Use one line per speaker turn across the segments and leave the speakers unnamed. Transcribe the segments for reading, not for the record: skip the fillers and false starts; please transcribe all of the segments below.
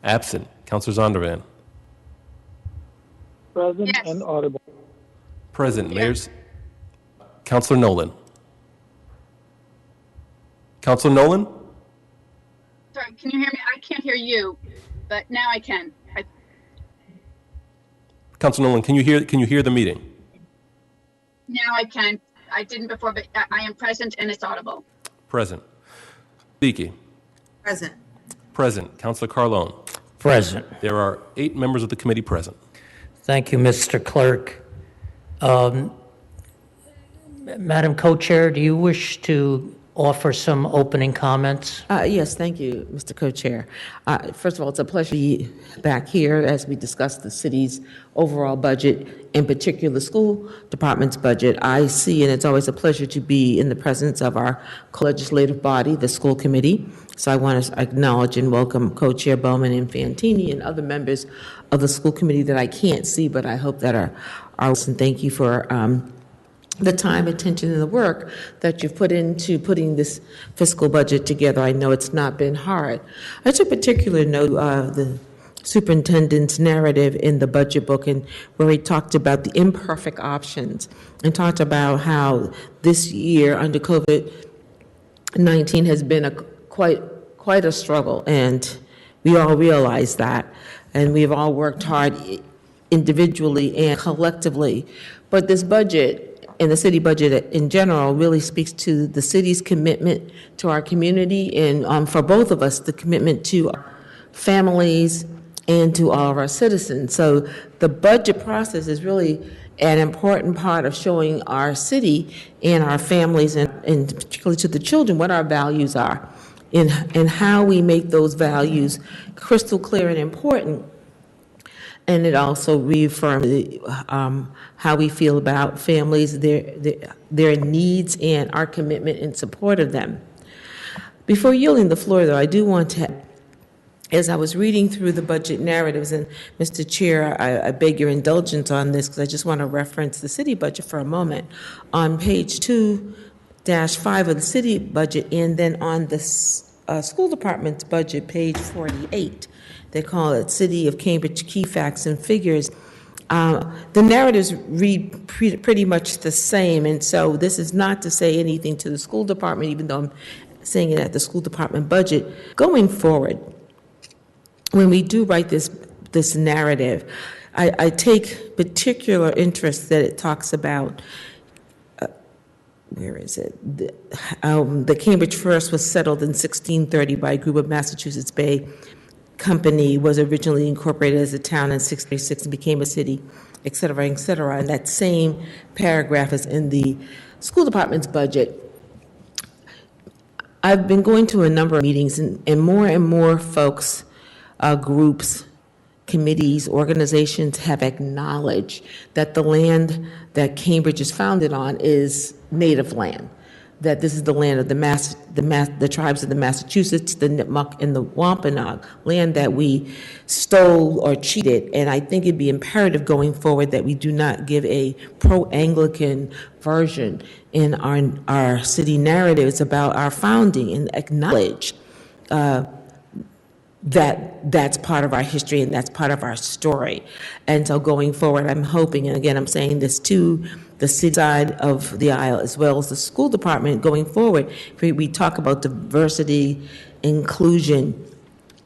Absent. Counselor Zondervan.
Present
Yes.
and audible.
Present.
Here.
Mayor's. Counselor Nolan. Counselor Nolan?
Sorry, can you hear me? I can't hear you, but now I can.
Counselor Nolan, can you hear the meeting?
Now I can. I didn't before, but I am present and it's audible.
Present. Siddiqui.
Present.
Present. Counselor Carlone.
Present.
There are 8 members of the committee present.
Thank you, Mr. Clerk. Madam Co-Chair, do you wish to offer some opening comments?
Yes, thank you, Mr. Co-Chair. First of all, it's a pleasure to be back here as we discuss the city's overall budget, in particular the school department's budget. I see, and it's always a pleasure to be in the presence of our co-legislative body, the school committee. So I want to acknowledge and welcome Co-Chair Bowman and Fantini and other members of the school committee that I can't see, but I hope that are listening. Thank you for the time, attention, and the work that you've put into putting this fiscal budget together. I know it's not been hard. I took particular note of the superintendent's narrative in the budget book, and where he talked about the imperfect options and talked about how this year under COVID-19 has been quite a struggle, and we all realize that, and we've all worked hard individually and collectively. But this budget and the city budget in general really speaks to the city's commitment to our community, and for both of us, the commitment to our families and to all of our citizens. So the budget process is really an important part of showing our city and our families, and particularly to the children, what our values are and how we make those values crystal clear and important. And it also reaffirms how we feel about families, their needs, and our commitment and support of them. Before yielding the floor, though, I do want to, as I was reading through the budget narratives, and Mr. Chair, I beg your indulgence on this because I just want to reference the city budget for a moment. On page 2-5 of the city budget, and then on the school department's budget, page 48, they call it City of Cambridge Key Facts and Figures. The narratives read pretty much the same, and so this is not to say anything to the school department, even though I'm saying it at the school department budget. Going forward, when we do write this narrative, I take particular interest that it talks about, where is it? The Cambridge First was settled in 1630 by a group of Massachusetts Bay Company, was originally incorporated as a town in 1636 and became a city, et cetera, et cetera. And that same paragraph is in the school department's budget. I've been going to a number of meetings, and more folks, groups, committees, organizations have acknowledged that the land that Cambridge is founded on is native land, that this is the land of the tribes of the Massachusetts, the Nipmuc, and the Wampanoag, land that we stole or cheated. And I think it'd be imperative going forward that we do not give a pro-Anglican version in our city narratives about our founding, and acknowledge that's part of our history and that's part of our story. And so going forward, I'm hoping, and again, I'm saying this to the city side of the aisle as well as the school department, going forward, we talk about diversity, inclusion,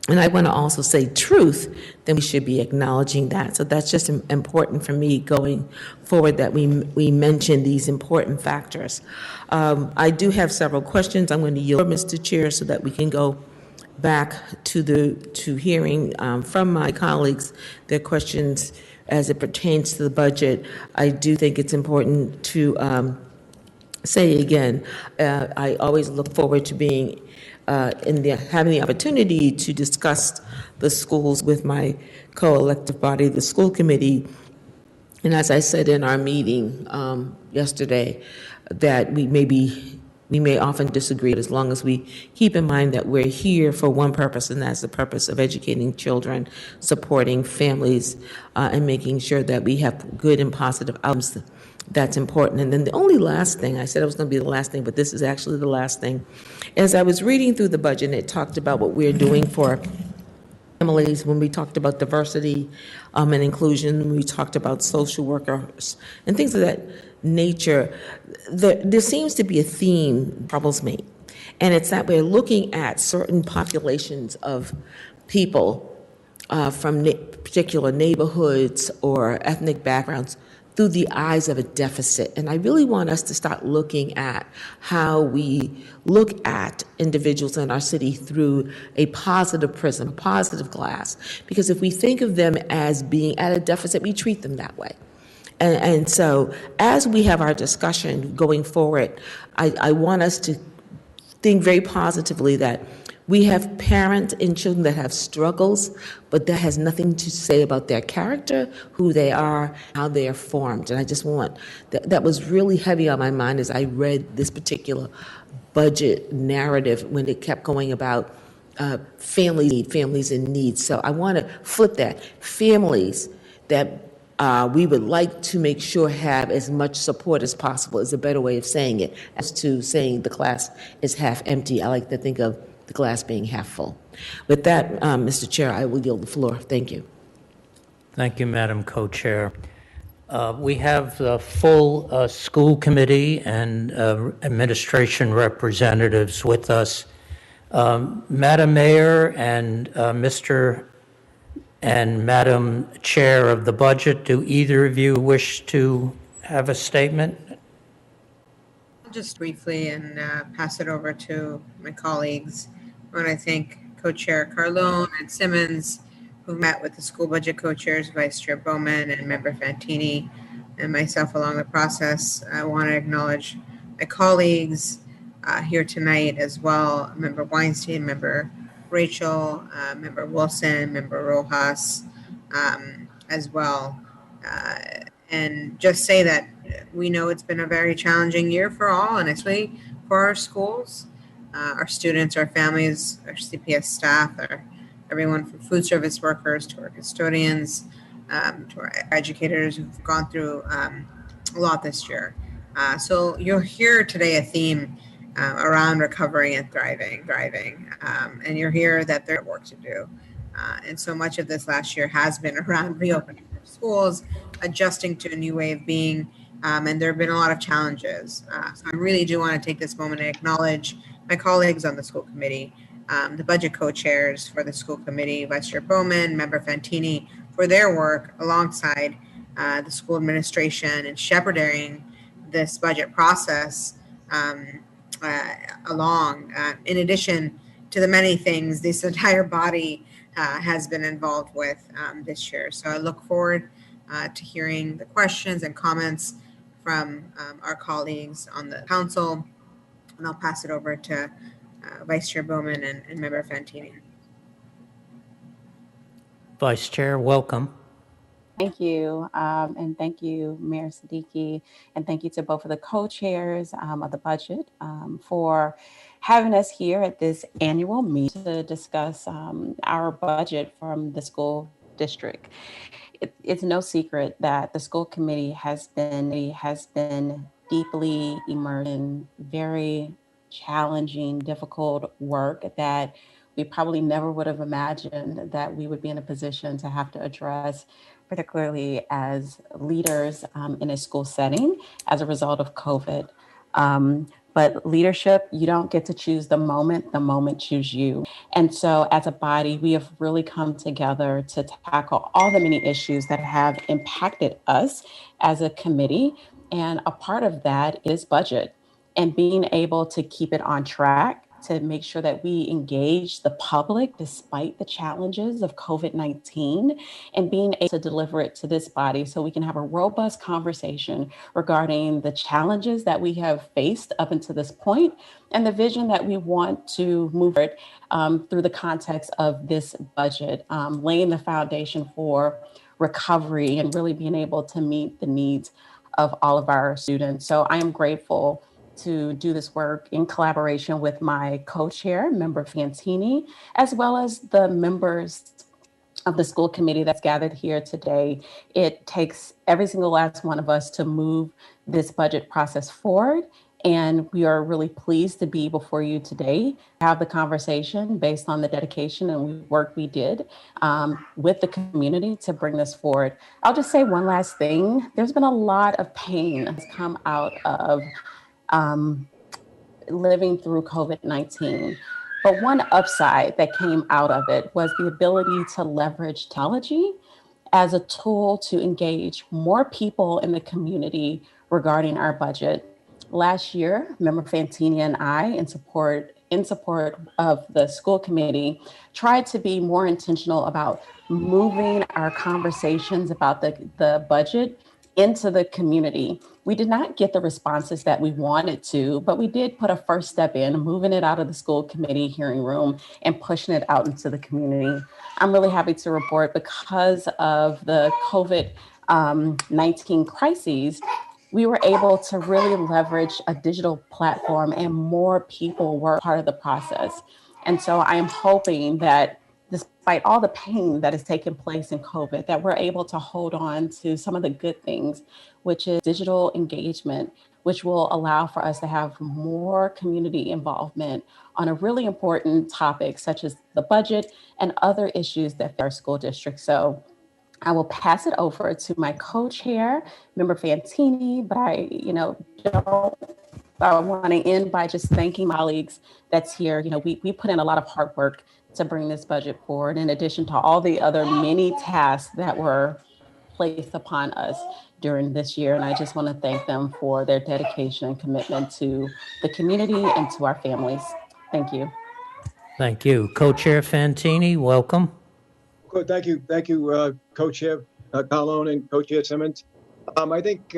and I want to also say truth, then we should be acknowledging that. So that's just important for me going forward, that we mention these important factors. I do have several questions. I'm going to yield, Mr. Chair, so that we can go back to hearing from my colleagues their questions as it pertains to the budget. I do think it's important to say again, I always look forward to being having the opportunity to discuss the schools with my co-elective body, the school committee. And as I said in our meeting yesterday, that we may often disagree, but as long as we keep in mind that we're here for one purpose, and that's the purpose of educating children, supporting families, and making sure that we have good and positive outcomes, that's important. And then the only last thing, I said it was going to be the last thing, but this is actually the last thing. As I was reading through the budget, and it talked about what we're doing for families, when we talked about diversity and inclusion, when we talked about social workers and things of that nature, there seems to be a theme that troubles me. And it's that we're looking at certain populations of people from particular neighborhoods or ethnic backgrounds through the eyes of a deficit. And I really want us to start looking at how we look at individuals in our city through a positive prism, positive glass. Because if we think of them as being at a deficit, we treat them that way. And so as we have our discussion going forward, I want us to think very positively that we have parents and children that have struggles, but that has nothing to say about their character, who they are, how they are formed. And I just want, that was really heavy on my mind as I read this particular budget narrative when it kept going about families in need. So I want to flip that. Families that we would like to make sure have as much support as possible is a better way of saying it, as to saying the glass is half empty. I like to think of the glass being half full. With that, Mr. Chair, I will yield the floor. Thank you.
Thank you, Madam Co-Chair. We have the full school committee and administration representatives with us. Madam Mayor and Mr. and Madam Chair of the Budget, do either of you wish to have a statement?
Just briefly and pass it over to my colleagues. I want to thank Co-Chair Carlone and Simmons, who met with the school budget co-chairs, Vice Chair Bowman and Member Fantini, and myself along the process. I want to acknowledge my colleagues here tonight as well, Member Weinstein, Member Rachel, Member Wilson, Member Rojas, as well. And just say that we know it's been a very challenging year for all, and especially for our schools, our students, our families, our CPS staff, everyone from food service workers to our custodians, to our educators who've gone through a lot this year. So you'll hear today a theme around recovery and thriving, and you'll hear that there's work to do. And so much of this last year has been around reopening schools, adjusting to a new way of being, and there have been a lot of challenges. So I really do want to take this moment and acknowledge my colleagues on the school committee, the budget co-chairs for the school committee, Vice Chair Bowman, Member Fantini, for their work alongside the school administration and shepherding this budget process along. In addition to the many things this entire body has been involved with this year. So I look forward to hearing the questions and comments from our colleagues on the council, and I'll pass it over to Vice Chair Bowman and Member Fantini.
Vice Chair, welcome.
Thank you, and thank you, Mayor Siddiqui, and thank you to both of the co-chairs of the budget for having us here at this annual meeting to discuss our budget from the school district. It's no secret that the school committee has been deeply immersed in very challenging, difficult work that we probably never would have imagined that we would be in a position to have to address, particularly as leaders in a school setting as a result of COVID. But leadership, you don't get to choose the moment chooses you. And so as a body, we have really come together to tackle all the many issues that have impacted us as a committee. And a part of that is budget and being able to keep it on track, to make sure that we engage the public despite the challenges of COVID-19, and being able to deliver it to this body so we can have a robust conversation regarding the challenges that we have faced up until this point and the vision that we want to move forward through the context of this budget, laying the foundation for recovery and really being able to meet the needs of all of our students. So I am grateful to do this work in collaboration with my co-chair, Member Fantini, as well as the members of the school committee that's gathered here today. It takes every single last one of us to move this budget process forward. And we are really pleased to be before you today, have the conversation based on the dedication and work we did with the community to bring this forward. I'll just say one last thing. There's been a lot of pain that's come out of living through COVID-19. But one upside that came out of it was the ability to leverage technology as a tool to engage more people in the community regarding our budget. Last year, Member Fantini and I, in support of the school committee, tried to be more intentional about moving our conversations about the budget into the community. We did not get the responses that we wanted to, but we did put a first step in, moving it out of the school committee hearing room and pushing it out into the community. I'm really happy to report, because of the COVID-19 crises, we were able to really leverage a digital platform and more people were part of the process. And so I am hoping that despite all the pain that has taken place in COVID, that we're able to hold on to some of the good things, which is digital engagement, which will allow for us to have more community involvement on a really important topic, such as the budget and other issues that affect our school district. So I will pass it over to my co-chair, Member Fantini, but I want to end by just thanking my colleagues that's here. We put in a lot of hard work to bring this budget forward, in addition to all the other many tasks that were placed upon us during this year. And I just want to thank them for their dedication and commitment to the community and to our families. Thank you.
Thank you. Co-Chair Fantini, welcome.
Good, thank you, Co-Chair Carlone and Co-Chair Simmons. I think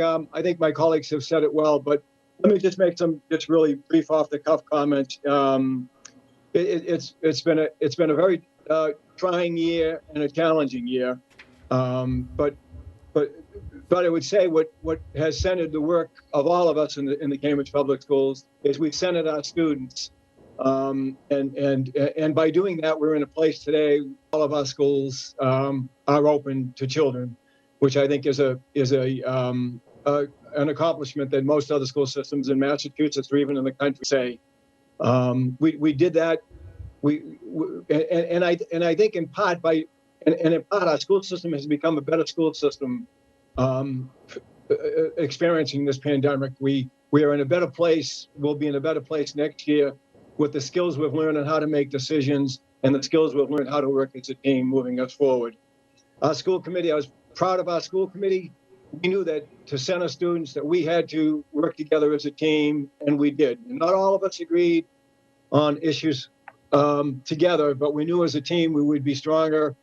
my colleagues have said it well, but let me just make some just really brief off-the-cuff comments. It's been a very trying year and a challenging year, but I would say what has centered the work of all of us in the Cambridge Public Schools is we've centered our students. And by doing that, we're in a place today, all of our schools are open to children, which I think is an accomplishment that most other school systems in Massachusetts or even in the country say. We did that. And I think in part our school system has become a better school system experiencing this pandemic. We are in a better place. We'll be in a better place next year with the skills we've learned on how to make decisions and the skills we've learned how to work as a team moving us forward. Our school committee, I was proud of our school committee. We knew that to center students that we had to work together as a team, and we did. And not all of us agreed on issues together, but we knew as a team we would be stronger,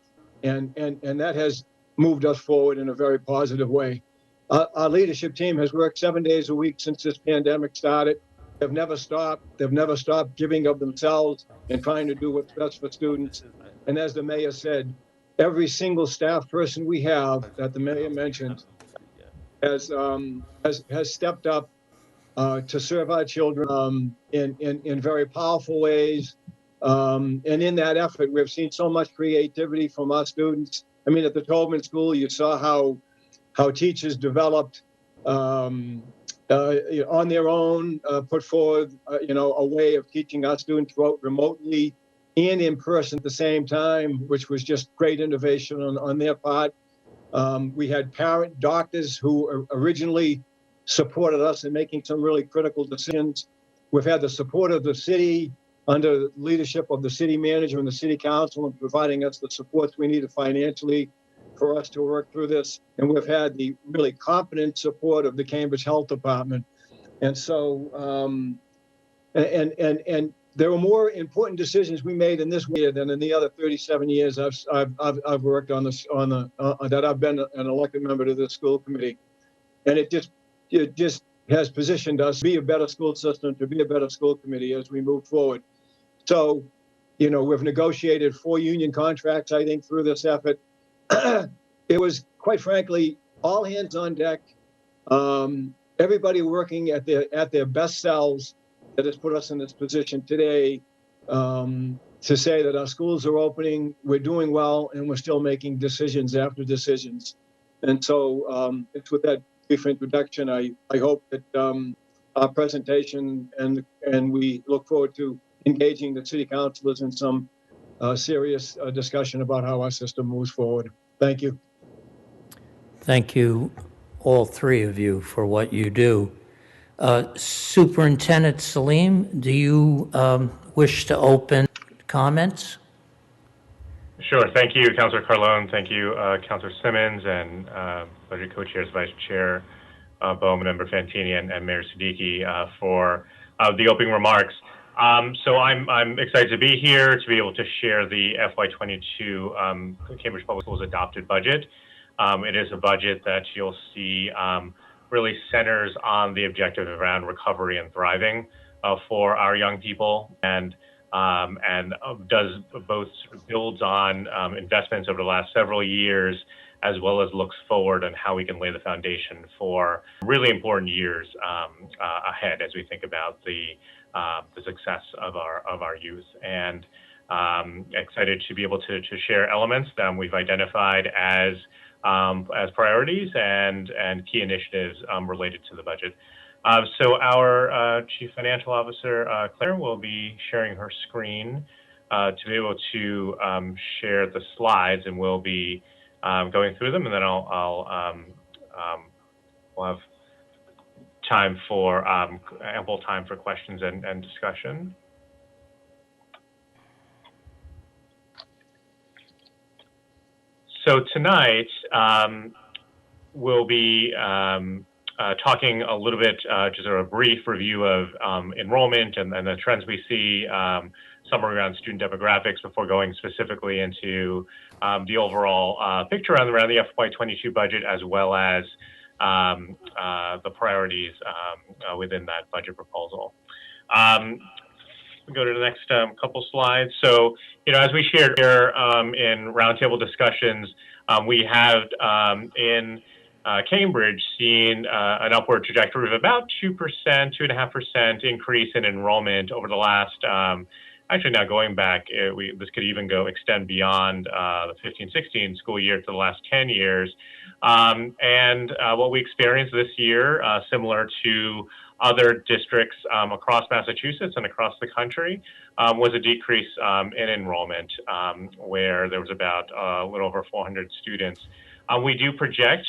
and that has moved us forward in a very positive way. Our leadership team has worked 7 days a week since this pandemic started. They've never stopped. They've never stopped giving of themselves and trying to do what's best for students. And as the mayor said, every single staff person we have that the mayor mentioned has stepped up to serve our children in very powerful ways. And in that effort, we've seen so much creativity from our students. I mean, at the Tobin School, you saw how teachers developed on their own, put forward, a way of teaching our students remotely and in person at the same time, which was just great innovation on their part. We had parent doctors who originally supported us in making some really critical decisions. We've had the support of the city under the leadership of the city manager and the city council in providing us the supports we needed financially for us to work through this. And we've had the really competent support of the Cambridge Health Department. And so, and there were more important decisions we made in this year than in the other 37 years I've worked on this, that I've been an elected member to the school committee. And it just has positioned us to be a better school system, to be a better school committee as we move forward. So, we've negotiated 4 union contracts, I think, through this effort. It was, quite frankly, all hands on deck. Everybody working at their best selves that has put us in this position today to say that our schools are opening, we're doing well, and we're still making decisions after decisions. And so it's with that brief introduction, I hope that our presentation, and we look forward to engaging the city councilors in some serious discussion about how our system moves forward. Thank you.
Thank you, all three of you, for what you do. Superintendent Salim, do you wish to open comments?
Sure. Thank you, Councilor Carlone. Thank you, Councilor Simmons, and Budget Co-Chairs, Vice Chair Bowman, Member Fantini, and Mayor Siddiqui for the opening remarks. So I'm excited to be here to be able to share the FY22 Cambridge Public Schools adopted budget. It is a budget that you'll see really centers on the objective around recovery and thriving for our young people, and does both builds on investments over the last several years, as well as looks forward on how we can lay the foundation for really important years ahead as we think about the success of our youth. And excited to be able to share elements that we've identified as priorities and key initiatives related to the budget. So our Chief Financial Officer, Claire, will be sharing her screen to be able to share the slides, and we'll be going through them, and then we'll have time for ample time for questions and discussion. So tonight we'll be talking a little bit, just a brief review of enrollment and the trends we see, summary around student demographics before going specifically into the overall picture around the FY22 budget, as well as the priorities within that budget proposal. We go to the next couple slides. So, as we shared here in roundtable discussions, we have in Cambridge seen an upward trajectory of about 2%, 2.5% increase in enrollment over the last, actually now going back, this could even extend beyond the 15-16 school year to the last 10 years. And what we experienced this year, similar to other districts across Massachusetts and across the country, was a decrease in enrollment, where there was about a little over 400 students. We do project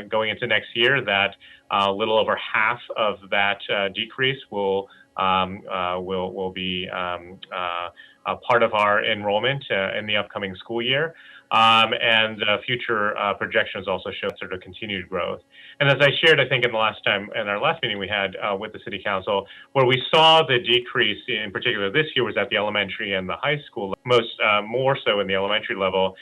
going into next year that a little over half of that decrease will be a part of our enrollment in the upcoming school year. And future projections also show sort of continued growth. And as I shared, I think in our last meeting we had with the City Council, where we saw the decrease in particular this year was at the elementary and the high school, more so in the elementary level,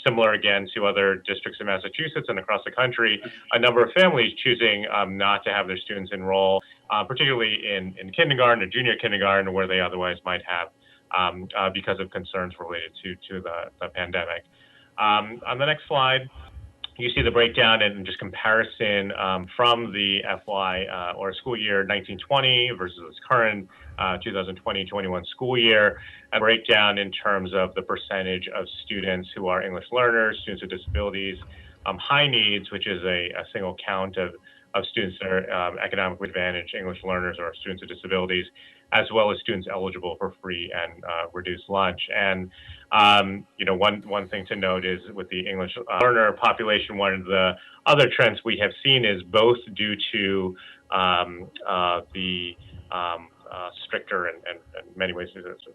similar again to other districts in Massachusetts and across the country, a number of families choosing not to have their students enroll, particularly in kindergarten or junior kindergarten, where they otherwise might have, because of concerns related to the pandemic. On the next slide, you see the breakdown and just comparison from the FY or school year 1920 versus this current 2020-21 school year, a breakdown in terms of the percentage of students who are English learners, students with disabilities, high needs, which is a single count of students that are economically advantaged English learners or students with disabilities, as well as students eligible for free and reduced lunch. And one thing to note is with the English learner population, one of the other trends we have seen is both due to the stricter and in many ways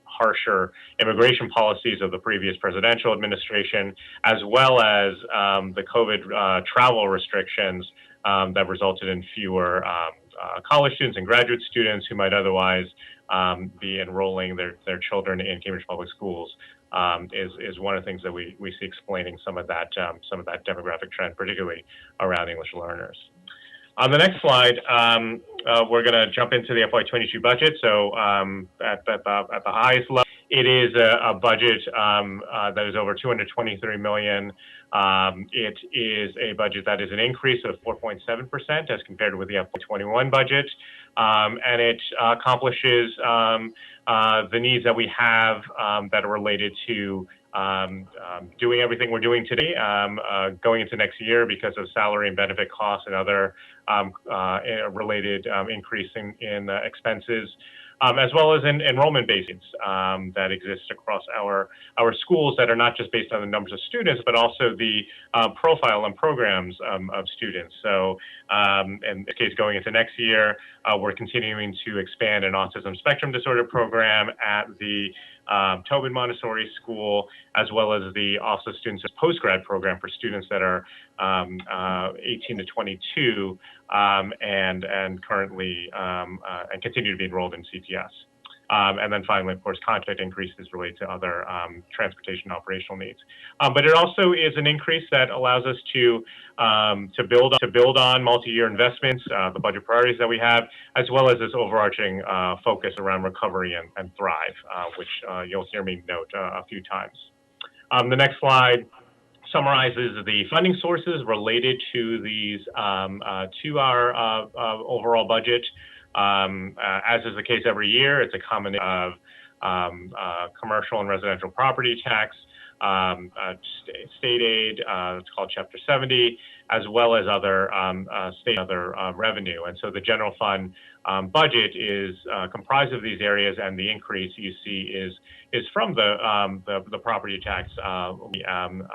harsher immigration policies of the previous presidential administration, as well as the COVID travel restrictions that resulted in fewer college students and graduate students who might otherwise be enrolling their children in Cambridge Public Schools, is one of the things that we see explaining some of that demographic trend, particularly around English learners. On the next slide, we're going to jump into the FY22 budget. So at the highest level, it is a budget that is over $223 million. It is a budget that is an increase of 4.7% as compared with the FY21 budget, and it accomplishes the needs that we have that are related to doing everything we're doing today, going into next year because of salary and benefit costs and other related increase in expenses, as well as in enrollment bases that exist across our schools that are not just based on the numbers of students, but also the profile and programs of students. So in this case, going into next year, we're continuing to expand an autism spectrum disorder program at the Tobin Montessori School, as well as the Office of Students postgrad program for students that are 18 to 22 and currently and continue to be enrolled in CPS. And then finally, of course, contract increases related to other transportation operational needs. But it also is an increase that allows us to build on multi-year investments, the budget priorities that we have, as well as this overarching focus around recovery and thrive, which you'll hear me note a few times. The next slide summarizes the funding sources related to these to our overall budget. As is the case every year, it's a combination of commercial and residential property tax, state aid, it's called Chapter 70, as well as other state other revenue. And so the general fund budget is comprised of these areas, and the increase you see is from the property tax,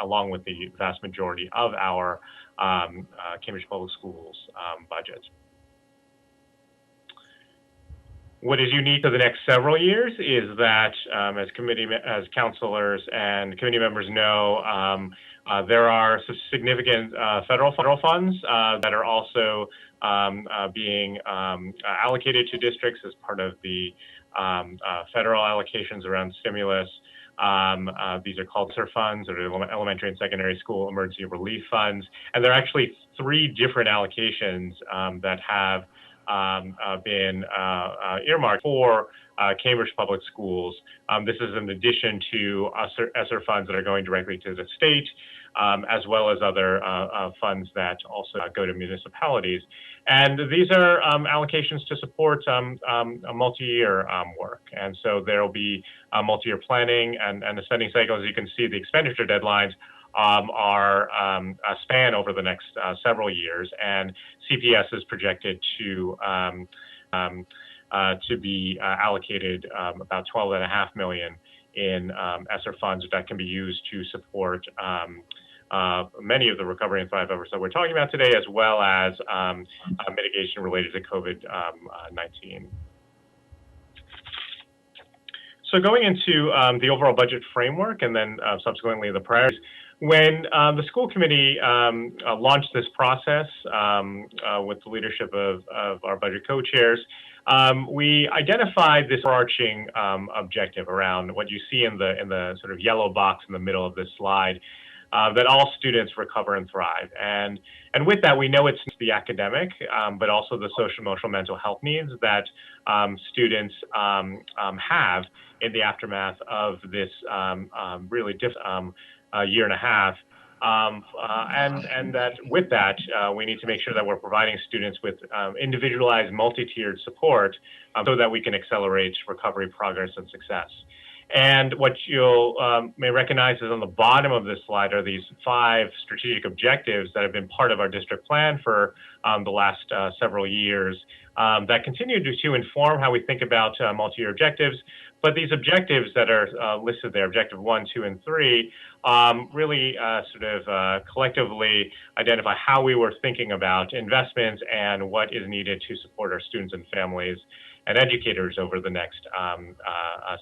along with the vast majority of our Cambridge Public Schools budget. What is unique to the next several years is that, as counselors and committee members know, there are some significant federal funds that are also being allocated to districts as part of the federal allocations around stimulus. These are called SER funds, or elementary and secondary school emergency relief funds, and there are actually 3 different allocations that have been earmarked for Cambridge Public Schools. This is in addition to ESSER funds that are going directly to the state, as well as other funds that also go to municipalities. And these are allocations to support a multi-year work. And so there will be multi-year planning and the spending cycle. As you can see, the expenditure deadlines are span over the next several years, and CPS is projected to be allocated about $12.5 million in ESSER funds that can be used to support many of the recovery and thrive efforts that we're talking about today, as well as mitigation related to COVID-19. So going into the overall budget framework and then subsequently the priorities, when the school committee launched this process with the leadership of our budget co-chairs, we identified this overarching objective around what you see in the sort of yellow box in the middle of this slide, that all students recover and thrive. And with that, we know it's the academic, but also the social, emotional, mental health needs that students have in the aftermath of this really difficult year and a half. And that with that, we need to make sure that we're providing students with individualized, multi-tiered support so that we can accelerate recovery, progress, and success. And what you'll may recognize is on the bottom of this slide are these 5 strategic objectives that have been part of our district plan for the last several years that continue to inform how we think about multi-year objectives. But these objectives that are listed there, objective 1, 2, and 3, really sort of collectively identify how we were thinking about investments and what is needed to support our students and families and educators over the next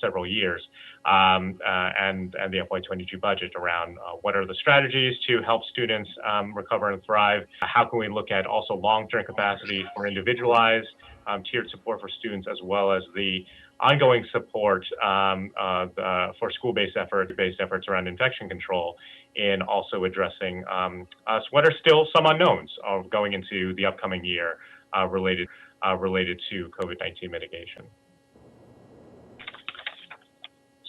several years, and the Fy22 budget around what are the strategies to help students recover and thrive. How can we look at also long-term capacity for individualized tiered support for students, as well as the ongoing support for school-based efforts around infection control, in also addressing what are still some unknowns going into the upcoming year related to COVID-19 mitigation.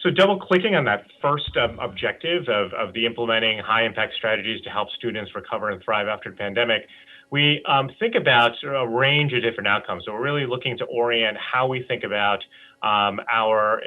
So double clicking on that first objective of the implementing high impact strategies to help students recover and thrive after the pandemic, we think about a range of different outcomes. So we're really looking to orient how we think about our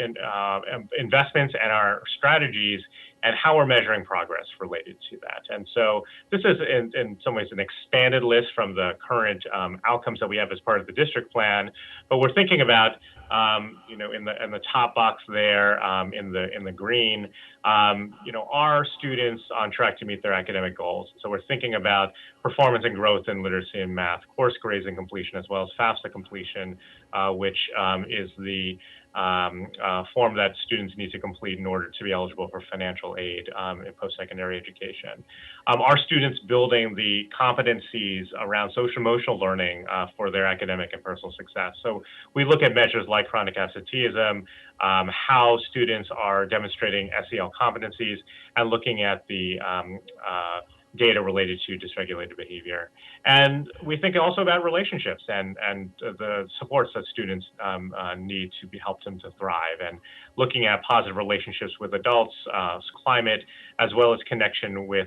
investments and our strategies and how we're measuring progress related to that. And so this is in some ways an expanded list from the current outcomes that we have as part of the district plan, but we're thinking about in the top box there, in the green, are students on track to meet their academic goals? So we're thinking about performance and growth in literacy and math, course grades and completion, as well as FAFSA completion, which is the form that students need to complete in order to be eligible for financial aid in post-secondary education. Are students building the competencies around social-emotional learning for their academic and personal success? So we look at measures like chronic absenteeism, how students are demonstrating SEL competencies, and looking at the data related to dysregulated behavior. And we think also about relationships and the supports that students need to be helped them to thrive, and looking at positive relationships with adults, climate, as well as connection with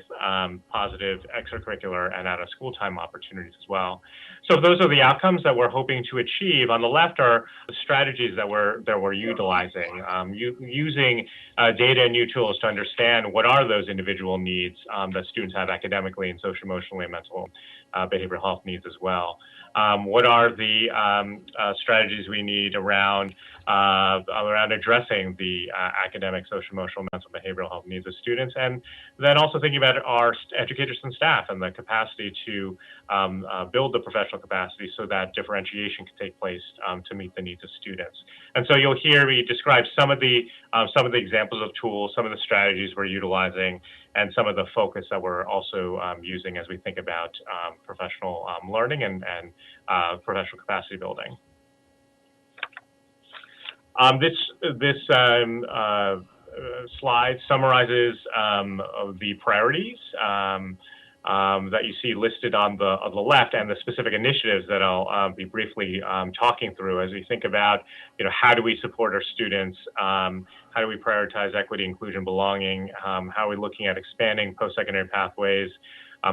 positive extracurricular and out of school time opportunities as well. So those are the outcomes that we're hoping to achieve. On the left are the strategies that we're utilizing, using data and new tools to understand what are those individual needs that students have academically and social, emotionally, and mental behavioral health needs as well. What are the strategies we need around addressing the academic, social, emotional, mental, behavioral health needs of students, and then also thinking about our educators and staff and the capacity to build the professional capacity so that differentiation can take place to meet the needs of students. And so you'll hear me describe some of the examples of tools, some of the strategies we're utilizing, and some of the focus that we're also using as we think about professional learning and professional capacity building. This slide summarizes the priorities that you see listed on the left, and the specific initiatives that I'll be briefly talking through as we think about, how do we support our students, how do we prioritize equity, inclusion, belonging, how are we looking at expanding post-secondary pathways,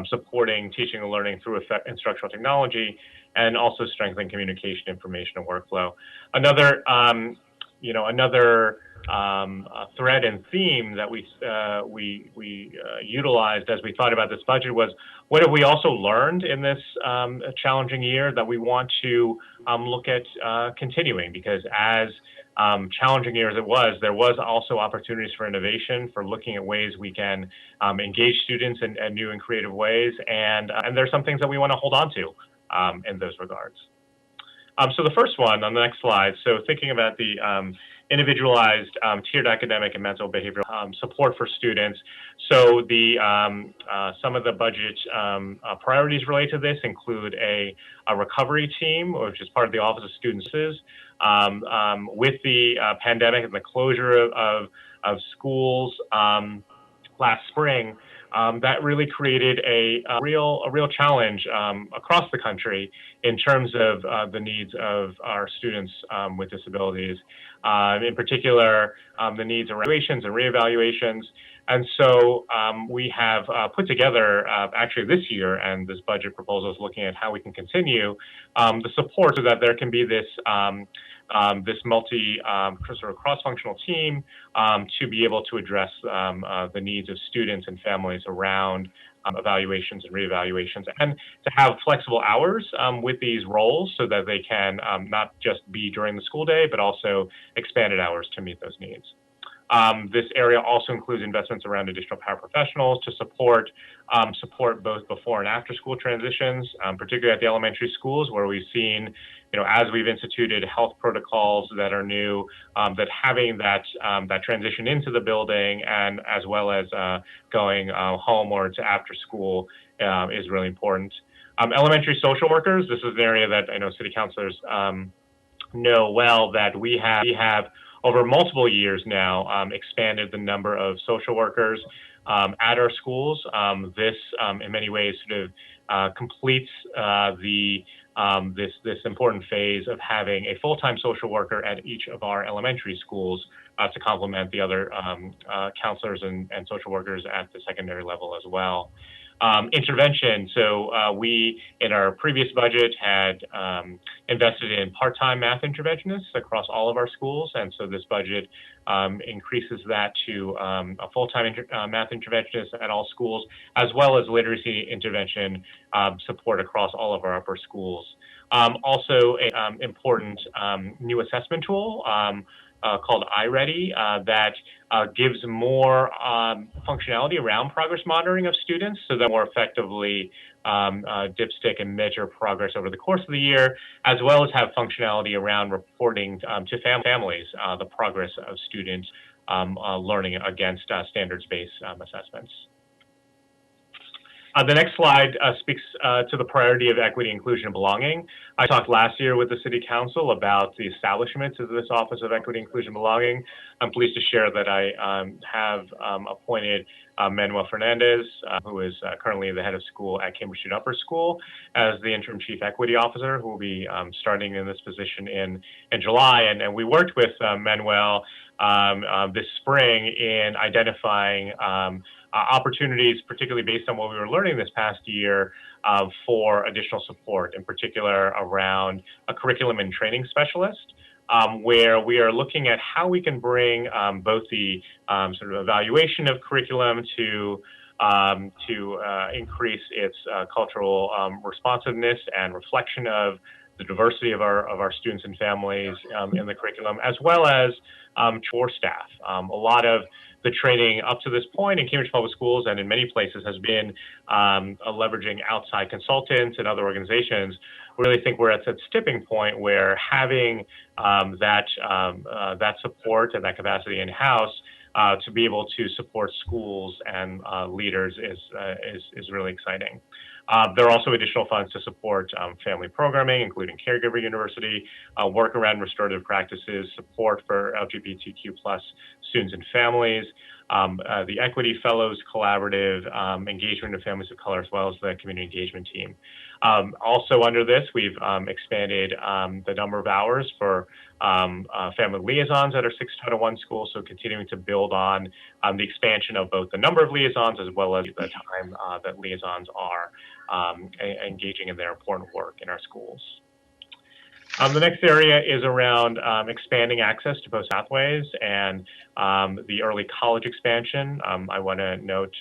supporting teaching and learning through instructional technology, and also strengthening communication, information, and workflow. Another thread and theme that we utilized as we thought about this budget was, what have we also learned in this challenging year that we want to look at continuing? Because as challenging year as it was, there was also opportunities for innovation, for looking at ways we can engage students in new and creative ways, and there's some things that we want to hold on to in those regards. So the first one on the next slide, so thinking about the individualized tiered academic and mental behavioral support for students. So the some of the budget priorities related to this include a recovery team, which is part of the Office of Student Services. With the pandemic and the closure of schools last spring, that really created a real challenge across the country in terms of the needs of our students with disabilities. In particular, the needs around evaluations and reevaluations. And so we have put together, actually this year, and this budget proposal is looking at how we can continue the support so that there can be this this sort of cross-functional team to be able to address the needs of students and families around evaluations and reevaluations, and to have flexible hours with these roles so that they can not just be during the school day, but also expanded hours to meet those needs. This area also includes investments around additional paraprofessionals to support both before and after school transitions, particularly at the elementary schools, where we've seen, as we've instituted health protocols that are new, that having that transition into the building and as well as going home or to after school is really important. Elementary social workers, this is an area that I know city councilors know well, that we have over multiple years now expanded the number of social workers at our schools. This in many ways sort of completes this important phase of having a full-time social worker at each of our elementary schools to complement the other counselors and social workers at the secondary level as well. Intervention. So we, in our previous budget, had invested in part-time math interventionists across all of our schools, and so this budget increases that to a full-time math interventionist at all schools, as well as literacy intervention support across all of our upper schools. Also, an important new assessment tool called iReady that gives more functionality around progress monitoring of students so that more effectively dipstick and measure progress over the course of the year, as well as have functionality around reporting to families the progress of students learning against standards-based assessments. The next slide speaks to the priority of equity, inclusion, and belonging. I talked last year with the City Council about the establishment of this Office of Equity, Inclusion, and Belonging. I'm pleased to share that I have appointed Manuel Fernandez, who is currently the head of school at Cambridge Street Upper School, as the interim chief equity officer, who will be starting in this position in July. And we worked with Manuel this spring in identifying opportunities, particularly based on what we were learning this past year, for additional support, in particular around a curriculum and training specialist, where we are looking at how we can bring both the sort of evaluation of curriculum to increase its cultural responsiveness and reflection of the diversity of our students and families in the curriculum, as well as for staff. A lot of the training up to this point in Cambridge Public Schools and in many places has been leveraging outside consultants and other organizations. We really think we're at that tipping point where having that support and that capacity in-house to be able to support schools and leaders is really exciting. There are also additional funds to support family programming, including Caregiver University, work around restorative practices, support for LGBTQ+ students and families, the Equity Fellows Collaborative, engagement of families of color, as well as the community engagement team. Also under this, we've expanded the number of hours for family liaisons at our 6 Title 1 schools, so continuing to build on the expansion of both the number of liaisons as well as the time that liaisons are engaging in their important work in our schools. The next area is around expanding access to post-pathways and the early college expansion. I want to note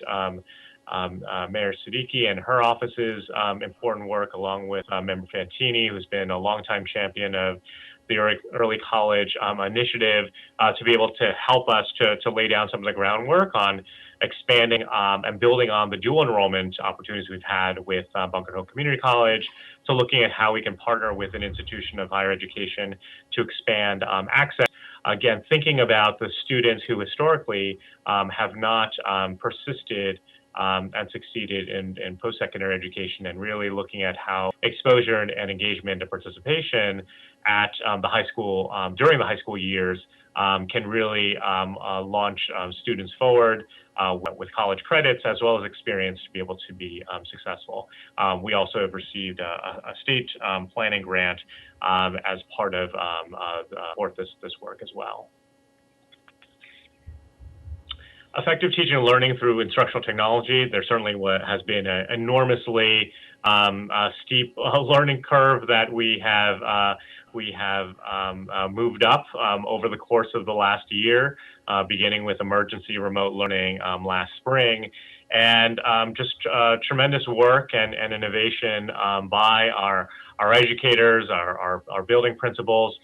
Mayor Siddiqui and her office's important work, along with Member Fantini, who's been a longtime champion of the early college initiative, to be able to help us to lay down some of the groundwork on expanding and building on the dual enrollment opportunities we've had with Bunker Hill Community College, to looking at how we can partner with an institution of higher education to expand access. Again, thinking about the students who historically have not persisted and succeeded in post-secondary education, and really looking at how exposure and engagement and participation at the high school, during the high school years, can really launch students forward with college credits as well as experience to be able to be successful. We also have received a state planning grant as part of this work as well. Effective teaching and learning through instructional technology. There certainly has been an enormously steep learning curve that we have moved up over the course of the last year, beginning with emergency remote learning last spring, and just tremendous work and innovation by our educators, our building principals,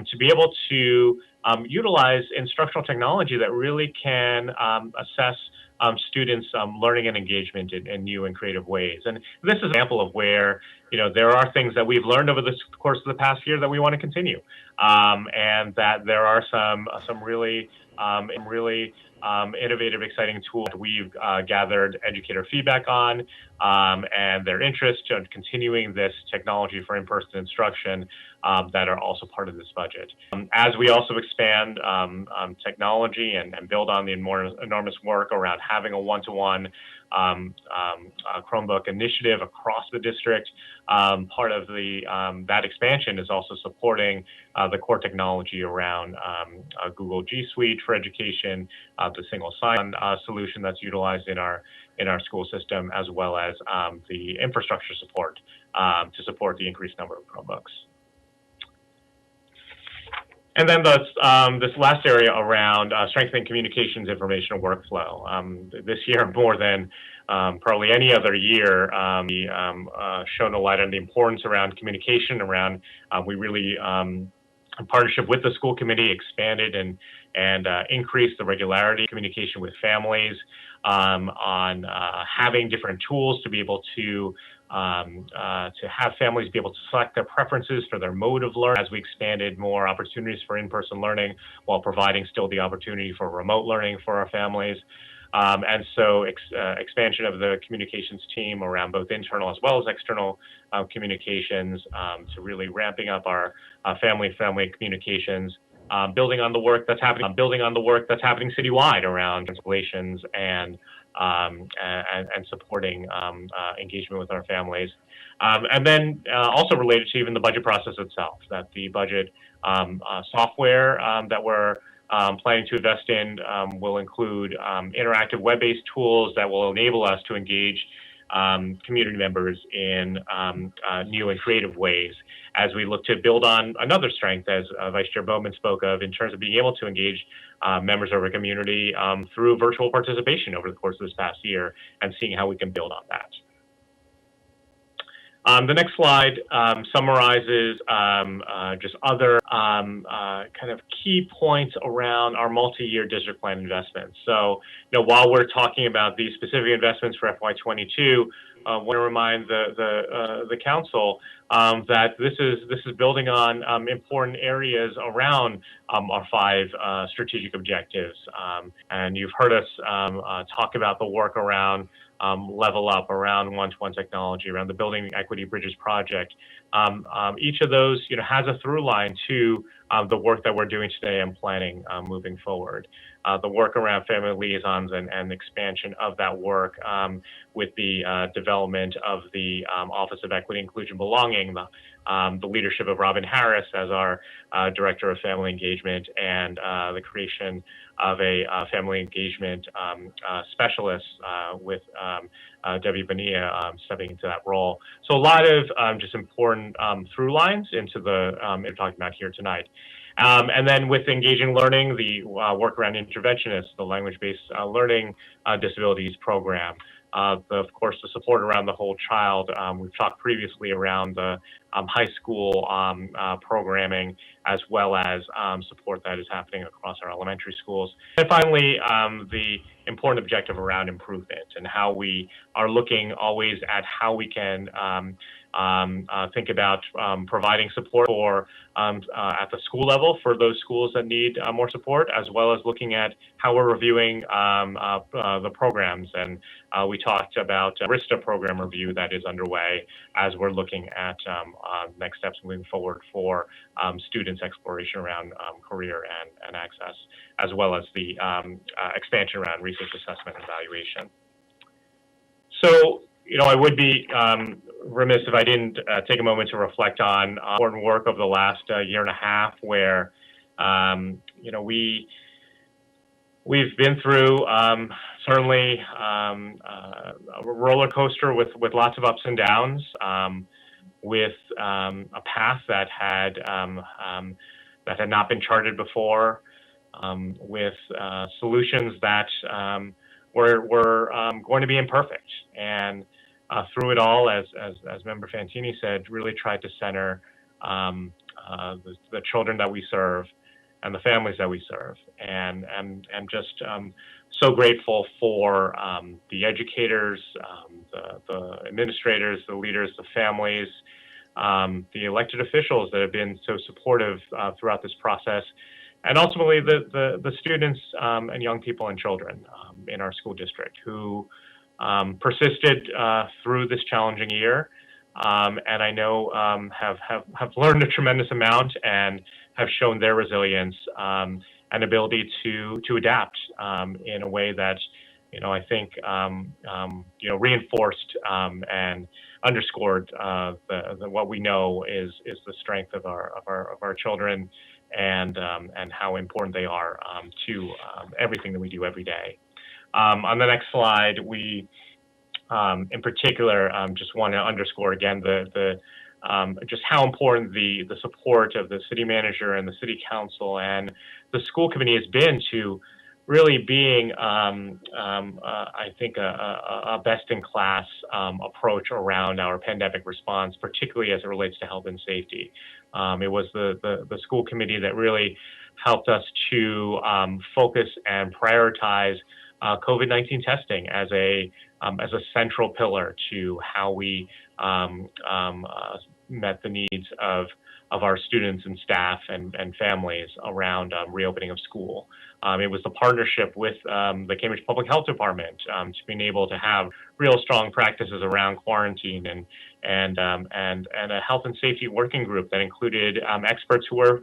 to be able to utilize instructional technology that really can assess students' learning and engagement in new and creative ways. And this is an example of where, there are things that we've learned over the course of the past year that we want to continue, and that there are some really innovative, exciting tools that we've gathered educator feedback on, and their interest in continuing this technology for in-person instruction that are also part of this budget. As we also expand technology and build on the enormous work around having a one-to-one Chromebook initiative across the district, part of that expansion is also supporting the core technology around Google G Suite for education, the single sign-on solution that's utilized in our in our school system, as well as the infrastructure support to support the increased number of Chromebooks. And then this last area around strengthening communications, information, and workflow. This year, more than probably any other year, we shown a light on the importance around communication. We really, in partnership with the school committee, expanded and increased the regularity of communication with families on having different tools to be able to have families be able to select their preferences for their mode of learning, as we expanded more opportunities for in-person learning while providing still the opportunity for remote learning for our families. And so expansion of the communications team around both internal as well as external communications to really ramping up our family communications, building on the work that's happening citywide around installations and supporting engagement with our families. And then also related to even the budget process itself, that the budget software that we're planning to invest in will include interactive web-based tools that will enable us to engage community members in new and creative ways as we look to build on another strength, as Vice Chair Bowman spoke of, in terms of being able to engage members of our community through virtual participation over the course of this past year, and seeing how we can build on that. The next slide summarizes just other kind of key points around our multi-year district plan investments. So, while we're talking about these specific investments for FY22, I want to remind the council that this is building on important areas around our 5 strategic objectives. And you've heard us talk about the work around Level Up, around one-to-one technology, around the Building Equity Bridges project. Each of those, has a through line to the work that we're doing today and planning moving forward. The work around family liaisons and expansion of that work with the development of the Office of Equity, Inclusion, Belonging, the leadership of Robin Harris as our Director of Family Engagement, and the creation of a family engagement specialist with Debbie Bonilla stepping into that role. So a lot of just important through lines into the we're talking about here tonight. And then with engaging learning, the work around interventionists, the language-based learning disabilities program, of course, the support around the whole child. We've talked previously around the high school programming, as well as support that is happening across our elementary schools. And finally, the important objective around improvement and how we are looking always at how we can think about providing support for at the school level for those schools that need more support, as well as looking at how we're reviewing the programs. And we talked about a RISTA program review that is underway as we're looking at next steps moving forward for students' exploration around career and access, as well as the expansion around research assessment and evaluation. So, I would be remiss if I didn't take a moment to reflect on important work of the last year and a half, where we've been through certainly a roller coaster with lots of ups and downs, with a path that had not been charted before, with solutions that were going to be imperfect. And through it all, as Member Fantini said, really tried to center the children that we serve and the families that we serve. And just so grateful for the educators, the administrators, the leaders, the families, the elected officials that have been so supportive throughout this process, and ultimately the students and young people and children in our school district who persisted through this challenging year, and I know have learned a tremendous amount and have shown their resilience and ability to adapt in a way that I think reinforced and underscored what we know is the strength of our children and how important they are to everything that we do every day. On the next slide, we In particular, just want to underscore again just how important the support of the city manager and the city council and the school committee has been to really being, I think, a best-in-class approach around our pandemic response, particularly as it relates to health and safety. It was the school committee that really helped us to focus and prioritize COVID-19 testing as a central pillar to how we met the needs of our students and staff and families around reopening of school. It was the partnership with the Cambridge Public Health Department to being able to have real strong practices around quarantine and a health and safety working group that included experts who were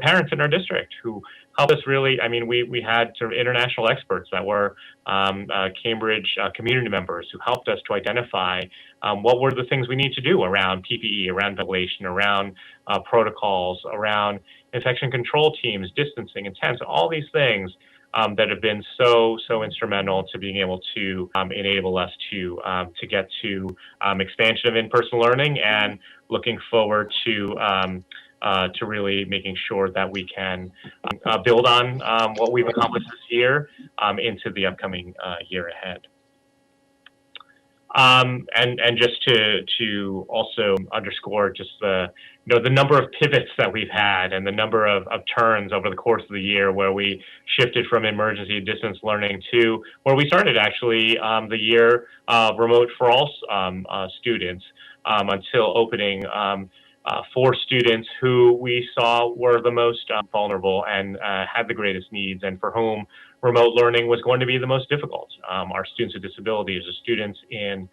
parents in our district who helped us really. I mean, we had sort of international experts that were Cambridge community members who helped us to identify what were the things we need to do around PPE, around ventilation, around protocols, around infection control teams, distancing, and temps, all these things that have been so instrumental to being able to enable us to get to expansion of in-person learning and looking forward to really making sure that we can build on what we've accomplished this year into the upcoming year ahead. And just to also underscore just the number of pivots that we've had and the number of turns over the course of the year where we shifted from emergency distance learning to where we started actually the year remote for all students until opening for students who we saw were the most vulnerable and had the greatest needs and for whom remote learning was going to be the most difficult. Our students with disabilities, the students in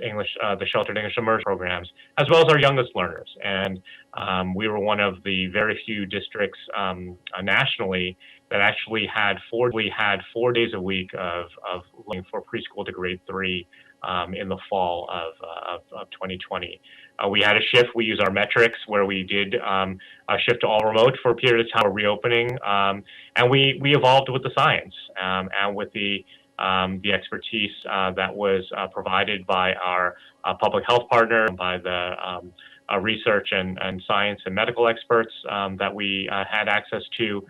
English, the sheltered English immersion programs, as well as our youngest learners. And we were one of the very few districts nationally that actually had 4 days a week of learning for preschool to grade 3 in the fall of 2020. We had a shift. We use our metrics where we did a shift to all remote for a period of time, a reopening, and we evolved with the science and with the expertise that was provided by our public health partner, by the research and science and medical experts that we had access to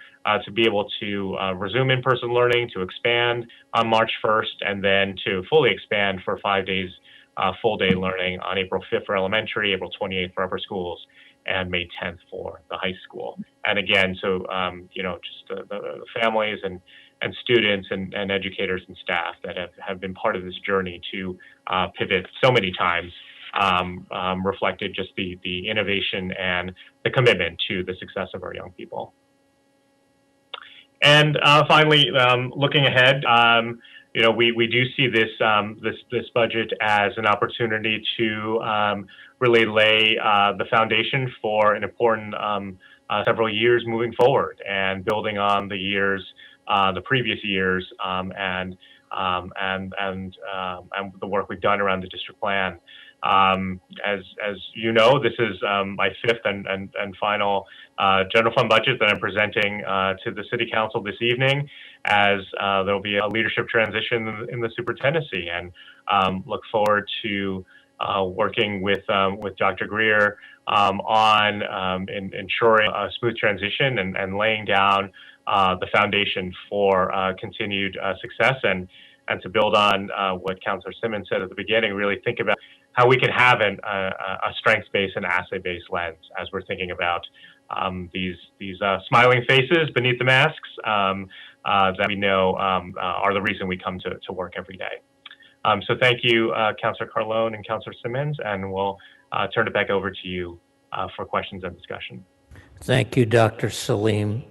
be able to resume in-person learning, to expand on March 1st, and then to fully expand for 5 days full day learning on April 5th for elementary, April 28th for upper schools, and May 10th for the high school. And again, so, just the families and students and educators and staff that have been part of this journey to pivot so many times reflected just the innovation and the commitment to the success of our young people. And finally, looking ahead, we do see this budget as an opportunity to really lay the foundation for an important several years moving forward and building on the previous years and the work we've done around the district plan. As you know, this is my 5th and final general fund budget that I'm presenting to the City Council this evening, as there'll be a leadership transition in the superintendency, and look forward to working with Dr. Greer on ensuring a smooth transition and laying down the foundation for continued success and to build on what Councillor Simmons said at the beginning, really think about how we can have a strengths-based and asset-based lens as we're thinking about these smiling faces beneath the masks that we know are the reason we come to work every day. So thank you, Councillor Carlone and Councillor Simmons, and we'll turn it back over to you for questions and discussion.
Thank you, Dr. Salim.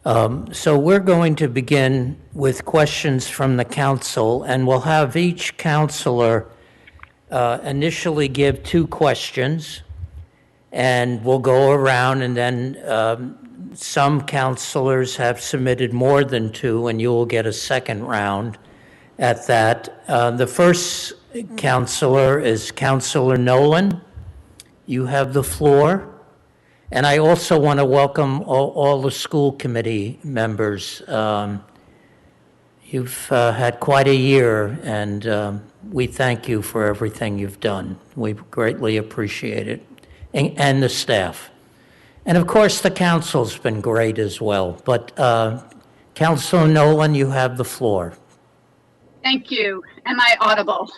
So we're going to begin with questions from the council, and we'll have each councilor initially give 2 questions, and we'll go around, and then some councilors have submitted more than 2, and you will get a second round at that. The first councilor is Councilor Nolan. You have the floor. And I also want to welcome all the school committee members You've had quite a year, and we thank you for everything you've done. We greatly appreciate it, and the staff. And of course, the council's been great as well. But Councilor Nolan, you have the floor.
Thank you. Am I audible?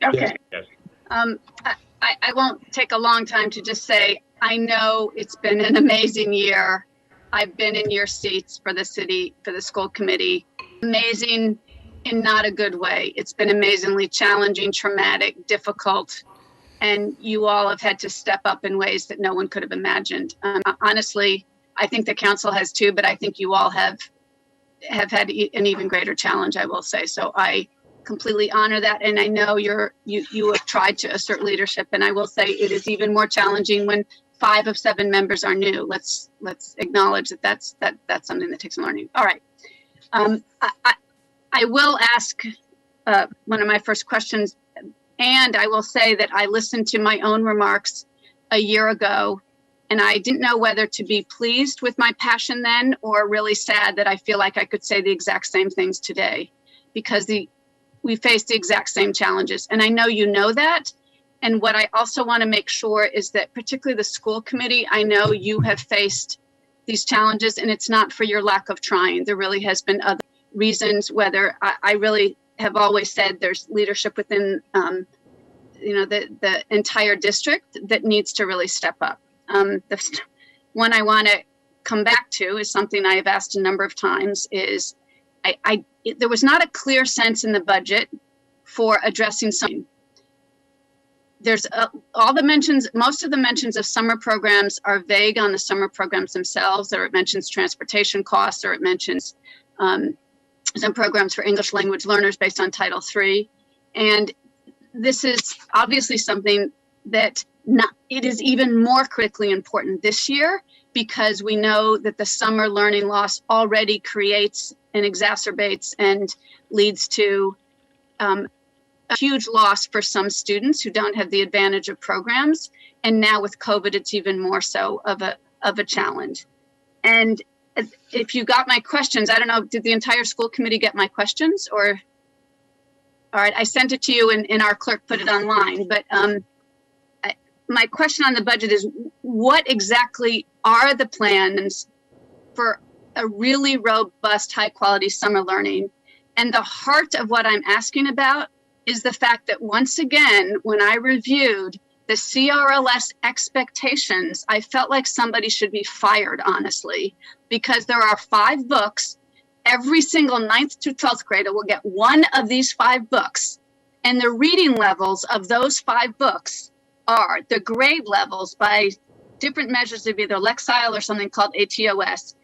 Okay.
Yes.
I won't take a long time to just say, I know it's been an amazing year. I've been in your seats for the city, for the school committee. Amazing in not a good way. It's been amazingly challenging, traumatic, difficult, and you all have had to step up in ways that no one could have imagined. Honestly, I think the council has too, but I think you all have had an even greater challenge, I will say. So I completely honor that, and I know you have tried to assert leadership, and I will say it is even more challenging when 5 of 7 members are new. Let's acknowledge that's something that takes some learning. All right, I will ask one of my first questions, and I will say that I listened to my own remarks a year ago, and I didn't know whether to be pleased with my passion then or really sad that I feel like I could say the exact same things today, because we face the exact same challenges. And I know you know that. And what I also want to make sure is that particularly the school committee, I know you have faced these challenges, and it's not for your lack of trying. There really has been other reasons, whether I really have always said there's leadership within the entire district that needs to really step up. The one I want to come back to is something I have asked a number of times is there was not a clear sense in the budget for addressing something. There's most of the mentions of summer programs are vague on the summer programs themselves, or it mentions transportation costs, or it mentions some programs for English language learners based on Title III. And this is obviously something that it is even more critically important this year, because we know that the summer learning loss already creates and exacerbates and leads to a huge loss for some students who don't have the advantage of programs. And now with COVID, it's even more so of a challenge. And if you got my questions, I don't know, did the entire school committee get my questions? Or, all right, I sent it to you and our clerk put it online. But my question on the budget is, what exactly are the plans for a really robust, high quality summer learning? And the heart of what I'm asking about is the fact that once again, when I reviewed the CRLS expectations, I felt like somebody should be fired, honestly, because there are 5 books. Every single 9th to 12th grader will get one of these 5 books. And the reading levels of those 5 books are the grade levels by different measures of either Lexile or something called ATOS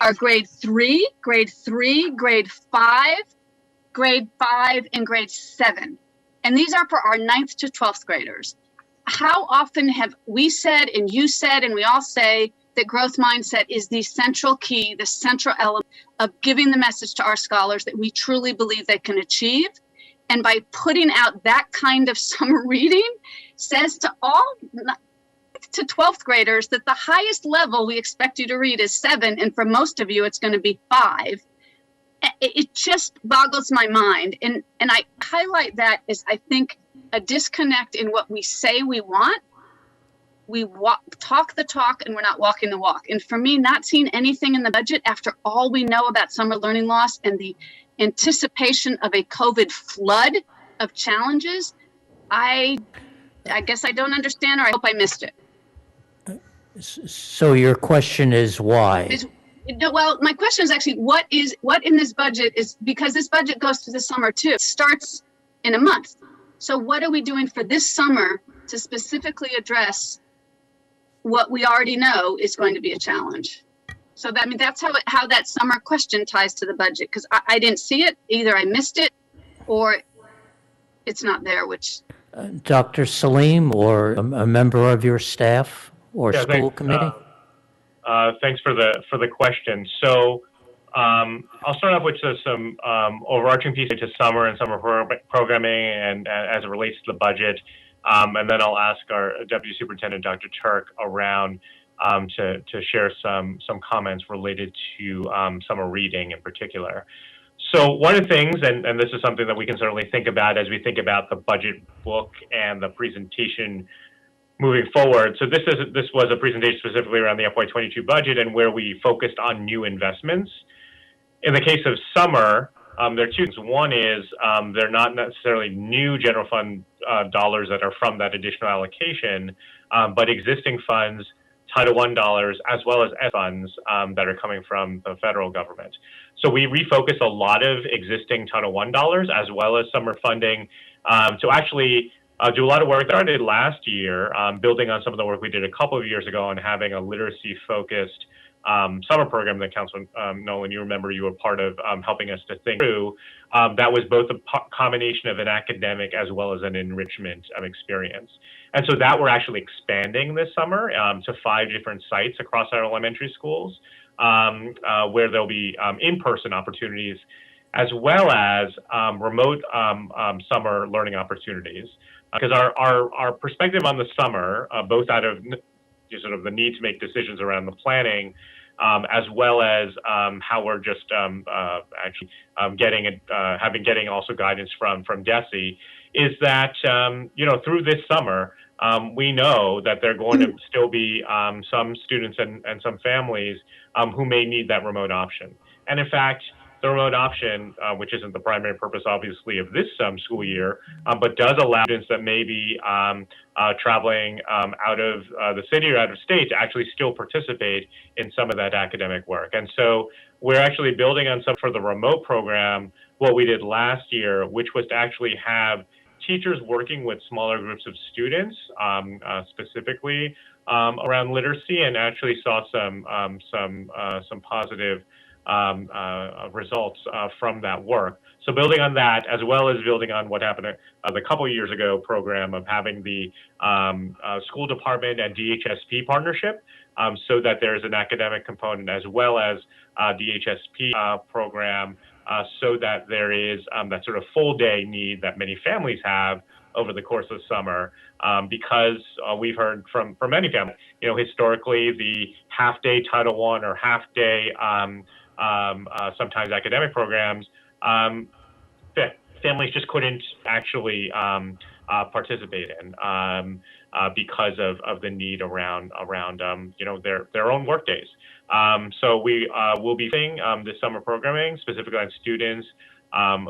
are grade 3, grade 5, grade 5, and grade 7. And these are for our 9th to 12th graders. How often have we said, and you said, and we all say that growth mindset is the central key, the central element of giving the message to our scholars that we truly believe they can achieve. And by putting out that kind of summer reading says to all to 12th graders that the highest level we expect you to read is 7. And for most of you, it's going to be 5. It just boggles my mind. And I highlight that as I think a disconnect in what we say we want. We talk the talk and we're not walking the walk. And for me, not seeing anything in the budget after all we know about summer learning loss and the anticipation of a COVID flood of challenges, I guess I don't understand, or I hope I missed it.
So your question is why?
Well, my question is actually what in this budget is, because this budget goes through the summer too. It starts in a month. So what are we doing for this summer to specifically address what we already know is going to be a challenge? So that's how that summer question ties to the budget, because I didn't see it. Either I missed it or it's not there, which...
Dr. Salim, or a member of your staff or school committee?
Thanks for the question. So I'll start off with some overarching pieces to summer and summer programming and as it relates to the budget. And then I'll ask our Deputy Superintendent, Dr. Turk, around to share some comments related to summer reading in particular. So one of the things, and this is something that we can certainly think about as we think about the budget book and the presentation moving forward. So this was a presentation specifically around the FY22 budget and where we focused on new investments. In the case of summer, there are two things. One is they're not necessarily new general fund dollars that are from that additional allocation, but existing funds, Title I dollars, as well as F funds that are coming from the federal government. So we refocus a lot of existing Title I dollars as well as summer funding to actually do a lot of work that started last year, building on some of the work we did a couple of years ago on having a literacy-focused summer program that Councilman Nolan, you remember you were part of helping us to think through. That was both a combination of an academic as well as an enrichment experience. And so that we're actually expanding this summer to 5 different sites across our elementary schools where there'll be in-person opportunities as well as remote summer learning opportunities. Because our perspective on the summer, both out of sort of the need to make decisions around the planning, as well as how we're just actually getting also guidance from DESE, is that through this summer we know that there are going to still be some students and some families who may need that remote option. And in fact, the remote option, which isn't the primary purpose, obviously, of this school year, but does allow students that may be traveling out of the city or out of state to actually still participate in some of that academic work. And so we're actually building on some for the remote program, what we did last year, which was to actually have teachers working with smaller groups of students, specifically around literacy, and actually saw some positive results from that work. So building on that, as well as building on what happened the couple of years ago program of having the school department and DHSP partnership, so that there's an academic component as well as DHSP program, so that there is that sort of full day need that many families have over the course of summer, because we've heard from many families, historically the half day Title I or half day sometimes academic programs, families just couldn't actually participate in because of the need around their own work days. So we will be seeing this summer programming specifically on students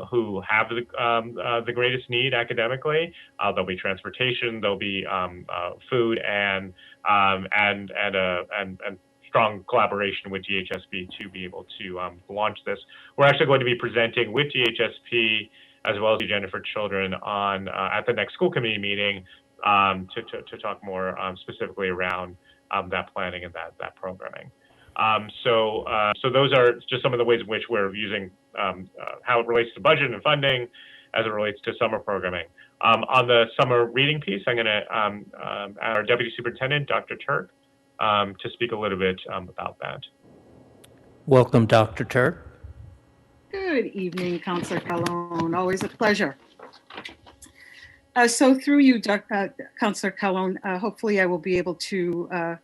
who have the greatest need academically. There'll be transportation, there'll be food, and strong collaboration with DHSP to be able to launch this. We're actually going to be presenting with DHSP as well as the Agenda for Children on at the next school committee meeting to talk more specifically around that planning and that programming. So those are just some of the ways in which we're using how it relates to budget and funding as it relates to summer programming. On the summer reading piece, I'm going to add our Deputy Superintendent, Dr. Turk, to speak a little bit about that.
Welcome, Dr. Turk.
Good evening, Councilor Calhoun. Always a pleasure. So through you, Councilor Calhoun, hopefully I will be able to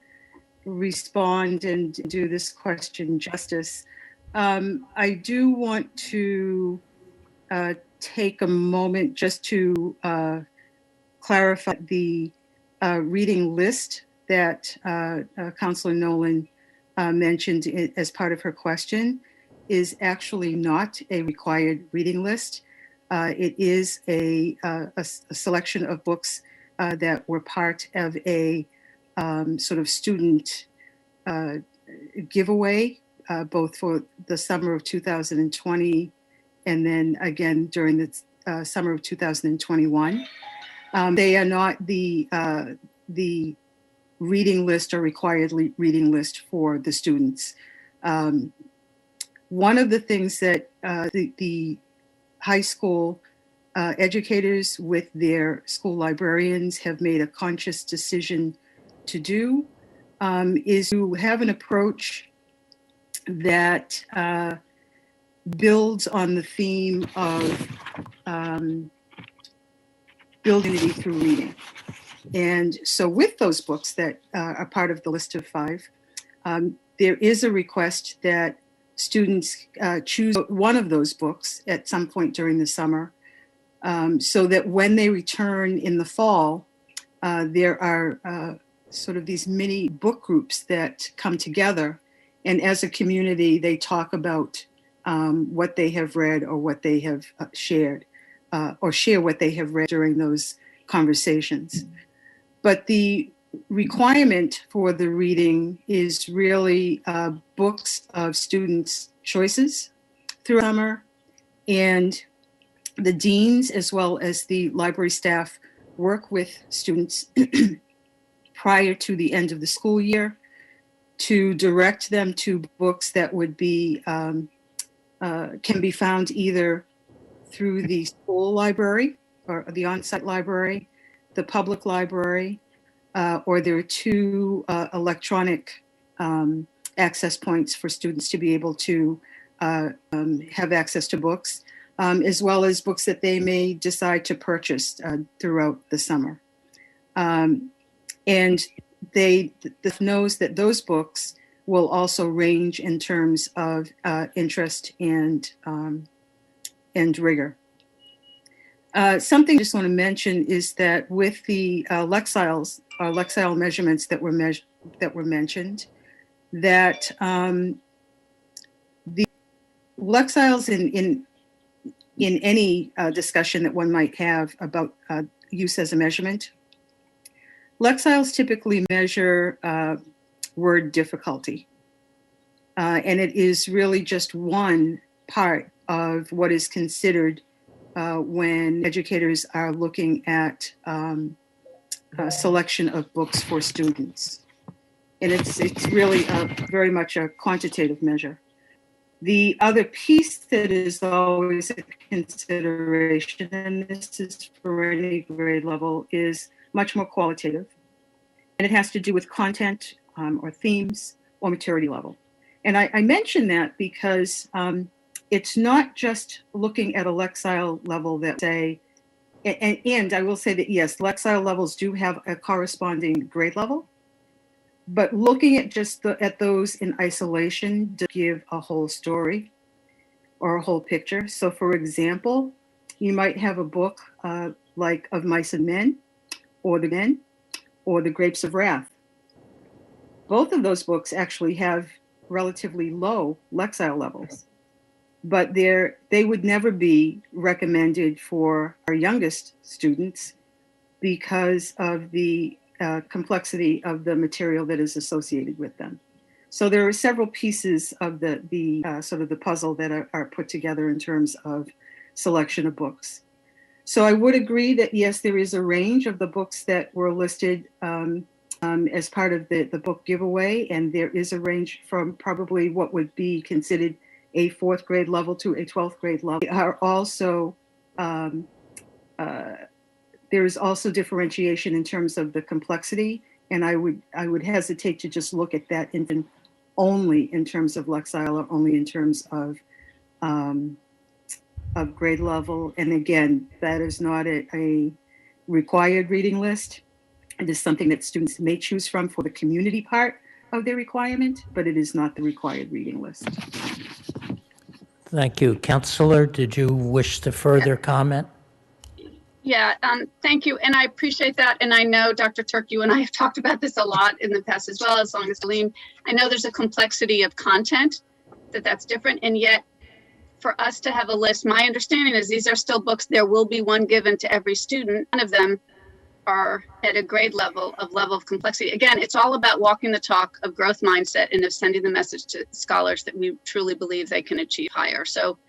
respond and do this question justice. I do want to take a moment just to clarify the reading list that Councilor Nolan mentioned as part of her question is actually not a required reading list. It is a selection of books that were part of a sort of student giveaway, both for the summer of 2020 and then again during the summer of 2021. They are not the reading list or required reading list for the students. One of the things that the high school educators with their school librarians have made a conscious decision to do is to have an approach that builds on the theme of building unity through reading. And so with those books that are part of the list of 5, there is a request that students choose one of those books at some point during the summer, so that when they return in the fall, there are sort of these mini book groups that come together, and as a community, they talk about what they have read or what they have shared, or share what they have read during those conversations. But the requirement for the reading is really books of students' choices through summer, and the deans as well as the library staff work with students prior to the end of the school year to direct them to books that would be can be found either through the school library or the on-site library, the public library, or there are two electronic access points for students to be able to have access to books, as well as books that they may decide to purchase throughout the summer. And the knows that those books will also range in terms of interest and rigor. Something I just want to mention is that with the Lexile measurements that were mentioned, that the Lexiles in any discussion that one might have about use as a measurement, Lexiles typically measure word difficulty, and it is really just one part of what is considered when educators are looking at a selection of books for students. And it's really very much a quantitative measure. The other piece that is always a consideration, and this is for any grade level, is much more qualitative. And it has to do with content or themes or maturity level. And I mention that because it's not just looking at a Lexile level that say, and I will say that yes, Lexile levels do have a corresponding grade level, but looking at just at those in isolation to give a whole story or a whole picture. So for example, you might have a book like Of Mice and Men, or The Grapes of Wrath. Both of those books actually have relatively low Lexile levels, but they would never be recommended for our youngest students because of the complexity of the material that is associated with them. So there are several pieces of the sort of the puzzle that are put together in terms of selection of books. So I would agree that yes, there is a range of the books that were listed as part of the book giveaway, and there is a range from probably what would be considered a 4th grade level to a 12th grade level. There are also there is also differentiation in terms of the complexity, and I would hesitate to just look at that only in terms of Lexile or only in terms of grade level. And again, that is not a required reading list. It is something that students may choose from for the community part of their requirement, but it is not the required reading list.
Thank you. Counselor, did you wish to further comment?
Yeah, thank you. And I appreciate that. And I know, Dr. Turk, you and I have talked about this a lot in the past as well, as long as Aline. I know there's a complexity of content that's different. And yet, for us to have a list, my understanding is these are still books. There will be one given to every student. None of them are at a grade level of complexity. Again, it's all about walking the talk of growth mindset and of sending the message to scholars that we truly believe they can achieve higher. So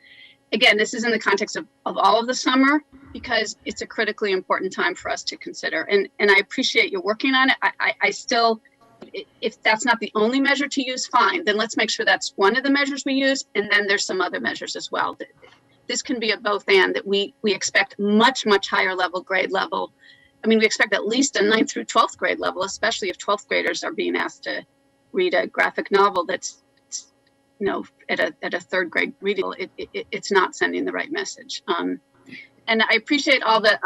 again, this is in the context of all of the summer because it's a critically important time for us to consider. And I appreciate you working on it. I still, if that's not the only measure to use, fine. Then let's make sure that's one of the measures we use. And then there's some other measures as well. This can be a both and that we expect much, much higher level grade level. I mean, we expect at least a 9th through 12th grade level, especially if 12th graders are being asked to read a graphic novel that's, you know, at a 3rd grade reading. It's not sending the right message. And I appreciate all the,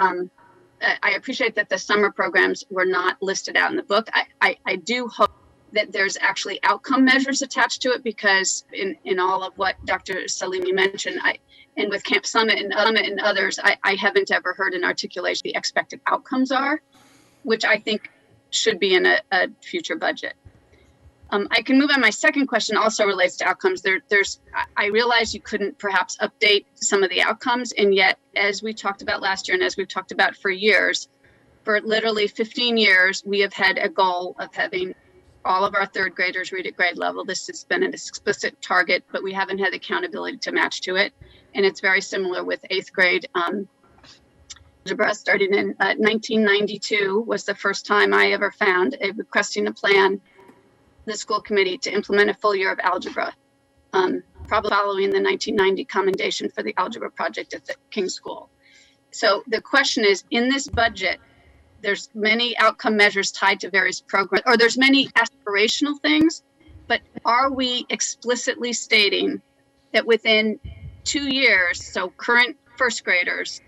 I appreciate that the summer programs were not listed out in the book. I do hope that there's actually outcome measures attached to it, because in all of what Dr. Salimi mentioned, and with Camp Summit and others, I haven't ever heard an articulation the expected outcomes are, which I think should be in a future budget. I can move on. My second question also relates to outcomes. I realize you couldn't perhaps update some of the outcomes, and yet, as we talked about last year and as we've talked about for years, for literally 15 years, we have had a goal of having all of our third graders read at grade level. This has been an explicit target, but we haven't had accountability to match to it. And it's very similar with eighth grade algebra. Starting in 1992 was the first time I ever found a requesting a plan, the school committee, to implement a full year of algebra, probably following the 1990 commendation for the algebra project at the King School. So the question is, in this budget, there's many outcome measures tied to various programs, or there's many aspirational things, but are we explicitly stating that within 2 years, so current first graders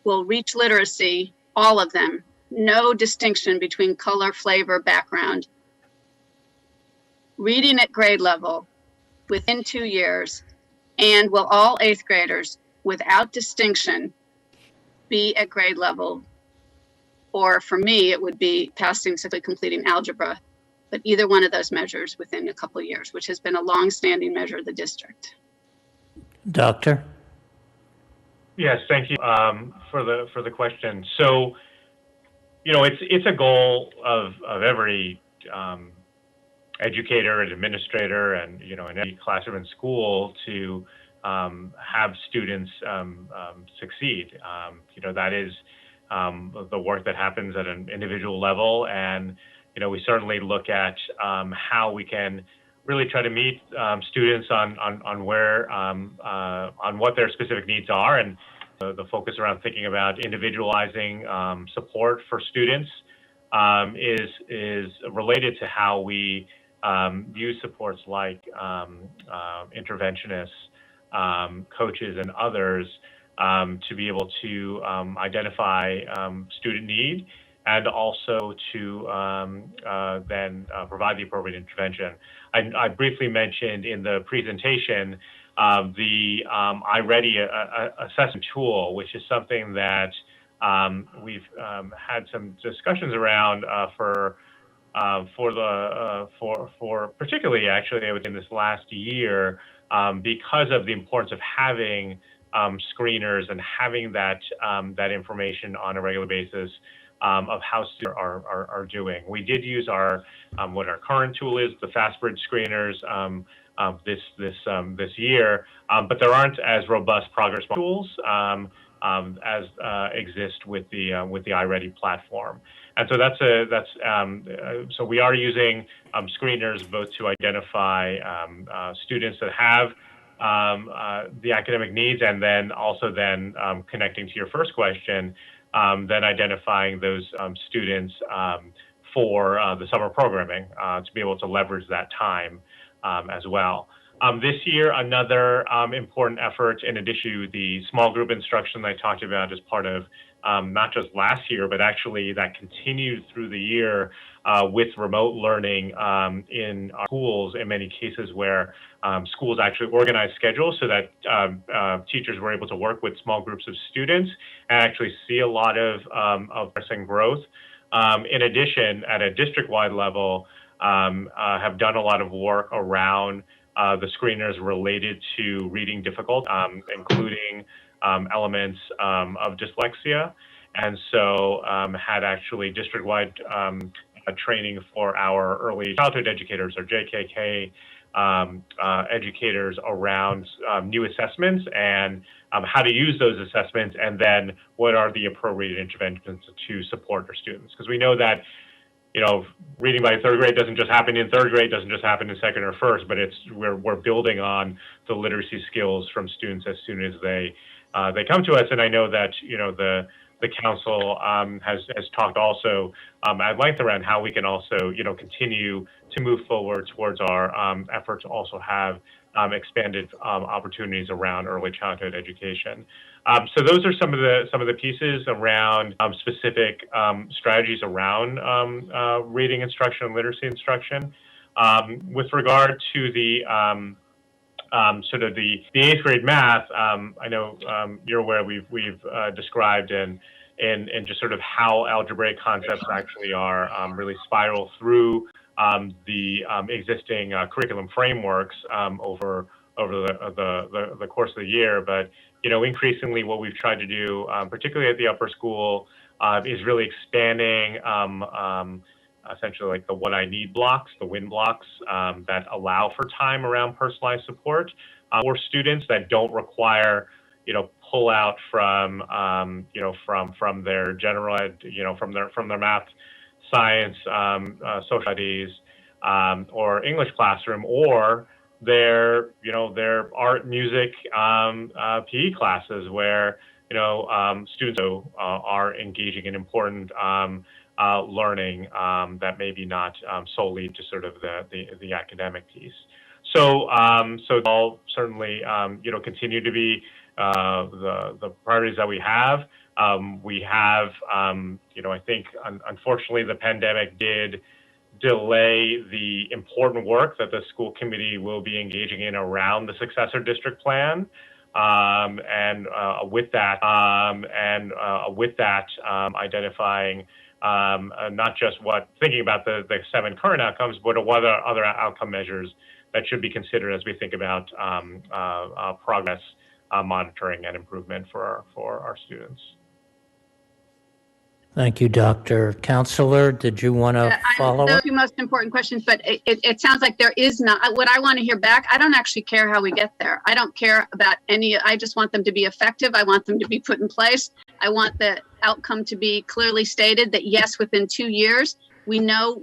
will reach literacy, all of them, no distinction between color, flavor, background, reading at grade level within 2 years, and will all eighth graders, without distinction, be at grade level? Or for me, it would be passing, simply completing algebra, but either one of those measures within a couple of years, which has been a long-standing measure of the district.
Doctor?
Yes, thank you for the question. So, it's a goal of every educator and administrator, and in any classroom and school, to have students succeed. That is the work that happens at an individual level, and we certainly look at how we can really try to meet students on where on what their specific needs are, and the focus around thinking about individualizing support for students is related to how we use supports like interventionists, coaches, and others to be able to identify student need, and also to then provide the appropriate intervention. I briefly mentioned in the presentation the iReady assessment tool, which is something that we've had some discussions around for particularly, actually, within this last year, because of the importance of having screeners and having that information on a regular basis of how students are doing. We did use what our current tool is, the FastBridge screeners, this year, but there aren't as robust progress tools as exist with the iReady platform. And so so we are using screeners both to identify students that have the academic needs, and then also connecting to your first question, then identifying those students for the summer programming to be able to leverage that time as well. This year, another important effort, in addition to the small group instruction that I talked about as part of not just last year, but actually that continued through the year with remote learning in our schools, in many cases where schools actually organized schedules so that teachers were able to work with small groups of students and actually see a lot of progress growth. In addition, at a district-wide level, have done a lot of work around the screeners related to reading difficulty, including elements of dyslexia. And so had actually district-wide training for our early childhood educators, or JKK educators, around new assessments and how to use those assessments, and then what are the appropriate interventions to support our students. Because we know that reading by third grade doesn't just happen in third grade, doesn't just happen in second or first, but we're building on the literacy skills from students as soon as they come to us. And I know that the council has talked also at length around how we can also continue to move forward towards our effort to also have expanded opportunities around early childhood education. So those are some of the pieces around specific strategies around reading instruction and literacy instruction. With regard to the sort of the 8th grade math, I know you're aware we've described and just sort of how algebraic concepts actually are really spiral through the existing curriculum frameworks over the course of the year. But increasingly, what we've tried to do, particularly at the upper school, is really expanding essentially like the what I need blocks, the win blocks that allow for time around personalized support for students that don't require, pull out from, from their general ed, from their math, science, social studies, or English classroom, or their art, music, PE classes where, students are engaging in important learning that maybe not solely to sort of the academic piece. So I'll certainly continue to be the priorities that we have. I think unfortunately the pandemic did delay the important work that the school committee will be engaging in around the successor district plan. With that, identifying not just thinking about the 7 current outcomes, but what other outcome measures that should be considered as we think about progress monitoring and improvement for our students.
Thank you, Dr. Counselor. Did you want to follow
Those
up?
are the most important questions, but it sounds like there is not. What I want to hear back, I don't actually care how we get there. I don't care about I just want them to be effective. I want them to be put in place. I want the outcome to be clearly stated that yes, within 2 years, we know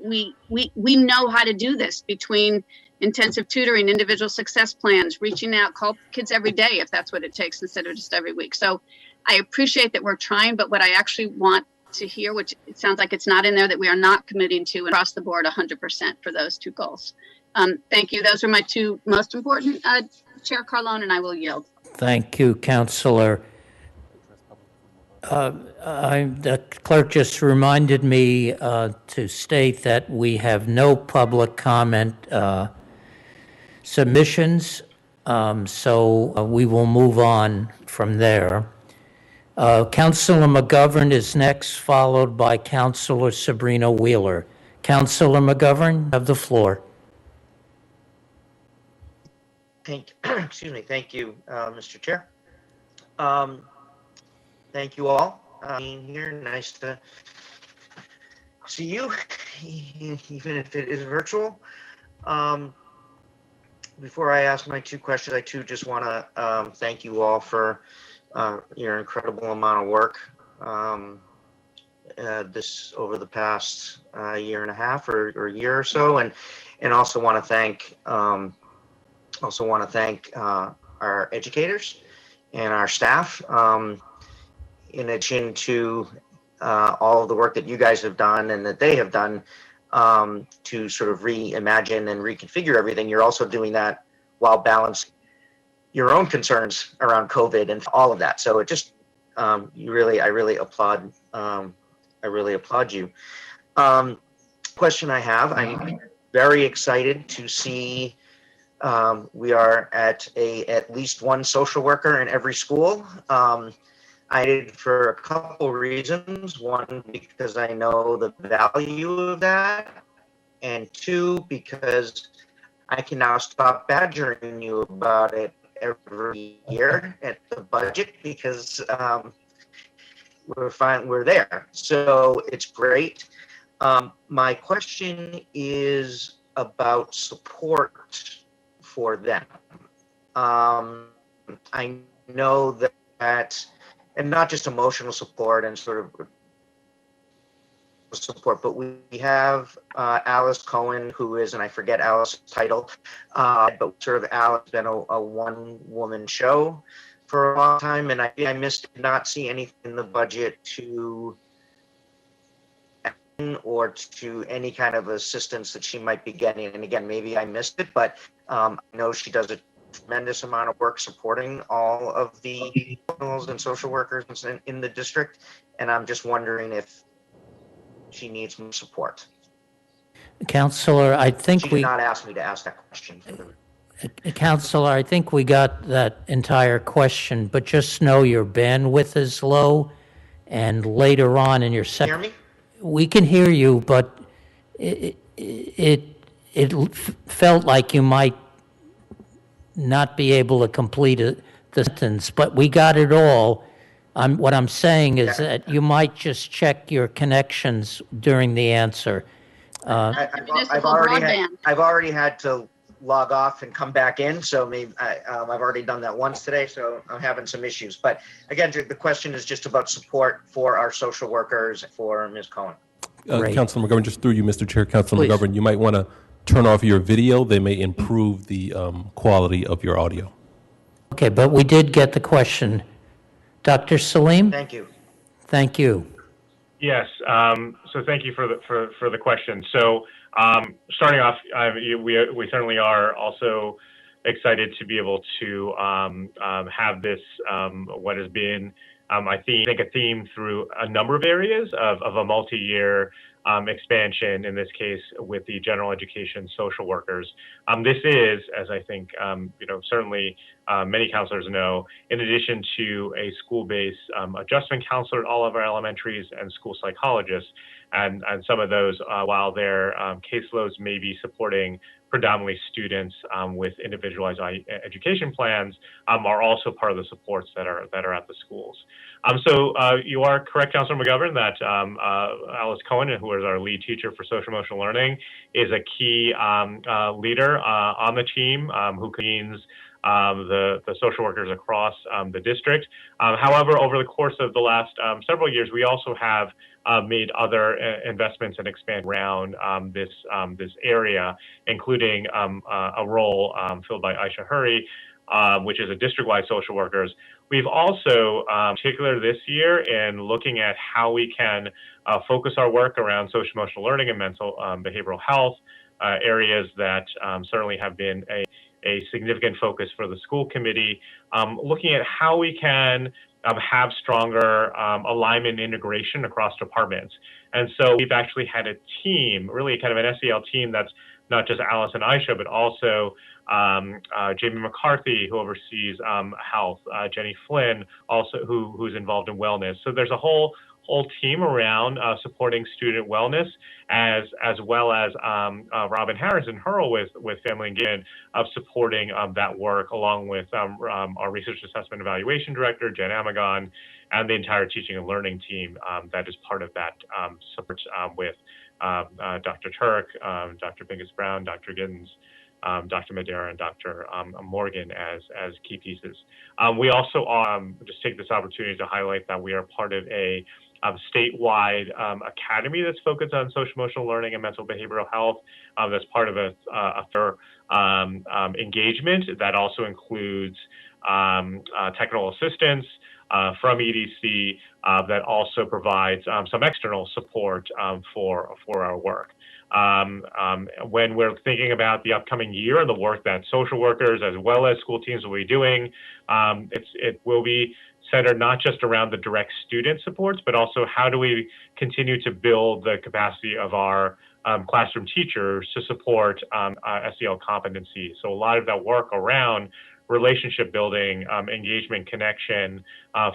how to do this between intensive tutoring, individual success plans, reaching out, call kids every day if that's what it takes instead of just every week. So I appreciate that we're trying, but what I actually want to hear, which it sounds like it's not in there, that we are not committing to across the board 100% for those 2 goals. Thank you. Those are my 2 most important. Chair Carlone, and I will yield.
Thank you, Counselor. The clerk just reminded me to state that we have no public comment submissions, so we will move on from there. Councilor McGovern is next, followed by Councilor Sabrina Wheeler. Councilor McGovern, you have the floor.
Thank you, Mr. Chair. Thank you all being here. Nice to see you, even if it is virtual. Before I ask my 2 questions, I too just want to thank you all for your incredible amount of work this over the past year and a half or year or so, and also want to thank our educators and our staff, in addition to all of the work that you guys have done and that they have done to sort of reimagine and reconfigure everything. You're also doing that while balancing your own concerns around COVID and all of that. So it just, I really applaud you. Question I have, I'm very excited to see we are at least 1 social worker in every school. I did for a couple reasons. 1, because I know the value of that, and 2, because I can now stop badgering you about it every year at the budget, because we're there. So it's great. My question is about support for them. I know that, and not just emotional support and sort of support, but we have Alice Cohen, who is, and I forget Alice's title, but sort of Alice has been a one-woman show for a long time, and I did not see anything in the budget or to any kind of assistance that she might be getting. And again, maybe I missed it, but I know she does a tremendous amount of work supporting all of the professionals and social workers in the district, and I'm just wondering if she needs more support.
Counselor, I think
She
we.
did not ask me to ask that question.
Counselor, I think we got that entire question, but just know your bandwidth is low, and later on in your
Hear
second,
me?
we can hear you, but it felt like you might not be able to complete the sentence, but we got it all. What I'm saying is that you might just check your connections during the answer.
I've already had to log off and come back in, so maybe I've already done that once today, so I'm having some issues. But again, the question is just about support for our social workers, for Ms. Cohen.
Great.
Councilor McGovern, just through you, Mr. Chair, Councilor
Please.
McGovern, you might want to turn off your video. They may improve the quality of your audio.
Okay, but we did get the question. Dr. Salim?
Thank you.
Thank you.
Yes. So thank you for the question. So starting off, we certainly are also excited to be able to have this what has been I think a theme through a number of areas of a multi-year expansion, in this case with the general education social workers. This is, as I think certainly many counselors know, in addition to a school-based adjustment counselor at all of our elementaries and school psychologists, and some of those, while their caseloads may be supporting predominantly students with individualized education plans, are also part of the supports that are at the schools. So you are correct, Councilor McGovern, that Alice Cohen, who is our lead teacher for social emotional learning, is a key leader on the team who convenes the social workers across the district. However, over the course of the last several years, we also have made other investments and expand around this area, including a role filled by Aisha Hurry, which is a district-wide social workers. We've also, particularly this year, in looking at how we can focus our work around social emotional learning and mental behavioral health, areas that certainly have been a significant focus for the school committee, looking at how we can have stronger alignment and integration across departments. And so we've actually had a team, really kind of an SEL team that's not just Alice and Aisha, but also Jamie McCarthy, who oversees health, Jenny Flynn, also who's involved in wellness. So there's a whole team around supporting student wellness, as well as Robin Harris and Hurl with Family Engagement of supporting that work, along with our Research Assessment Evaluation Director, Jen Amagon, and the entire teaching and learning team that is part of that support with Dr. Turk, Dr. Bingus Brown, Dr. Giddens, Dr. Madera, and Dr. Morgan as key pieces. We also just take this opportunity to highlight that we are part of a statewide academy that's focused on social emotional learning and mental behavioral health. That's part of a engagement that also includes technical assistance from EDC that also provides some external support for our work. When we're thinking about the upcoming year and the work that social workers as well as school teams will be doing, it will be centered not just around the direct student supports, but also how do we continue to build the capacity of our classroom teachers to support SEL competency. So a lot of that work around relationship building, engagement, connection,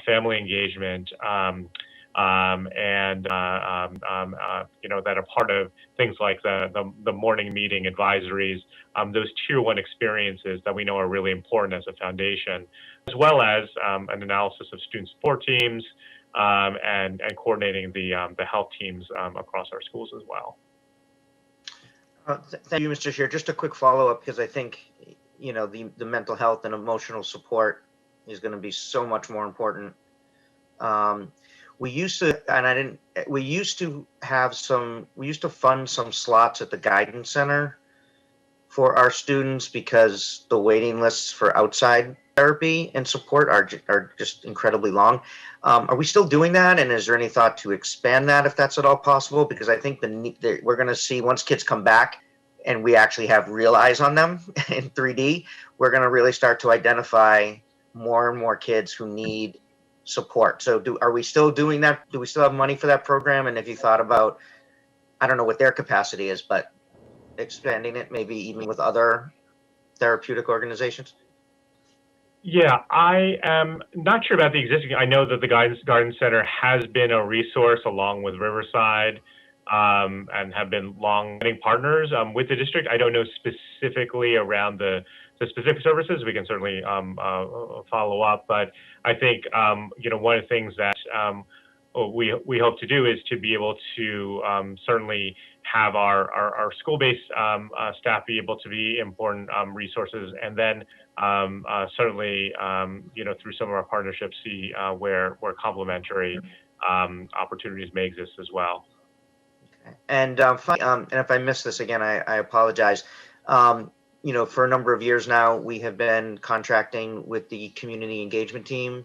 family engagement, that are part of things like the morning meeting advisories, those tier one experiences that we know are really important as a foundation, as well as an analysis of student support teams and coordinating the health teams across our schools as well.
Thank you, Mr. Chair. Just a quick follow-up, because I think the mental health and emotional support is going to be so much more important. We used to fund some slots at the guidance center for our students because the waiting lists for outside therapy and support are just incredibly long. Are we still doing that? And is there any thought to expand that if that's at all possible? Because I think we're going to see, once kids come back and we actually have real eyes on them in 3D, we're going to really start to identify more and more kids who need support. So are we still doing that? Do we still have money for that program? And if you thought about, I don't know what their capacity is, but expanding it, maybe even with other therapeutic organizations?
Yeah, I am not sure about the existing. I know that the Garden Center has been a resource along with Riverside, and have been long-standing partners with the district. I don't know specifically around the specific services. We can certainly follow up, but I think one of the things that we hope to do is to be able to certainly have our school-based staff be able to be important resources, and then certainly through some of our partnerships see where complementary opportunities may exist as well.
And if I missed this again, I apologize. For a number of years now, we have been contracting with the community engagement team,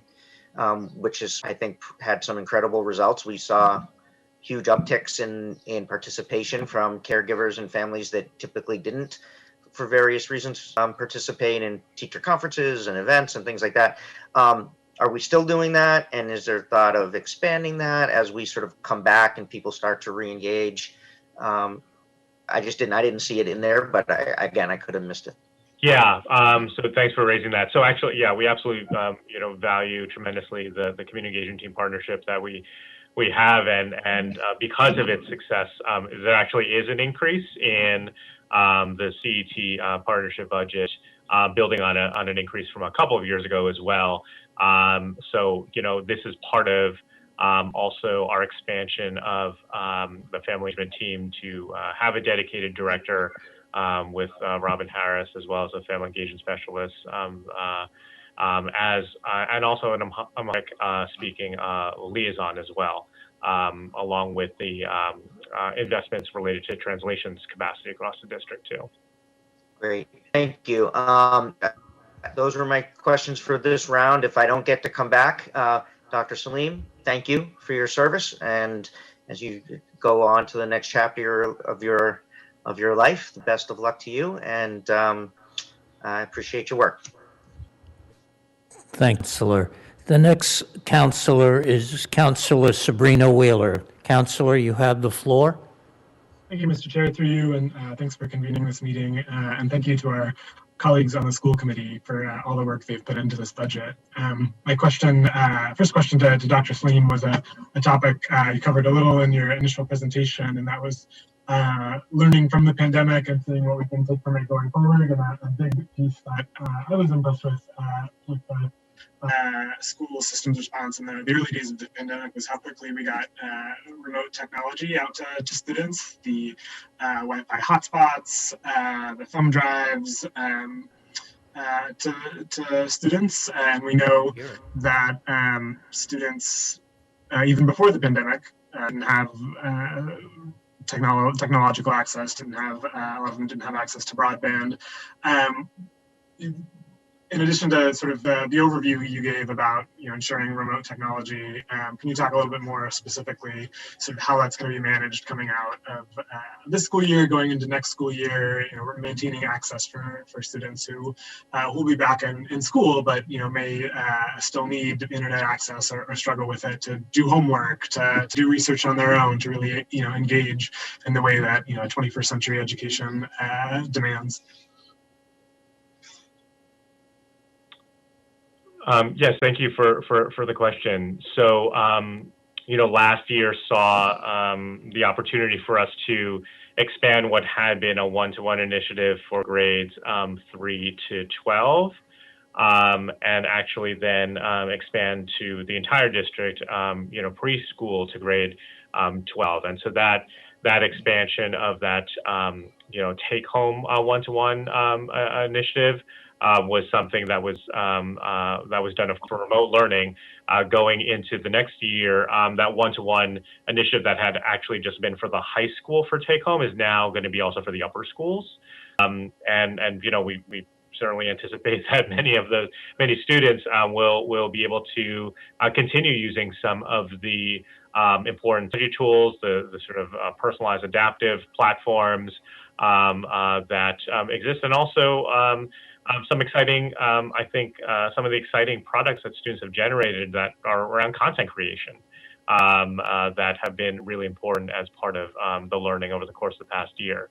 which has, I think, had some incredible results. We saw huge upticks in participation from caregivers and families that typically didn't, for various reasons, participate in teacher conferences and events and things like that. Are we still doing that? And is there thought of expanding that as we sort of come back and people start to re-engage? I didn't see it in there, but I could have missed it.
Yeah, so thanks for raising that. So actually, yeah, we absolutely, value tremendously the community engagement team partnership that we have, and because of its success, there actually is an increase in the CET partnership budget, building on an increase from a couple of years ago as well. So this is part of also our expansion of the family engagement team to have a dedicated director with Robin Harris, as well as a family engagement specialist, and also an speaking liaison as well, along with the investments related to translations capacity across the district too.
Great, thank you. Those were my questions for this round. If I don't get to come back, Dr. Salim, thank you for your service, and as you go on to the next chapter of your life, the best of luck to you, and I appreciate your work.
Thanks, Counselor. The next counselor is Counselor Sabrina Wheeler. Counselor, you have the floor.
Thank you, Mr. Chair, through you, and thanks for convening this meeting, and thank you to our colleagues on the school committee for all the work they've put into this budget. My question, first question to Dr. Salim was a topic you covered a little in your initial presentation, and that was learning from the pandemic and seeing what we can take from it going forward. And a big piece that I was impressed with the school systems response in the early days of the pandemic was how quickly we got remote technology out to students, the Wi-Fi hotspots, the thumb drives to students. And we know that students, even before the pandemic, didn't have technological access, a lot of them didn't have access to broadband. In addition to sort of the overview you gave about ensuring remote technology, can you talk a little bit more specifically sort of how that's going to be managed coming out of this school year, going into next school year? We're maintaining access for students who will be back in school, but may still need internet access or struggle with it to do homework, to do research on their own, to really engage in the way that 21st century education demands.
Yes, thank you for the question. So, last year saw the opportunity for us to expand what had been a one-to-one initiative for grades 3 to 12, and actually then expand to the entire district, preschool to grade 12. And so that expansion of that, take-home one-to-one initiative was something that was done for remote learning. Going into the next year, that one-to-one initiative that had actually just been for the high school for take-home is now going to be also for the upper schools. And we certainly anticipate that many students will be able to continue using some of the important tools, the sort of personalized adaptive platforms that exist, and also some exciting, I think, some of the exciting products that students have generated that are around content creation. that have been really important as part of the learning over the course of the past year.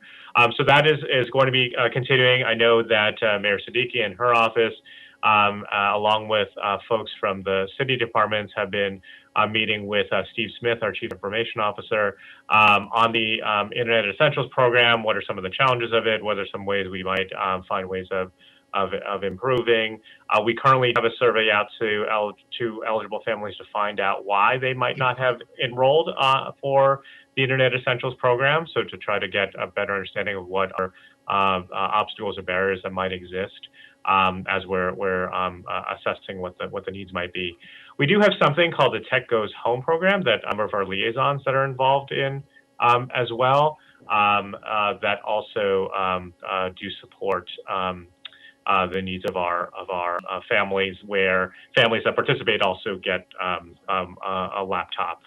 So that is going to be continuing. I know that Mayor Siddiqui and her office, along with folks from the city departments, have been meeting with Steve Smith, our Chief Information Officer, on the Internet Essentials program. What are some of the challenges of it? What are some ways we might find ways of improving? We currently have a survey out to eligible families to find out why they might not have enrolled for the Internet Essentials program, so to try to get a better understanding of what are obstacles or barriers that might exist as we're assessing what the needs might be. We do have something called the Tech Goes Home program that a number of our liaisons that are involved in as well, that also do support the needs of our families, where families that participate also get a laptop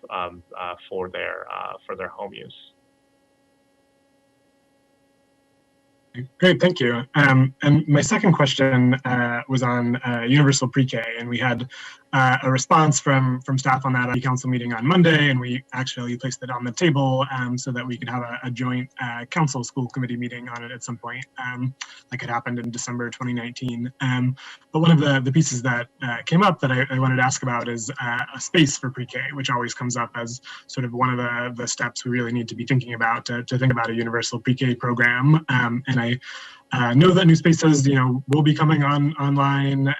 for their home use.
Great, thank you. And my second question was on universal pre-K, and we had a response from staff on that at the council meeting on Monday, and we actually placed it on the table so that we could have a joint council school committee meeting on it at some point, like it happened in December 2019. But one of the pieces that came up that I wanted to ask about is a space for pre-K, which always comes up as sort of one of the steps we really need to be thinking about to think about a universal pre-K program. And I know that new spaces, will be coming online,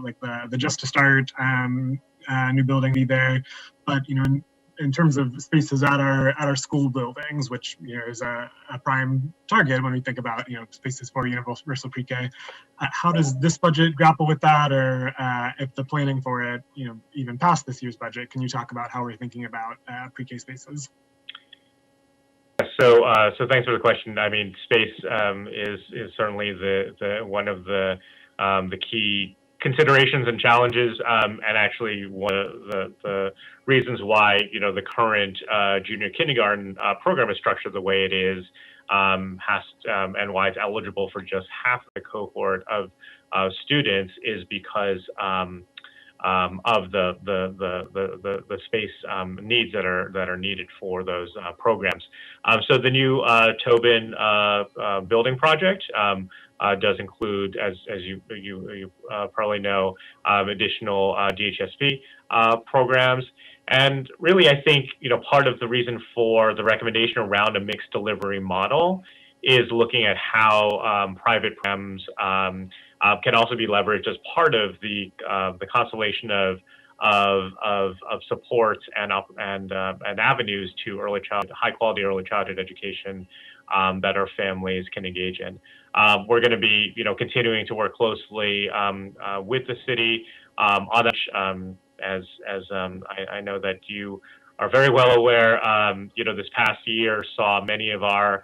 like the Just to Start new building be there, but in terms of spaces at our school buildings, which is a prime target when we think about spaces for universal pre-K. How does this budget grapple with that, or if the planning for it, even past this year's budget? Can you talk about how we're thinking about pre-K spaces?
So thanks for the question. I mean, space is certainly the one of the key considerations and challenges, and actually one of the reasons why the current junior kindergarten program is structured the way it is, and why it's eligible for just half the cohort of students is because of the space needs that are needed for those programs. So the new Tobin building project does include, as you probably know, additional DHSP programs. And really, I think part of the reason for the recommendation around a mixed delivery model is looking at how private programs can also be leveraged as part of the constellation of supports and avenues to high quality early childhood education that our families can engage in. We're going to be continuing to work closely with the city on that, as I know that you are very well aware. This past year saw many of our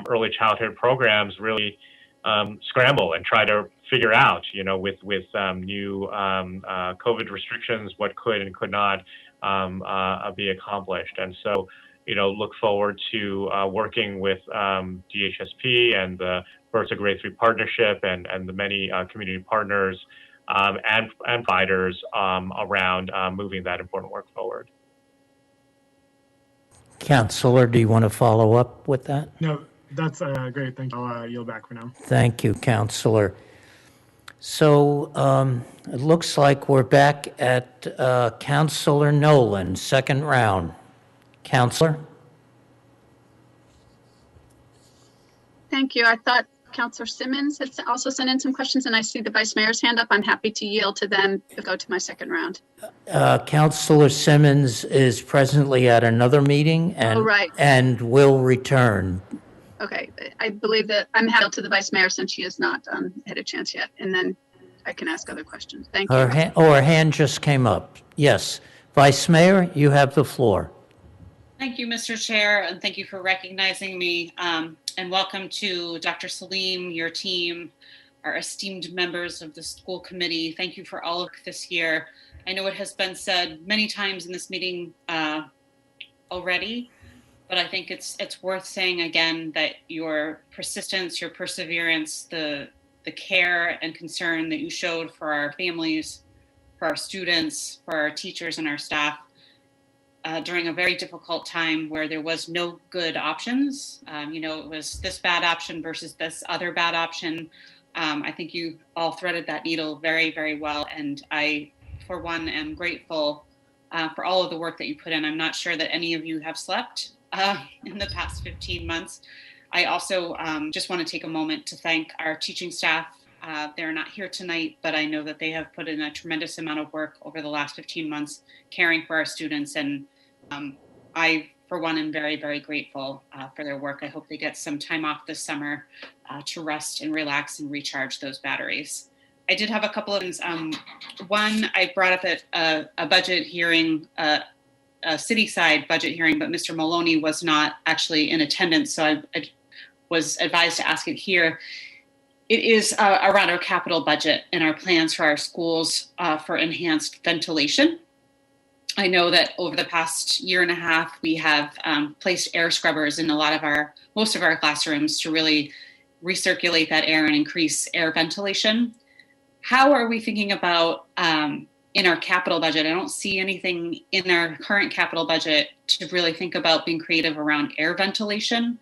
early childhood programs really scramble and try to figure out, with new COVID restrictions, what could and could not be accomplished. And so, look forward to working with DHSP and the Birth to Grade 3 partnership and the many community partners and providers around moving that important work forward.
Counselor, do you want to follow up with that?
No, that's great. Thank you. I'll yield back for now.
Thank you, Counselor. So it looks like we're back at Counselor Nolan, second round. Counselor?
Thank you. I thought Counselor Simmons had also sent in some questions, and I see the Vice Mayor's hand up. I'm happy to yield to them to go to my second round.
Counselor Simmons is presently at another meeting and will return.
Okay, I believe that I'm happy to the Vice Mayor since she has not had a chance yet, and then I can ask other questions. Thank you.
Her hand just came up. Yes, Vice Mayor, you have the floor.
Thank you, Mr. Chair, and thank you for recognizing me. And welcome to Dr. Salim, your team, our esteemed members of the school committee. Thank you for all of this year. I know it has been said many times in this meeting already, but I think it's worth saying again that your persistence, your perseverance, the care and concern that you showed for our families, for our students, for our teachers and our staff during a very difficult time where there was no good options. It was this bad option versus this other bad option. I think you all threaded that needle very, very well. And I, for one, am grateful for all of the work that you put in. I'm not sure that any of you have slept in the past 15 months. I also just want to take a moment to thank our teaching staff. They're not here tonight, but I know that they have put in a tremendous amount of work over the last 15 months caring for our students. And I, for one, am very, very grateful for their work. I hope they get some time off this summer to rest and relax and recharge those batteries. I did have a couple of things. One, I brought up at a budget hearing, a city-side budget hearing, but Mr. Maloney was not actually in attendance, so I was advised to ask it here. It is around our capital budget and our plans for our schools for enhanced ventilation. I know that over the past year and a half, we have placed air scrubbers in most of our classrooms to really recirculate that air and increase air ventilation. How are we thinking about in our capital budget? I don't see anything in our current capital budget to really think about being creative around air ventilation.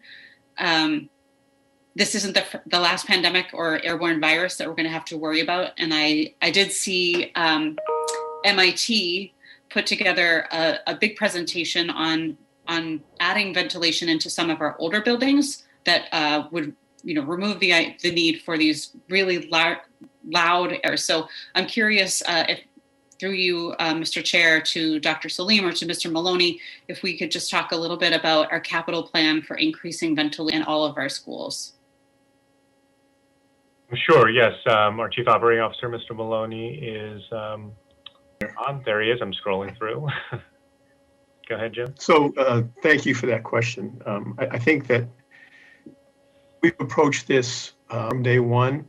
This isn't the last pandemic or airborne virus that we're going to have to worry about. And I did see MIT put together a big presentation on adding ventilation into some of our older buildings that would remove the need for these really loud air. So I'm curious if through you, Mr. Chair, to Dr. Salim or to Mr. Maloney, if we could just talk a little bit about our capital plan for increasing ventilation in all of our schools.
Sure, yes. Our Chief Operating Officer, Mr. Maloney, is on. There he is. I'm scrolling through. Go ahead, Jim.
So thank you for that question. I think that we've approached this from day one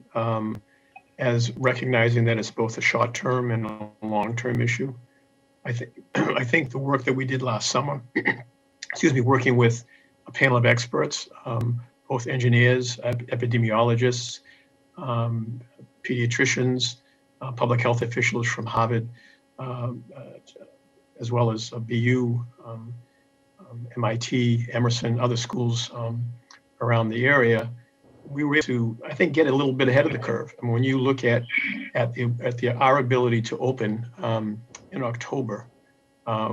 as recognizing that it's both a short-term and a long-term issue. I think the work that we did last summer, working with a panel of experts, both engineers, epidemiologists, pediatricians, public health officials from Harvard, as well as BU, MIT, Emerson, other schools around the area, we were able to, I think, get a little bit ahead of the curve. And when you look at our ability to open in October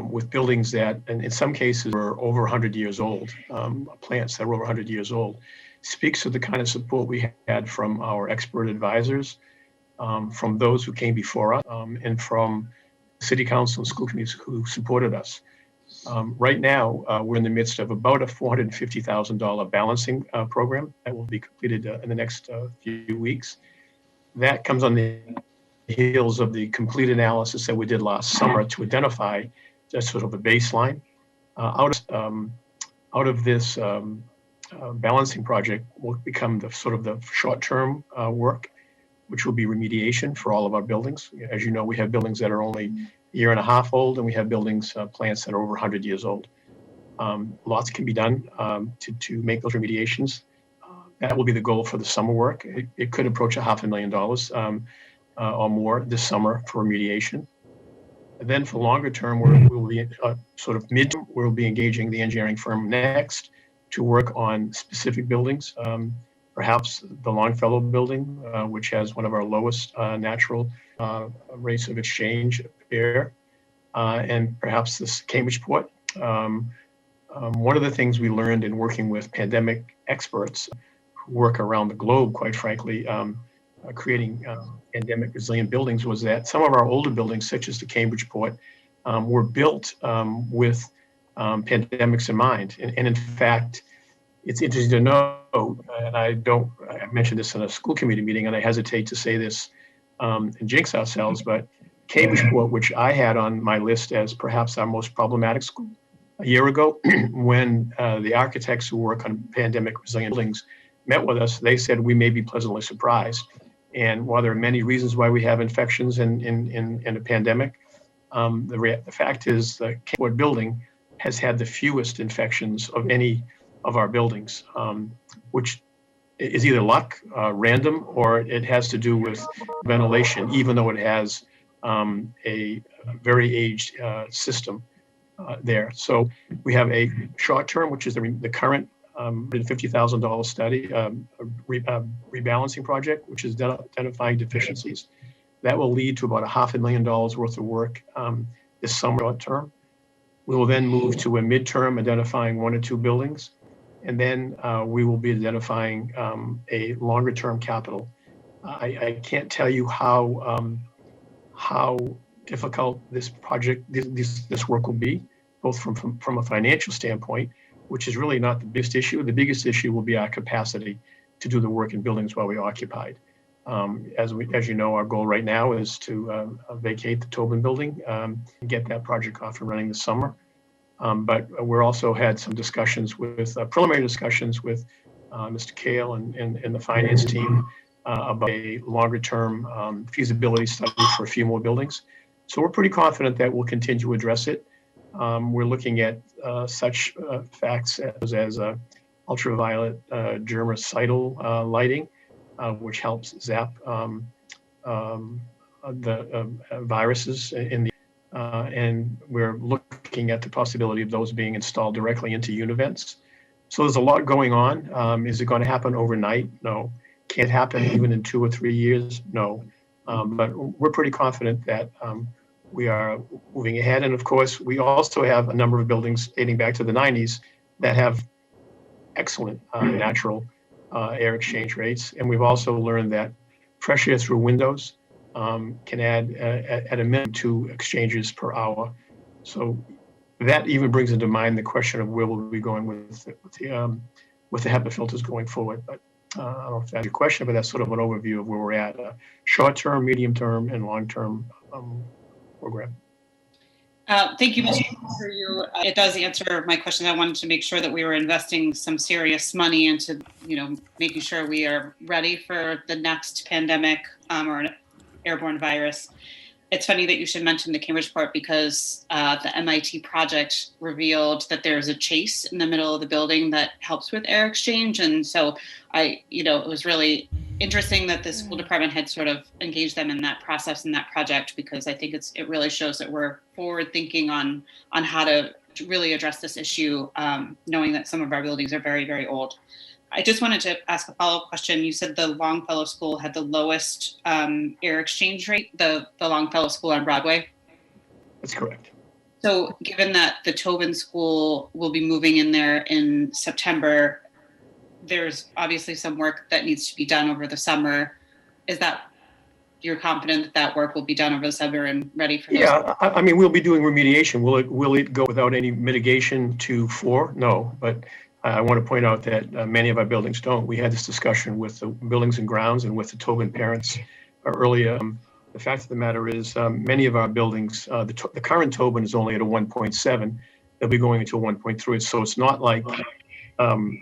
with buildings that, and in some cases, were over 100 years old, plants that were over 100 years old, speaks to the kind of support we had from our expert advisors, from those who came before us, and from city council and school committees who supported us. Right now, we're in the midst of about a $450,000 balancing program that will be completed in the next few weeks. That comes on the heels of the complete analysis that we did last summer to identify just sort of a baseline. Out of this balancing project will become the sort of the short-term work, which will be remediation for all of our buildings. As you know, we have buildings that are only a year and a half old, and we have buildings, plants that are over 100 years old. Lots can be done to make those remediations. That will be the goal for the summer work. It could approach $500,000 or more this summer for remediation. And then for longer term, we'll be sort of we'll be engaging the engineering firm next to work on specific buildings, perhaps the Longfellow building, which has one of our lowest natural rates of exchange air, and perhaps this Cambridgeport. One of the things we learned in working with pandemic experts who work around the globe, quite frankly, creating pandemic resilient buildings, was that some of our older buildings, such as the Cambridgeport, were built with pandemics in mind. And in fact, it's interesting to know, and I mentioned this in a school committee meeting, and I hesitate to say this and jinx ourselves, but Cambridgeport, which I had on my list as perhaps our most problematic school a year ago, when the architects who work on pandemic resilient buildings met with us, they said we may be pleasantly surprised. And while there are many reasons why we have infections in a pandemic, the fact is the Cambridgeport building has had the fewest infections of any of our buildings, which is either luck, random, or it has to do with ventilation, even though it has a very aged system. there. So we have a short term, which is the current $50,000 study, rebalancing project, which is identifying deficiencies. That will lead to about $500,000 worth of work this summer short term. We will then move to a midterm, identifying 1 or 2 buildings. And then we will be identifying a longer term capital. I can't tell you how difficult this project, this work will be, both from a financial standpoint, which is really not the biggest issue. The biggest issue will be our capacity to do the work in buildings while we're occupied. As you know, our goal right now is to vacate the Tobin building and get that project off and running this summer. But we're also had some discussions with preliminary discussions with Mr. Kale and the finance team about a longer term feasibility study for a few more buildings. So we're pretty confident that we'll continue to address it. We're looking at such facts as ultraviolet germicidal lighting, which helps zap the viruses in the and we're looking at the possibility of those being installed directly into univents. So there's a lot going on. Is it going to happen overnight? No. Can it happen even in 2 or 3 years? No. But we're pretty confident that we are moving ahead. And of course, we also have a number of buildings dating back to the 90s that have excellent natural air exchange rates. And we've also learned that fresh air through windows can add at a minimum 2 exchanges per hour. So that even brings into mind the question of where we'll be going with the HEPA filters going forward. But I don't know if that's your question, but that's sort of an overview of where we're at, short-term, medium-term, and long-term program.
Thank you, Mr. for you. It does answer my question. I wanted to make sure that we were investing some serious money into, making sure we are ready for the next pandemic or an airborne virus. It's funny that you should mention the Cambridge part because the MIT project revealed that there's a chase in the middle of the building that helps with air exchange. And so it was really interesting that the school department had sort of engaged them in that process and that project, because I think it really shows that we're forward thinking on how to really address this issue, knowing that some of our buildings are very, very old. I just wanted to ask a follow-up question. You said the Longfellow School had the lowest air exchange rate, the Longfellow School on Broadway?
That's correct.
So given that the Tobin School will be moving in there in September, there's obviously some work that needs to be done over the summer. You're confident that work will be done over the summer and ready for those?
Yeah, I mean, we'll be doing remediation. Will it go without any mitigation to 4? No, but I want to point out that many of our buildings don't. We had this discussion with the buildings and grounds and with the Tobin parents earlier. The fact of the matter is many of our buildings, the current Tobin is only at a 1.7. They'll be going into a 1.3. So it's not like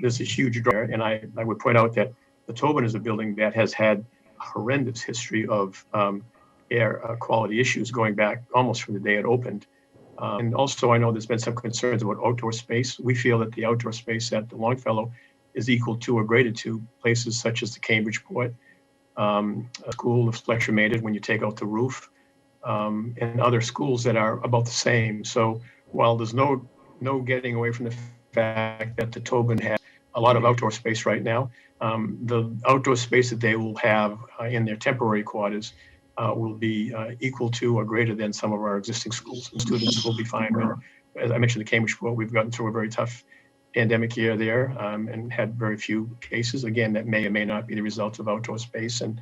there's a huge drop. And I would point out that the Tobin is a building that has had a horrendous history of air quality issues going back almost from the day it opened. And also, I know there's been some concerns about outdoor space. We feel that the outdoor space at the Longfellow is equal to or greater to places such as the Cambridge Port, a school of Fletcher Maynard when you take out the roof, and other schools that are about the same. So while there's no getting away from the fact that the Tobin has a lot of outdoor space right now, the outdoor space that they will have in their temporary quarters will be equal to or greater than some of our existing schools. And students will be fine. As I mentioned, the Cambridge Port, we've gotten through a very tough pandemic year there and had very few cases. Again, that may or may not be the result of outdoor space and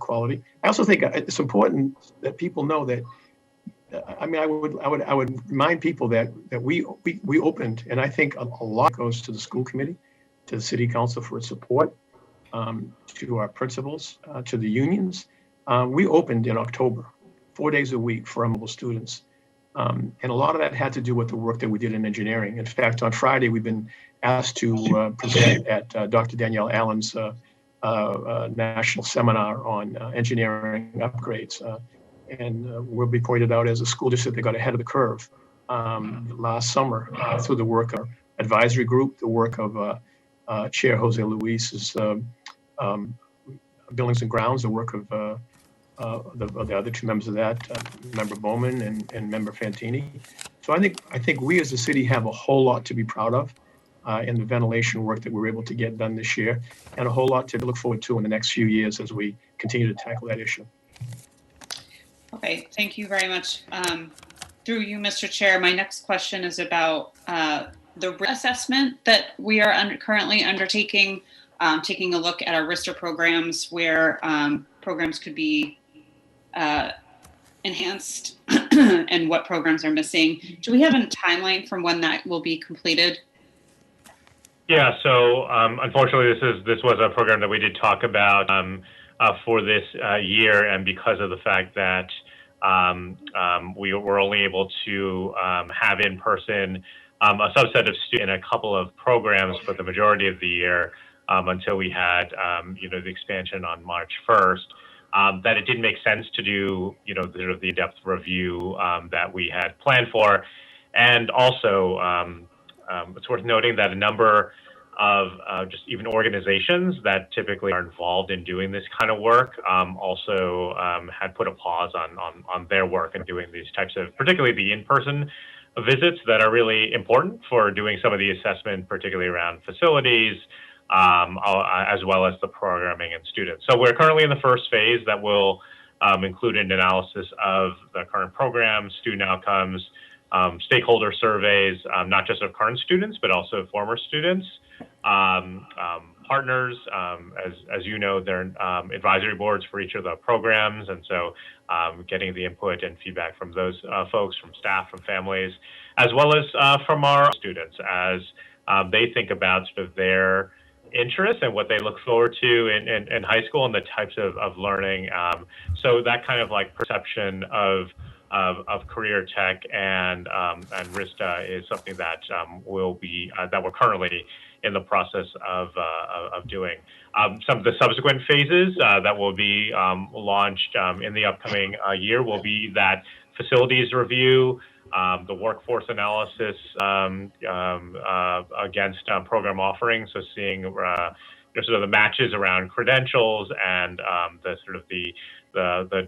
quality. I also think it's important that people know that. I mean, I would remind people that we opened, and I think a lot goes to the school committee, to the city council for its support, to our principals, to the unions. We opened in October, 4 days a week for our mobile students. And a lot of that had to do with the work that we did in engineering. In fact, on Friday, we've been asked to present at Dr. Danielle Allen's national seminar on engineering upgrades. And we'll be pointed out as a school district that got ahead of the curve last summer through the work of our advisory group, the work of Chair Jose Luis's Buildings and Grounds, the work of the other 2 members of that, Member Bowman and Member Fantini. So I think we as a city have a whole lot to be proud of in the ventilation work that we were able to get done this year, and a whole lot to look forward to in the next few years as we continue to tackle that issue.
Okay, thank you very much. Through you, Mr. Chair, my next question is about the risk assessment that we are currently undertaking, taking a look at our RISTA programs where programs could be enhanced and what programs are missing. Do we have a timeline from when that will be completed?
Yeah, so unfortunately, this was a program that we did talk about for this year, and because of the fact that we were only able to have in person a subset of students in a couple of programs for the majority of the year until we had the expansion on March 1st, that it didn't make sense to do sort of the in-depth review that we had planned for, and also it's worth noting that a number of just even organizations that typically are involved in doing this kind of work also had put a pause on their work and doing these types of, particularly the in-person visits that are really important for doing some of the assessment, particularly around facilities, as well as the programming and students. So we're currently in the first phase that will include an analysis of the current programs, student outcomes, stakeholder surveys, not just of current students, but also former students, partners, as you know, they're advisory boards for each of the programs. And so getting the input and feedback from those folks, from staff, from families, as well as from our students as they think about sort of their interests and what they look forward to in high school and the types of learning. So that kind of like perception of career tech and RISTA is something that will be that we're currently in the process of doing. Some of the subsequent phases that will be launched in the upcoming year will be that facilities review, the workforce analysis against program offerings, so seeing sort of the matches around credentials and the sort of the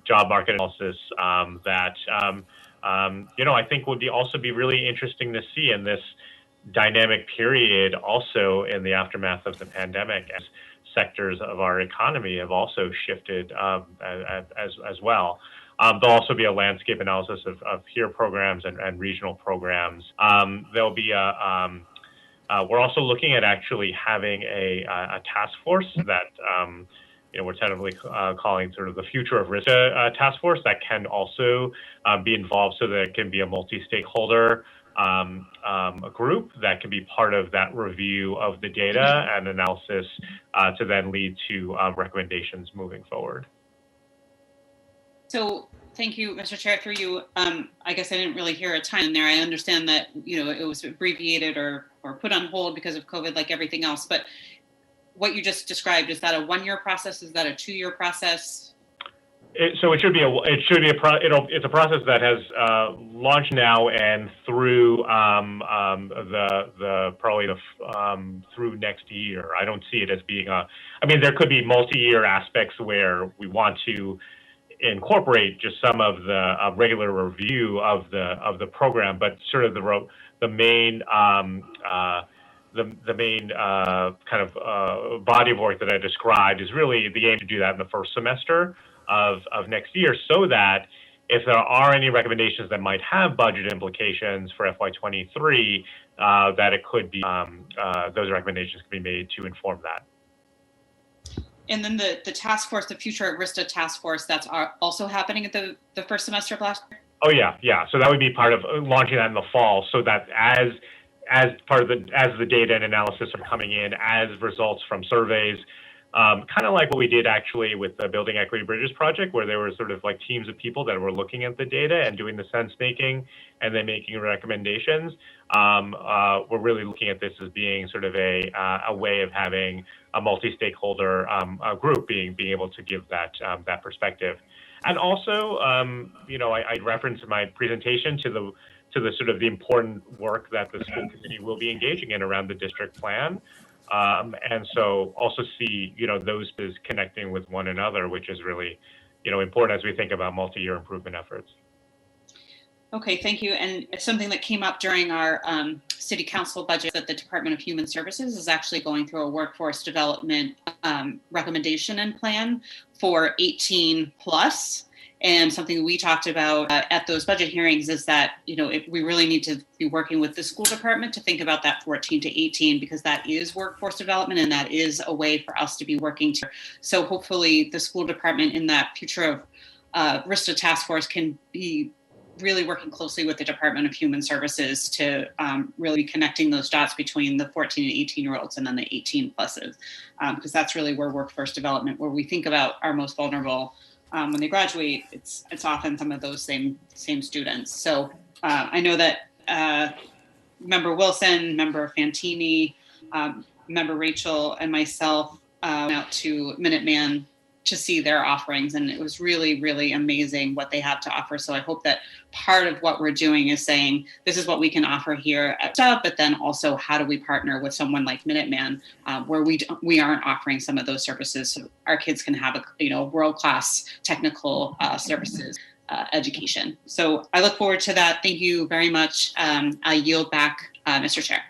job market analysis that I think would also be really interesting to see in this dynamic period, also in the aftermath of the pandemic, as sectors of our economy have also shifted as well. There'll also be a landscape analysis of peer programs and regional programs. There'll be we're also looking at actually having a task force that we're tentatively calling sort of the Future of RISTA task force that can also be involved, so that it can be a multi-stakeholder a group that can be part of that review of the data and analysis to then lead to recommendations moving forward.
So thank you, Mr. Chair, through you. I guess I didn't really hear a time in there. I understand that, it was abbreviated or put on hold because of COVID, like everything else. But what you just described, is that a 1-year process? Is that a 2-year process?
It's a process that has launched now and through through next year. I don't see it as being there could be multi-year aspects where we want to incorporate just some of the regular review of the program, but sort of the main kind of body of work that I described is really the aim to do that in the first semester of next year, so that if there are any recommendations that might have budget implications for FY23, that it could be those recommendations could be made to inform that.
And then the task force, the Future at RISTA task force, that's also happening at the first semester of last year?
Oh yeah. So that would be part of launching that in the fall, so that as the data and analysis are coming in, as results from surveys, kind of like what we did actually with the Building Equity Bridges project, where there were sort of like teams of people that were looking at the data and doing the sense making and then making recommendations. We're really looking at this as being sort of a way of having a multi-stakeholder group being able to give that perspective. And also, I referenced in my presentation to the sort of the important work that the school committee will be engaging in around the district plan. And so also see, those as connecting with one another, which is really, important as we think about multi-year improvement efforts.
Okay, thank you. And it's something that came up during our city council budget, that the Department of Human Services is actually going through a workforce development recommendation and plan for 18 plus. And something we talked about at those budget hearings is that, we really need to be working with the school department to think about that 14 to 18, because that is workforce development and that is a way for us to be working to. So hopefully the school department in that future of RISTA task force can be really working closely with the Department of Human Services to really be connecting those dots between the 14 and 18-year-olds and then the 18 pluses, because that's really where workforce development, where we think about our most vulnerable when they graduate, it's often some of those same students. So I know that Member Wilson, Member Fantini, Member Rachel, and myself went out to Minuteman to see their offerings, and it was really, really amazing what they have to offer. So I hope that part of what we're doing is saying, this is what we can offer here at STUB, but then also how do we partner with someone like Minuteman, where we aren't offering some of those services, so our kids can have a world-class technical services education. So I look forward to that. Thank you very much. I yield back, Mr. Chair.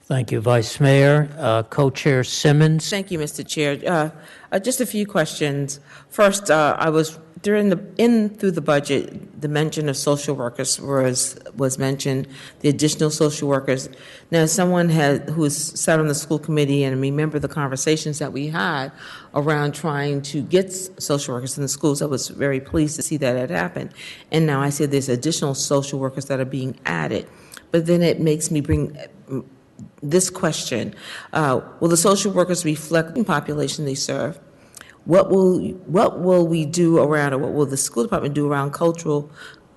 Thank you, Vice Mayor. Co-Chair Simmons.
Thank you, Mr. Chair. Just a few questions. First, I was through the budget, the mention of social workers was mentioned, the additional social workers. Now, someone who sat on the school committee and remember the conversations that we had around trying to get social workers in the schools. I was very pleased to see that had happened. And now I see there's additional social workers that are being added. But then it makes me bring this question: will the social workers reflect the population they serve? What will we do around, or what will the school department do around cultural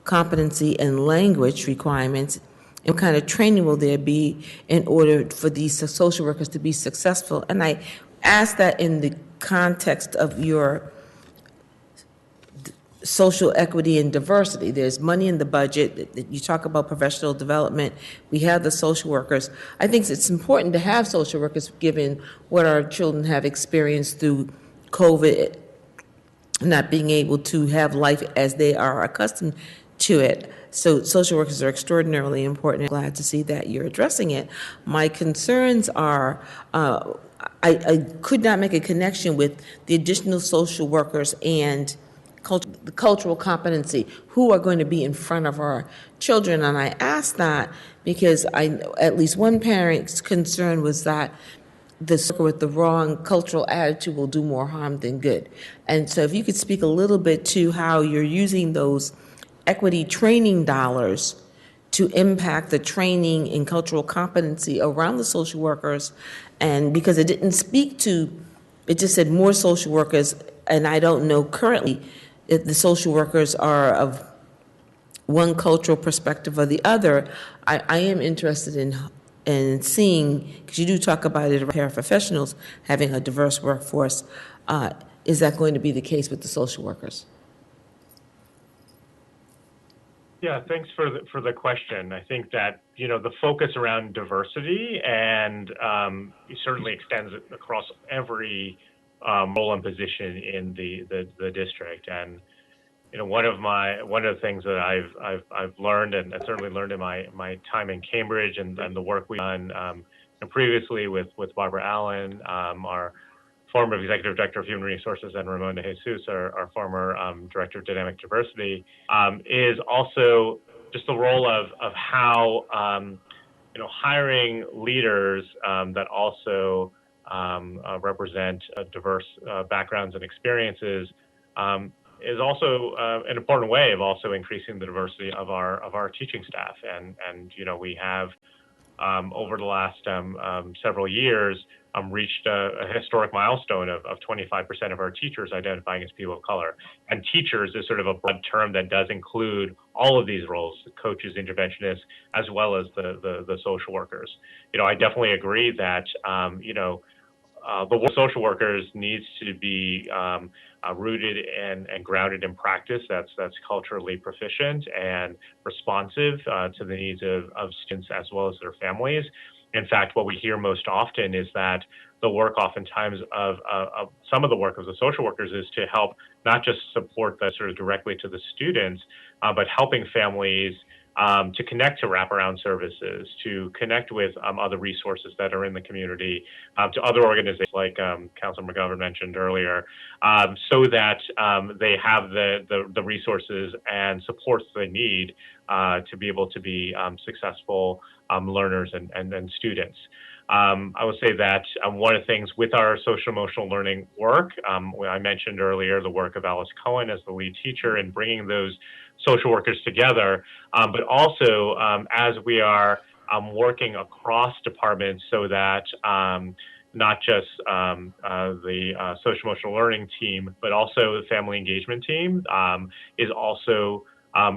competency and language requirements? And what kind of training will there be in order for these social workers to be successful? And I ask that in the context of your social equity and diversity. There's money in the budget. You talk about professional development. We have the social workers. I think it's important to have social workers given what our children have experienced through COVID, not being able to have life as they are accustomed to it. So social workers are extraordinarily important. I'm glad to see that you're addressing it. My concerns are, I could not make a connection with the additional social workers and the cultural competency, who are going to be in front of our children. And I ask that because at least one parent's concern was that the circle with the wrong cultural attitude will do more harm than good. And so if you could speak a little bit to how you're using those equity training dollars to impact the training in cultural competency around the social workers. And because it didn't speak to, it just said more social workers, and I don't know currently if the social workers are of one cultural perspective or the other. I am interested in seeing, because you do talk about it, paraprofessionals having a diverse workforce. Is that going to be the case with the social workers?
Yeah, thanks for the question. I think that the focus around diversity and certainly extends across every role and position in the district. And one of the things that I've learned and certainly learned in my time in Cambridge and the work we've done and previously with Barbara Allen, our former executive director of human resources, and Ramon de Jesus, our former director of dynamic diversity, is also just the role of how hiring leaders that also represent diverse backgrounds and experiences is also an important way of also increasing the diversity of our teaching staff. And we have over the last several years reached a historic milestone of 25% of our teachers identifying as people of color. And teachers is sort of a broad term that does include all of these roles: the coaches, interventionists, as well as the social workers. I definitely agree that the work of social workers needs to be rooted and grounded in practice that's culturally proficient and responsive to the needs of students as well as their families. In fact, what we hear most often is that the work oftentimes of some of the work of the social workers is to help not just support the sort of directly to the students, but helping families to connect to wraparound services, to connect with other resources that are in the community, to other organizations like Councilor McGovern mentioned earlier, so that they have the resources and supports they need to be able to be successful learners and students. I would say that one of the things with our social emotional learning work, I mentioned earlier the work of Alice Cohen as the lead teacher in bringing those social workers together, but also as we are working across departments so that not just the social emotional learning team, but also the family engagement team is also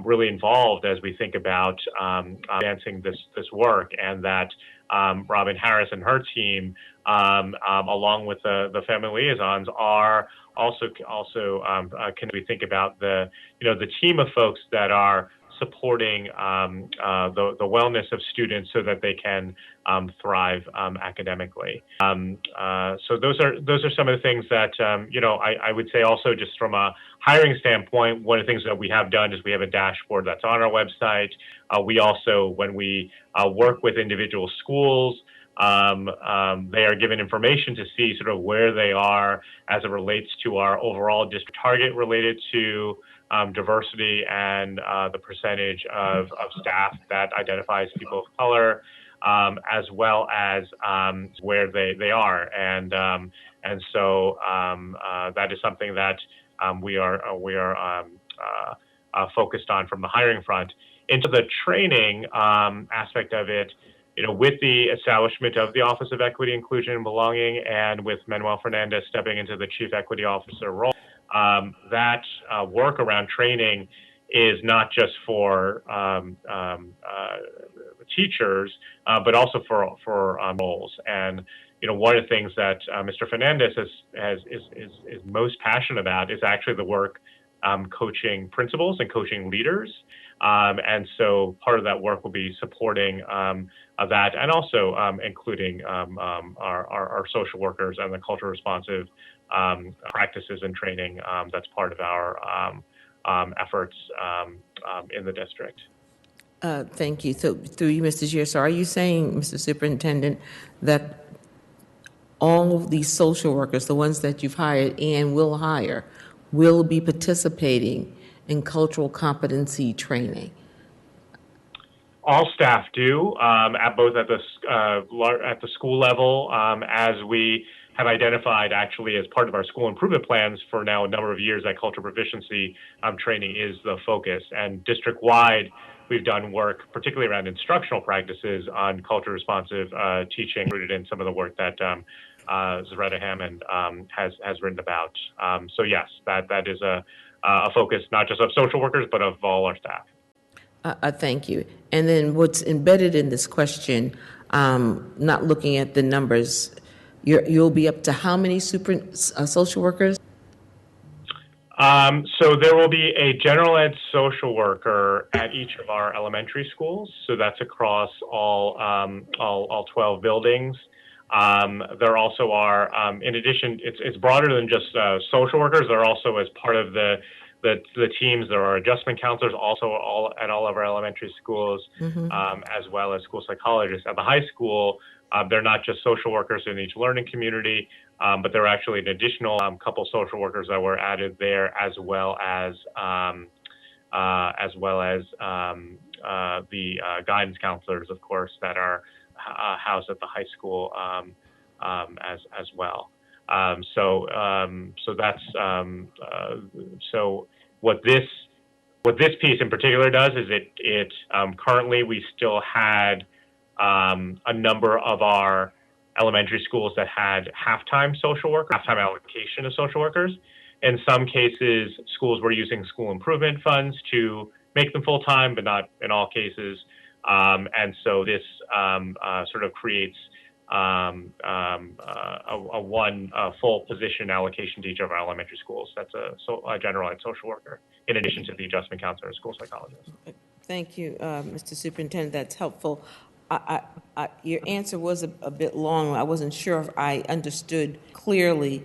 really involved as we think about advancing this work, and that Robin Harris and her team, along with the family liaisons, are also can we think about the team of folks that are supporting the wellness of students so that they can thrive academically. So those are some of the things that I would say also just from a hiring standpoint, one of the things that we have done is we have a dashboard that's on our website. We also, when we work with individual schools, they are given information to see sort of where they are as it relates to our overall district target related to diversity and the percentage of staff that identifies people of color, as well as where they are, and so that is something that we are focused on from the hiring front. Into the training aspect of it, with the establishment of the Office of Equity, Inclusion, and Belonging, and with Manuel Fernandez stepping into the Chief Equity Officer role, that work around training is not just for teachers, but also for roles. And one of the things that Mr. Fernandez is most passionate about is actually the work coaching principals and coaching leaders. And so part of that work will be supporting that, and also including our social workers and the culture responsive practices and training that's part of our efforts in the district.
Thank you. So through you, Mr. Chair, so are you saying, Mr. Superintendent, that all of these social workers, the ones that you've hired and will hire, will be participating in cultural competency training?
All staff do, at the school level, as we have identified actually as part of our school improvement plans for now a number of years, that cultural proficiency training is the focus. And district-wide, we've done work, particularly around instructional practices on culture responsive teaching, rooted in some of the work that Zaretta Hammond has written about. So yes, that is a focus not just of social workers, but of all our staff.
Thank you. And then what's embedded in this question, not looking at the numbers, you'll be up to how many social workers?
So there will be a general ed social worker at each of our elementary schools. So that's across all 12 buildings. There also are, in addition, it's broader than just social workers. There are also, as part of the teams, there are adjustment counselors also at all of our elementary schools, as well as school psychologists. At the high school, they're not just social workers in each learning community, but there are actually an additional couple social workers that were added there, as well as the guidance counselors, of course, that are housed at the high school as well. So what this piece in particular does is it currently we still had a number of our elementary schools that had half-time allocation of social workers. In some cases, schools were using school improvement funds to make them full-time, but not in all cases. And so this sort of creates a one full position allocation to each of our elementary schools. That's a general ed social worker, in addition to the adjustment counselor and school psychologist.
Thank you, Mr. Superintendent. That's helpful. Your answer was a bit long. I wasn't sure if I understood clearly.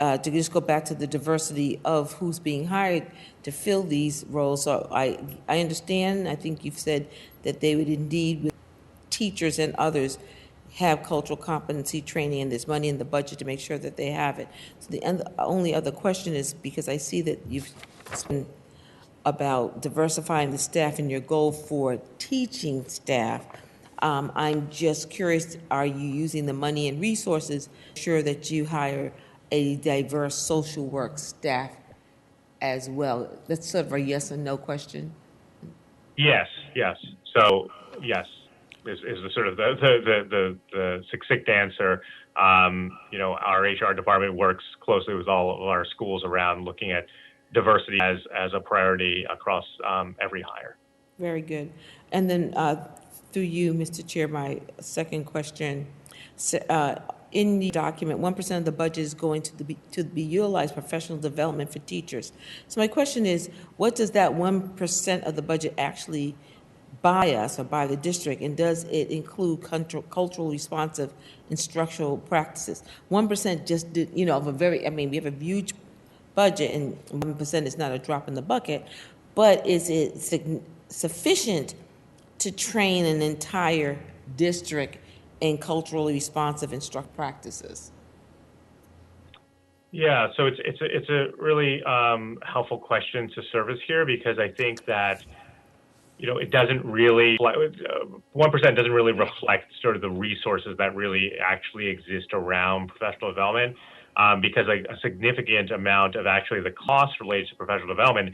To just go back to the diversity of who's being hired to fill these roles. So I understand. I think you've said that they would indeed, with teachers and others, have cultural competency training, and there's money in the budget to make sure that they have it. So the only other question is, because I see that you've spoken about diversifying the staff and your goal for teaching staff. I'm just curious, are you using the money and resources to ensure that you hire a diverse social work staff as well? That's sort of a yes or no question.
Yes, yes. So yes, is the sort of the succinct answer. Our HR department works closely with all of our schools around looking at diversity as a priority across every hire.
Very good. And then through you, Mr. Chair, my second question. In the document, 1% of the budget is going to be utilized professional development for teachers. So my question is, what does that 1% of the budget actually buy us or buy the district? And does it include culturally responsive instructional practices? 1% just did, of a very, we have a huge budget, and 1% is not a drop in the bucket, but is it sufficient to train an entire district in culturally responsive instruct practices?
Yeah, so it's a really helpful question to service here, because I think that it doesn't really 1% doesn't really reflect sort of the resources that really actually exist around professional development, because a significant amount of actually the cost related to professional development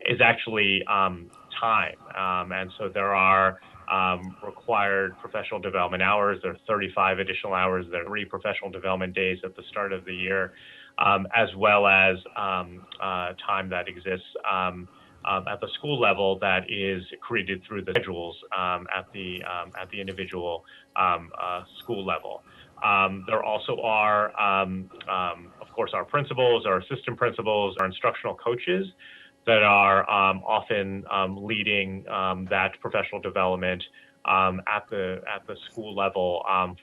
is actually time, and so there are required professional development hours. There are 35 additional hours. There are 3 professional development days at the start of the year, as well as time that exists at the school level that is created through the schedules at the individual school level. There also are, of course, our principals, our assistant principals, our instructional coaches that are often leading that professional development at the school level on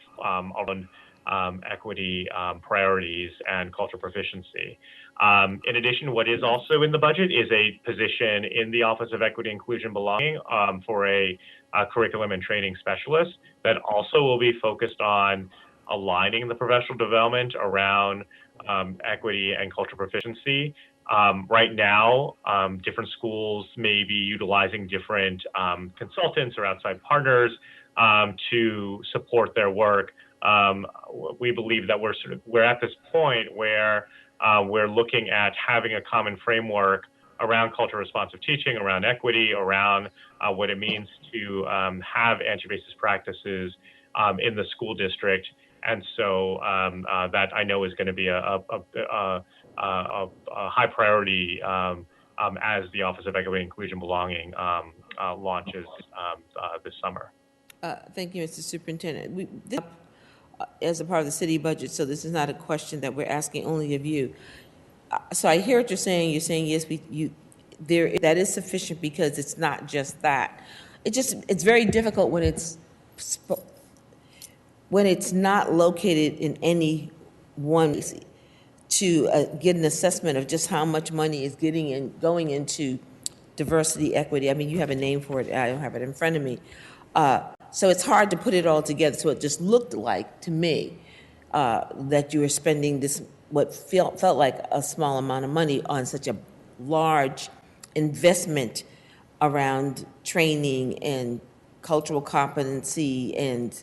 equity priorities and cultural proficiency. In addition, what is also in the budget is a position in the Office of Equity, Inclusion, Belonging for a curriculum and training specialist that also will be focused on aligning the professional development around equity and cultural proficiency. Right now, different schools may be utilizing different consultants or outside partners to support their work. We believe that we're at this point where we're looking at having a common framework around cultural responsive teaching, around equity, around what it means to have anti-racist practices in the school district. And so that I know is going to be a high priority as the Office of Equity, Inclusion, Belonging launches this summer.
Thank you, Mr. Superintendent. This as a part of the city budget, so this is not a question that we're asking only of you. So I hear what you're saying. You're saying yes, that is sufficient, because it's not just that. It's very difficult when it's not located in any one place to get an assessment of just how much money is going into diversity, equity. You have a name for it. I don't have it in front of me. So it's hard to put it all together. So it just looked like to me that you were spending what felt like a small amount of money on such a large investment around training and cultural competency and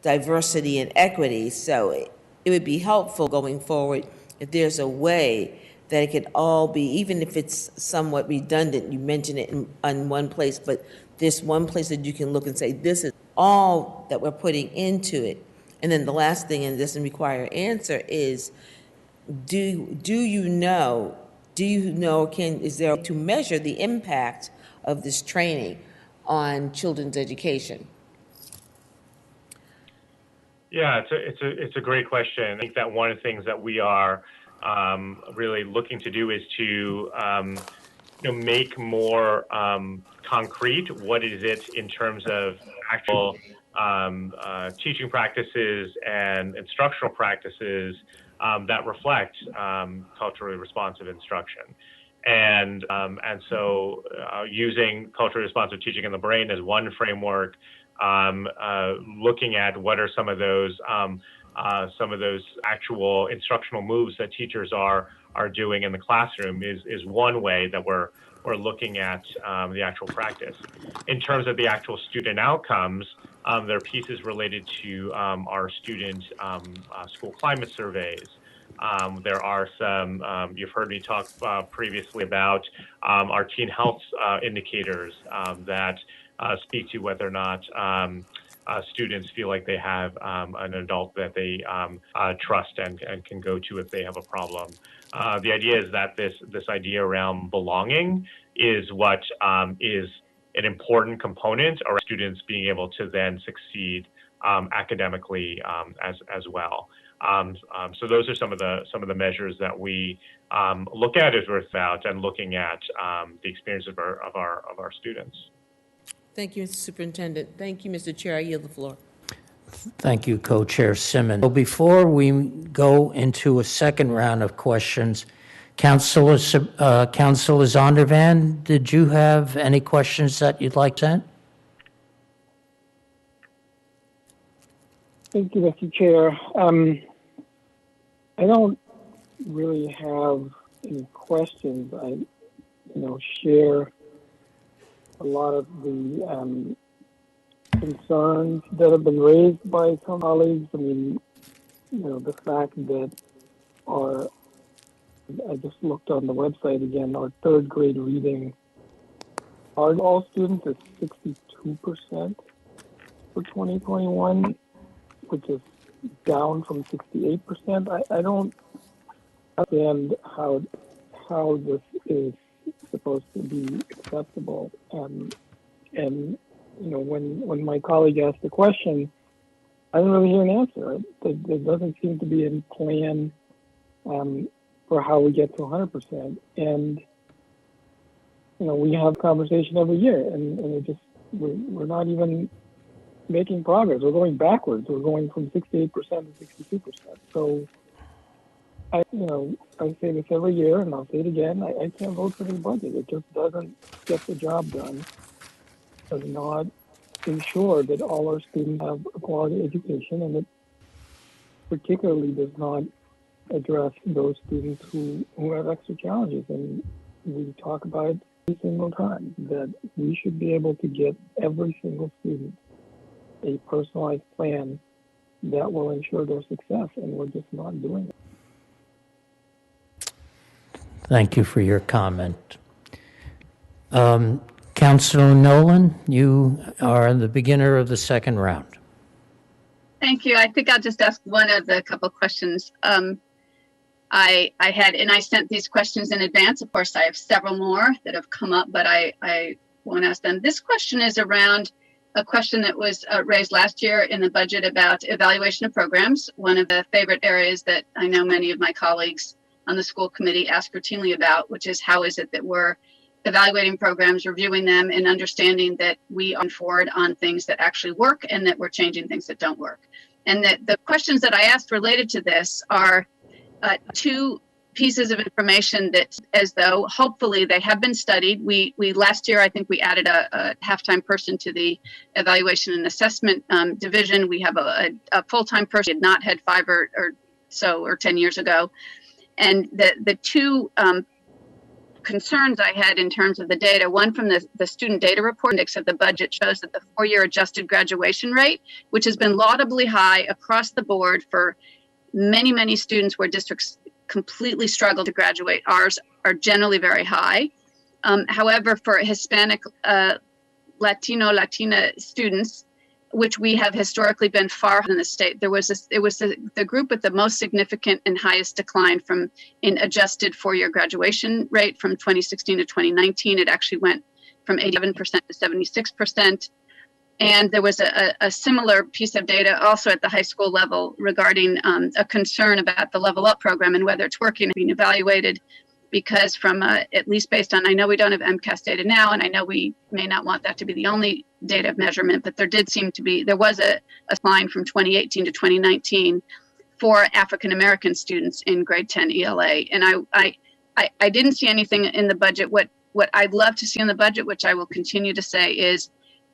diversity and equity. So it would be helpful going forward if there's a way that it could all be, even if it's somewhat redundant, you mentioned it in one place, but there's one place that you can look and say, this is all that we're putting into it. And then the last thing, and it doesn't require an answer, is do you know, is there to measure the impact of this training on children's education?
Yeah, it's a great question. I think that one of the things that we are really looking to do is to make more concrete what is it in terms of actual teaching practices and instructional practices that reflect culturally responsive instruction. And so using culturally responsive teaching in the brain as one framework, looking at what are some of those actual instructional moves that teachers are doing in the classroom is one way that we're looking at the actual practice. In terms of the actual student outcomes, there are pieces related to our student school climate surveys. There are some, you've heard me talk previously about our teen health indicators that speak to whether or not students feel like they have an adult that they trust and can go to if they have a problem. The idea is that this idea around belonging is what is an important component around students being able to then succeed academically as well. So those are some of the measures that we look at as we're about and looking at the experience of our students.
Thank you, Mr. Superintendent. Thank you, Mr. Chair. I yield the floor.
Thank you, Co-Chair Simmons. So before we go into a second round of questions, Councilor Zondervan, did you have any questions that you'd like to add?
Thank you, Mr. Chair. I don't really have any questions. I, share a lot of the concerns that have been raised by some colleagues. I mean, the fact that I just looked on the website again, our third grade reading, all students is 62% for 2021, which is down from 68%. I don't understand how this is supposed to be acceptable. And when my colleague asked the question, I didn't really hear an answer. There doesn't seem to be any plan for how we get to 100%. And we have conversation every year, and we're not even making progress. We're going backwards. We're going from 68% to 62%. So I say this every year, and I'll say it again. I can't vote for this budget. It just doesn't get the job done. Does not ensure that all our students have a quality education, and it particularly does not address those students who have extra challenges. And we talk about it every single time, that we should be able to get every single student a personalized plan that will ensure their success, and we're just not doing it.
Thank you for your comment. Councilor Nolan, you are the beginner of the second round.
Thank you. I think I'll just ask one of the couple questions. I sent these questions in advance. Of course, I have several more that have come up, but I won't ask them. This question is around a question that was raised last year in the budget about evaluation of programs. One of the favorite areas that I know many of my colleagues on the school committee ask routinely about, which is how is it that we're evaluating programs, reviewing them, and understanding that we are forward on things that actually work and that we're changing things that don't work. And that the questions that I asked related to this are two pieces of information that, as though hopefully they have been studied. We last year, I think we added a half-time person to the evaluation and assessment division. We have a full-time person, did not had 5 or 10 years ago. And the two concerns I had in terms of the data, one from the student data report index of the budget shows that the 4-year adjusted graduation rate, which has been laudably high across the board for many, many students where districts completely struggle to graduate, ours are generally very high. However, for Hispanic, Latina students, which we have historically been far in the state, it was the group with the most significant and highest decline in adjusted 4-year graduation rate from 2016 to 2019. It actually went from 87% to 76%. And there was a similar piece of data also at the high school level regarding a concern about the Level Up program and whether it's working and being evaluated. because from at least based on, I know we don't have MCAS data now, and I know we may not want that to be the only data of measurement, but there was a line from 2018 to 2019 for African American students in grade 10 ELA. And I didn't see anything in the budget. What I'd love to see in the budget, which I will continue to say, is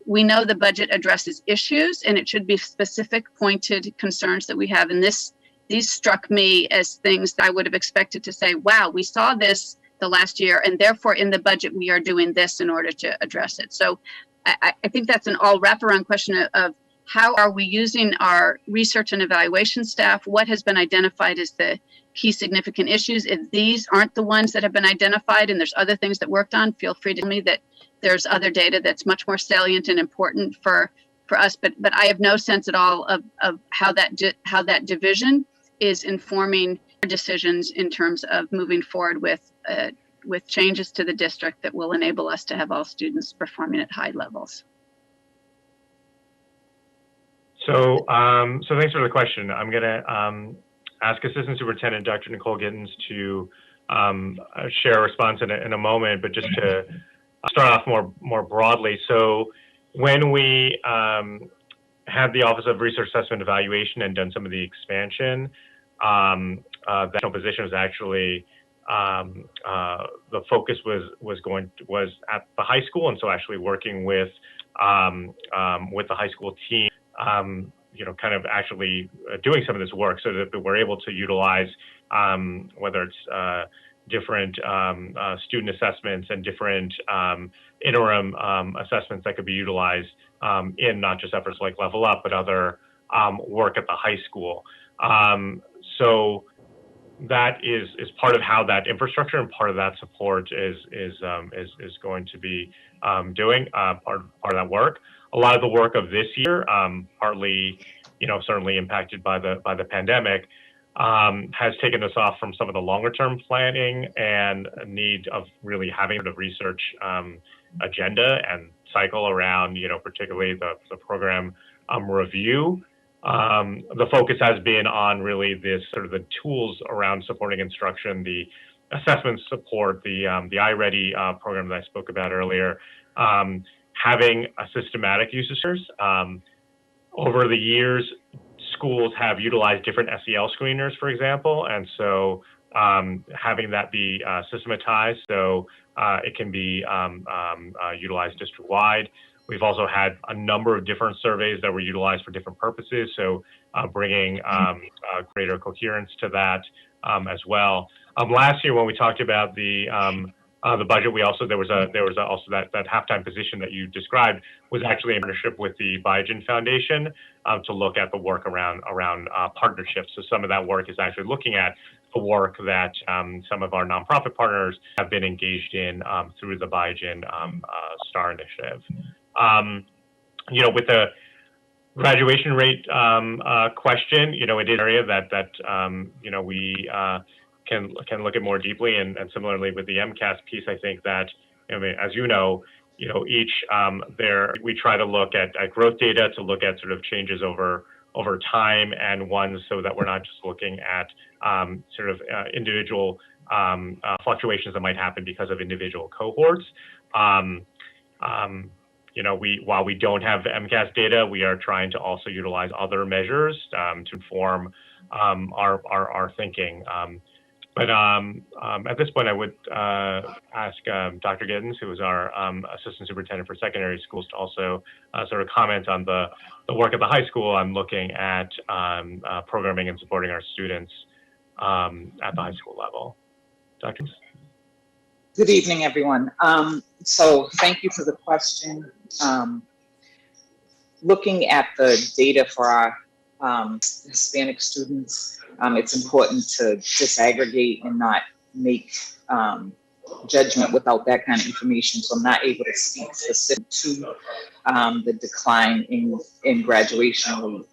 we know the budget addresses issues, and it should be specific, pointed concerns that we have. And these struck me as things that I would have expected to say, wow, we saw this the last year, and therefore in the budget we are doing this in order to address it. So I think that's an all wraparound question of how are we using our research and evaluation staff? What has been identified as the key significant issues? If these aren't the ones that have been identified and there's other things that worked on, feel free to tell me that there's other data that's much more salient and important for us. But I have no sense at all of how that division is informing our decisions in terms of moving forward with changes to the district that will enable us to have all students performing at high levels.
So thanks for the question. I'm going to ask Assistant Superintendent Dr. Nicole Gittens to share a response in a moment, but just to start off more broadly. So when we had the Office of Research Assessment Evaluation and done some of the expansion, that position was actually the focus was at the high school, and so actually working with the high school team, kind of actually doing some of this work so that we're able to utilize whether it's different student assessments and different interim assessments that could be utilized in not just efforts like Level Up, but other work at the high school. So that is part of how that infrastructure and part of that support is going to be doing part of that work. A lot of the work of this year, partly, certainly impacted by the pandemic, has taken us off from some of the longer term planning and need of really having the research agenda and cycle around, particularly the program review. The focus has been on really this sort of the tools around supporting instruction, the assessment support, the iReady program that I spoke about earlier, having a systematic use of screeners. Over the years, schools have utilized different SEL screeners, for example, and so having that be systematized so it can be utilized district-wide. We've also had a number of different surveys that were utilized for different purposes, so bringing greater coherence to that as well. Last year, when we talked about the budget, there was also that halftime position that you described was actually in partnership with the Biogen Foundation to look at the work around partnerships. So some of that work is actually looking at the work that some of our nonprofit partners have been engaged in through the Biogen STAR initiative. With the graduation rate question, it is an area that we can look at more deeply, and similarly with the MCAS piece, I think that, as each we try to look at growth data to look at sort of changes over time, and ones so that we're not just looking at individual fluctuations that might happen because of individual cohorts. While we don't have MCAS data, we are trying to also utilize other measures to inform our thinking. But at this point, I would ask Dr. Gittens, who is our Assistant Superintendent for Secondary Schools, to also sort of comment on the work at the high school on looking at programming and supporting our students at the high school level. Dr. Gittens?
Good evening, everyone. So thank you for the question. Looking at the data for our Hispanic students, it's important to disaggregate and not make judgment without that kind of information. So I'm not able to speak specific to the decline in graduation rate.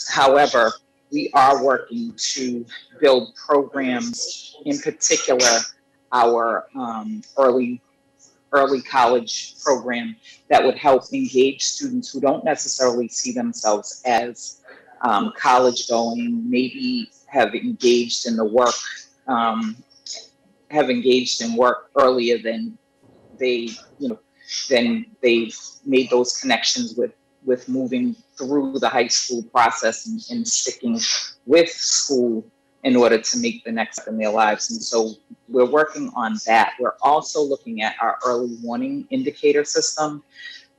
However, we are working to build programs, in particular our early college program, that would help engage students who don't necessarily see themselves as college going, maybe have engaged in the work have engaged in work earlier than they, then they've made those connections with moving through the high school process and sticking with school in order to make the next step in their lives. And so we're working on that. We're also looking at our early warning indicator system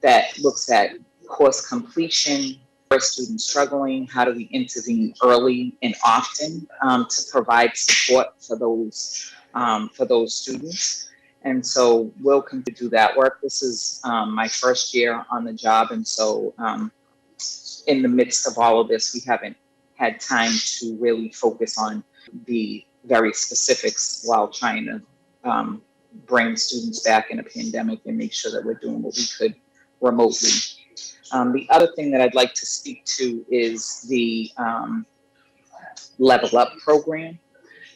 that looks at course completion, for students struggling, how do we intervene early and often to provide support for those students. And so we'll continue to do that work. This is my first year on the job. And so in the midst of all of this, we haven't had time to really focus on the very specifics while trying to bring students back in a pandemic and make sure that we're doing what we could remotely. The other thing that I'd like to speak to is the Level Up program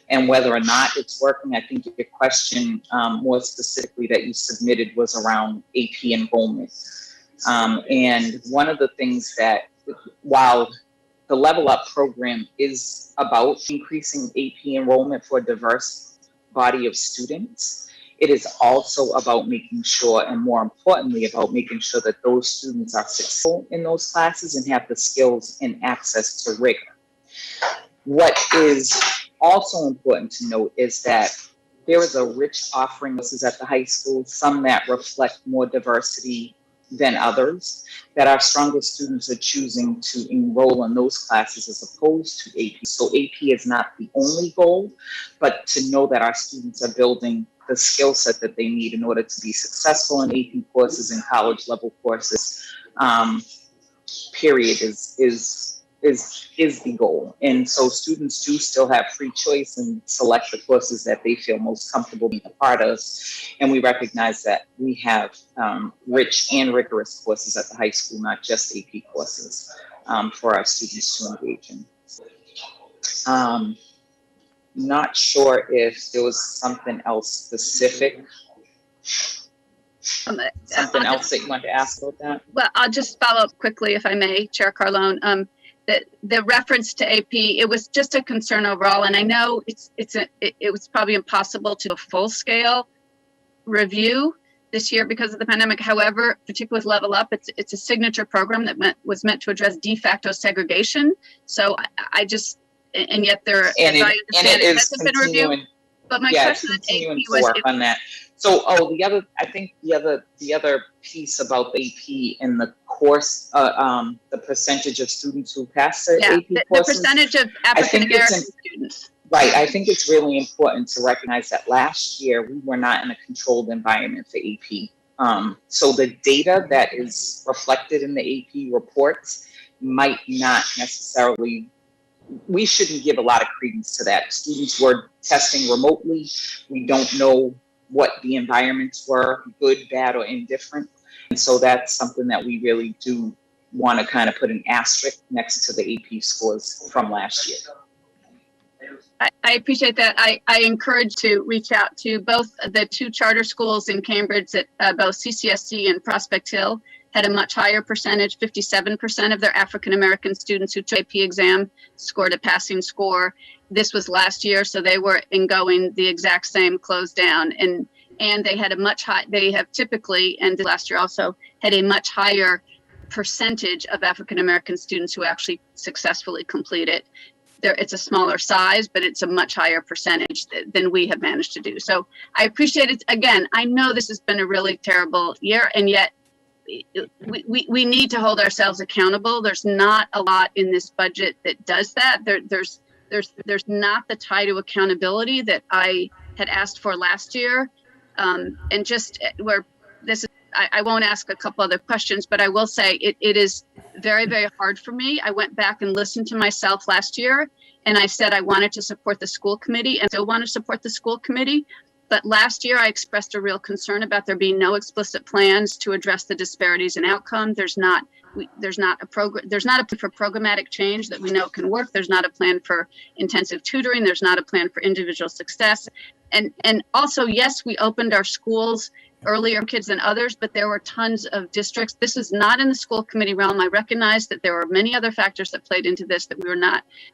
and whether or not it's working. I think your question more specifically that you submitted was around AP enrollment. And one of the things that, while the Level Up program is about increasing AP enrollment for a diverse body of students, it is also about making sure, and more importantly, about making sure that those students are successful in those classes and have the skills and access to rigor. What is also important to note is that there is a rich offering at the high school, some that reflect more diversity than others, that our strongest students are choosing to enroll in those classes as opposed to AP. So AP is not the only goal, but to know that our students are building the skill set that they need in order to be successful in AP courses and college level courses, period, is the goal. And so students do still have free choice and select the courses that they feel most comfortable being a part of. And we recognize that we have rich and rigorous courses at the high school, not just AP courses for our students to engage in. Not sure if there was something else specific. Something else that you want to ask about that?
Well, I'll just follow up quickly, if I may, Chair Carlone. The reference to AP, it was just a concern overall, and I know it was probably impossible to do a full-scale review this year because of the pandemic. However, particularly with Level Up, it's a signature program that was meant to address de facto segregation. So I just, and yet there, as I understand it, hasn't been reviewed. But my question on AP was
work on that. So, the other piece about the AP and the course, the percentage of students who pass their AP courses.
The percentage of African American students.
Right. I think it's really important to recognize that last year we were not in a controlled environment for AP. So the data that is reflected in the AP reports might not necessarily, we shouldn't give a lot of credence to that. Students were testing remotely. We don't know what the environments were, good, bad, or indifferent. And so that's something that we really do want to kind of put an asterisk next to the AP scores from last year.
I appreciate that. I encourage to reach out to both the two charter schools in Cambridge that both CCSC and Prospect Hill had a much higher percentage. 57% of their African American students who took AP exam scored a passing score. This was last year, so they were going the exact same closed down, and they had a much high. They have typically, and last year also, had a much higher percentage of African American students who actually successfully complete it. It's a smaller size, but it's a much higher percentage than we have managed to do. So I appreciate it. Again, I know this has been a really terrible year, and yet we need to hold ourselves accountable. There's not a lot in this budget that does that. There's not the tie to accountability that I had asked for last year. And just where this is, I won't ask a couple other questions, but I will say it is very, very hard for me. I went back and listened to myself last year, and I said I wanted to support the school committee and still want to support the school committee. But last year I expressed a real concern about there being no explicit plans to address the disparities in outcome. There's not a plan for programmatic change that we know can work. There's not a plan for intensive tutoring. There's not a plan for individual success. And also, yes, we opened our schools earlier kids than others, but there were tons of districts. This is not in the school committee realm. I recognize that there were many other factors that played into this that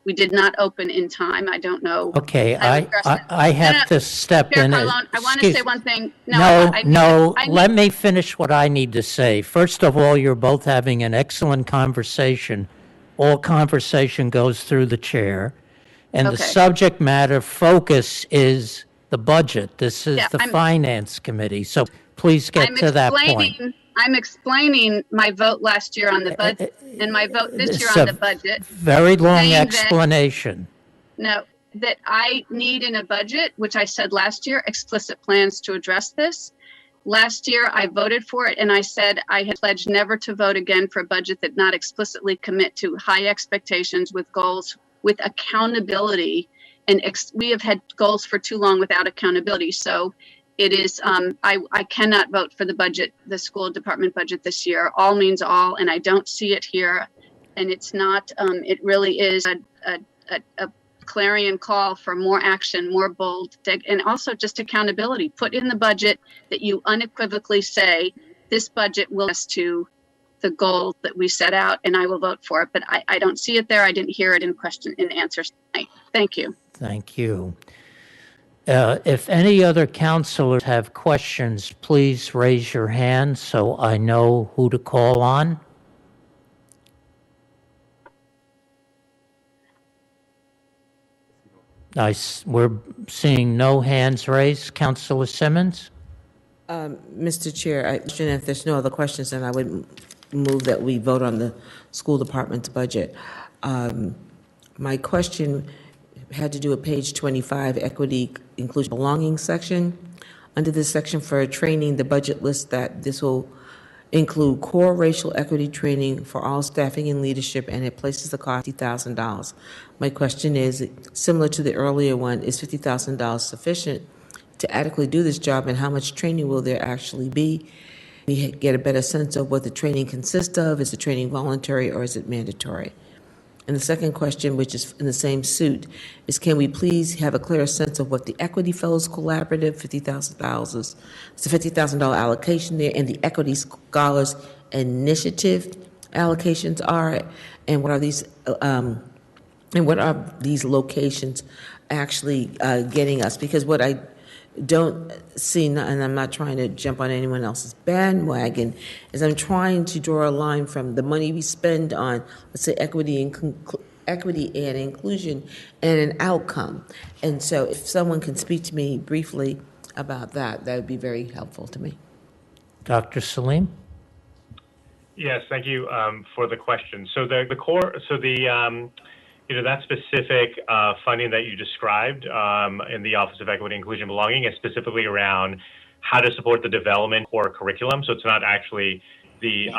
we did not open in time. I don't know.
Okay,
how to address it.
I have to step
Chair
in.
Carlone, I want to say one thing.
No, let me finish what I need to say. First of all, you're both having an excellent conversation. All conversation goes through the chair. And the subject matter focus is the budget. This is the Finance Committee. So please get to that point.
I'm explaining my vote last year on the budget and my vote this year on the budget.
Very long explanation.
That I need in a budget, which I said last year, explicit plans to address this. Last year, I voted for it, and I said I had pledged never to vote again for a budget that not explicitly commit to high expectations with goals, with accountability. And we have had goals for too long without accountability. So it is, I cannot vote for the budget, the school department budget this year. All means all, and I don't see it here. And it's not, it really is a clarion call for more action, more bold, and also just accountability. Put in the budget that you unequivocally say, this budget will us to the goal that we set out, and I will vote for it. But I don't see it there. I didn't hear it in answers tonight. Thank you.
Thank you. If any other counselors have questions, please raise your hand so I know who to call on. We're seeing no hands raised. Councilor Simmons?
Mr. Chair, if there's no other questions, then I would move that we vote on the school department's budget. My question had to do with page 25, equity, inclusion, belonging section. Under this section for training, the budget lists that this will include core racial equity training for all staffing and leadership, and it places the cost $50,000. My question is, similar to the earlier one, is $50,000 sufficient to adequately do this job, and how much training will there actually be? We get a better sense of what the training consists of. Is the training voluntary or is it mandatory? And the second question, which is in the same suit, is can we please have a clearer sense of what the Equity Fellows Collaborative, $50,000, it's a $50,000 allocation there, and the Equity Scholars Initiative allocations are, and what are these locations actually getting us? Because what I don't see, and I'm not trying to jump on anyone else's bandwagon, is I'm trying to draw a line from the money we spend on, let's say, equity and inclusion, and an outcome. And so if someone can speak to me briefly about that, that would be very helpful to me.
Dr. Salim?
Yes, thank you for the question. So that specific funding that you described in the Office of Equity, Inclusion, and Belonging is specifically around how to support the development core curriculum. So it's not actually the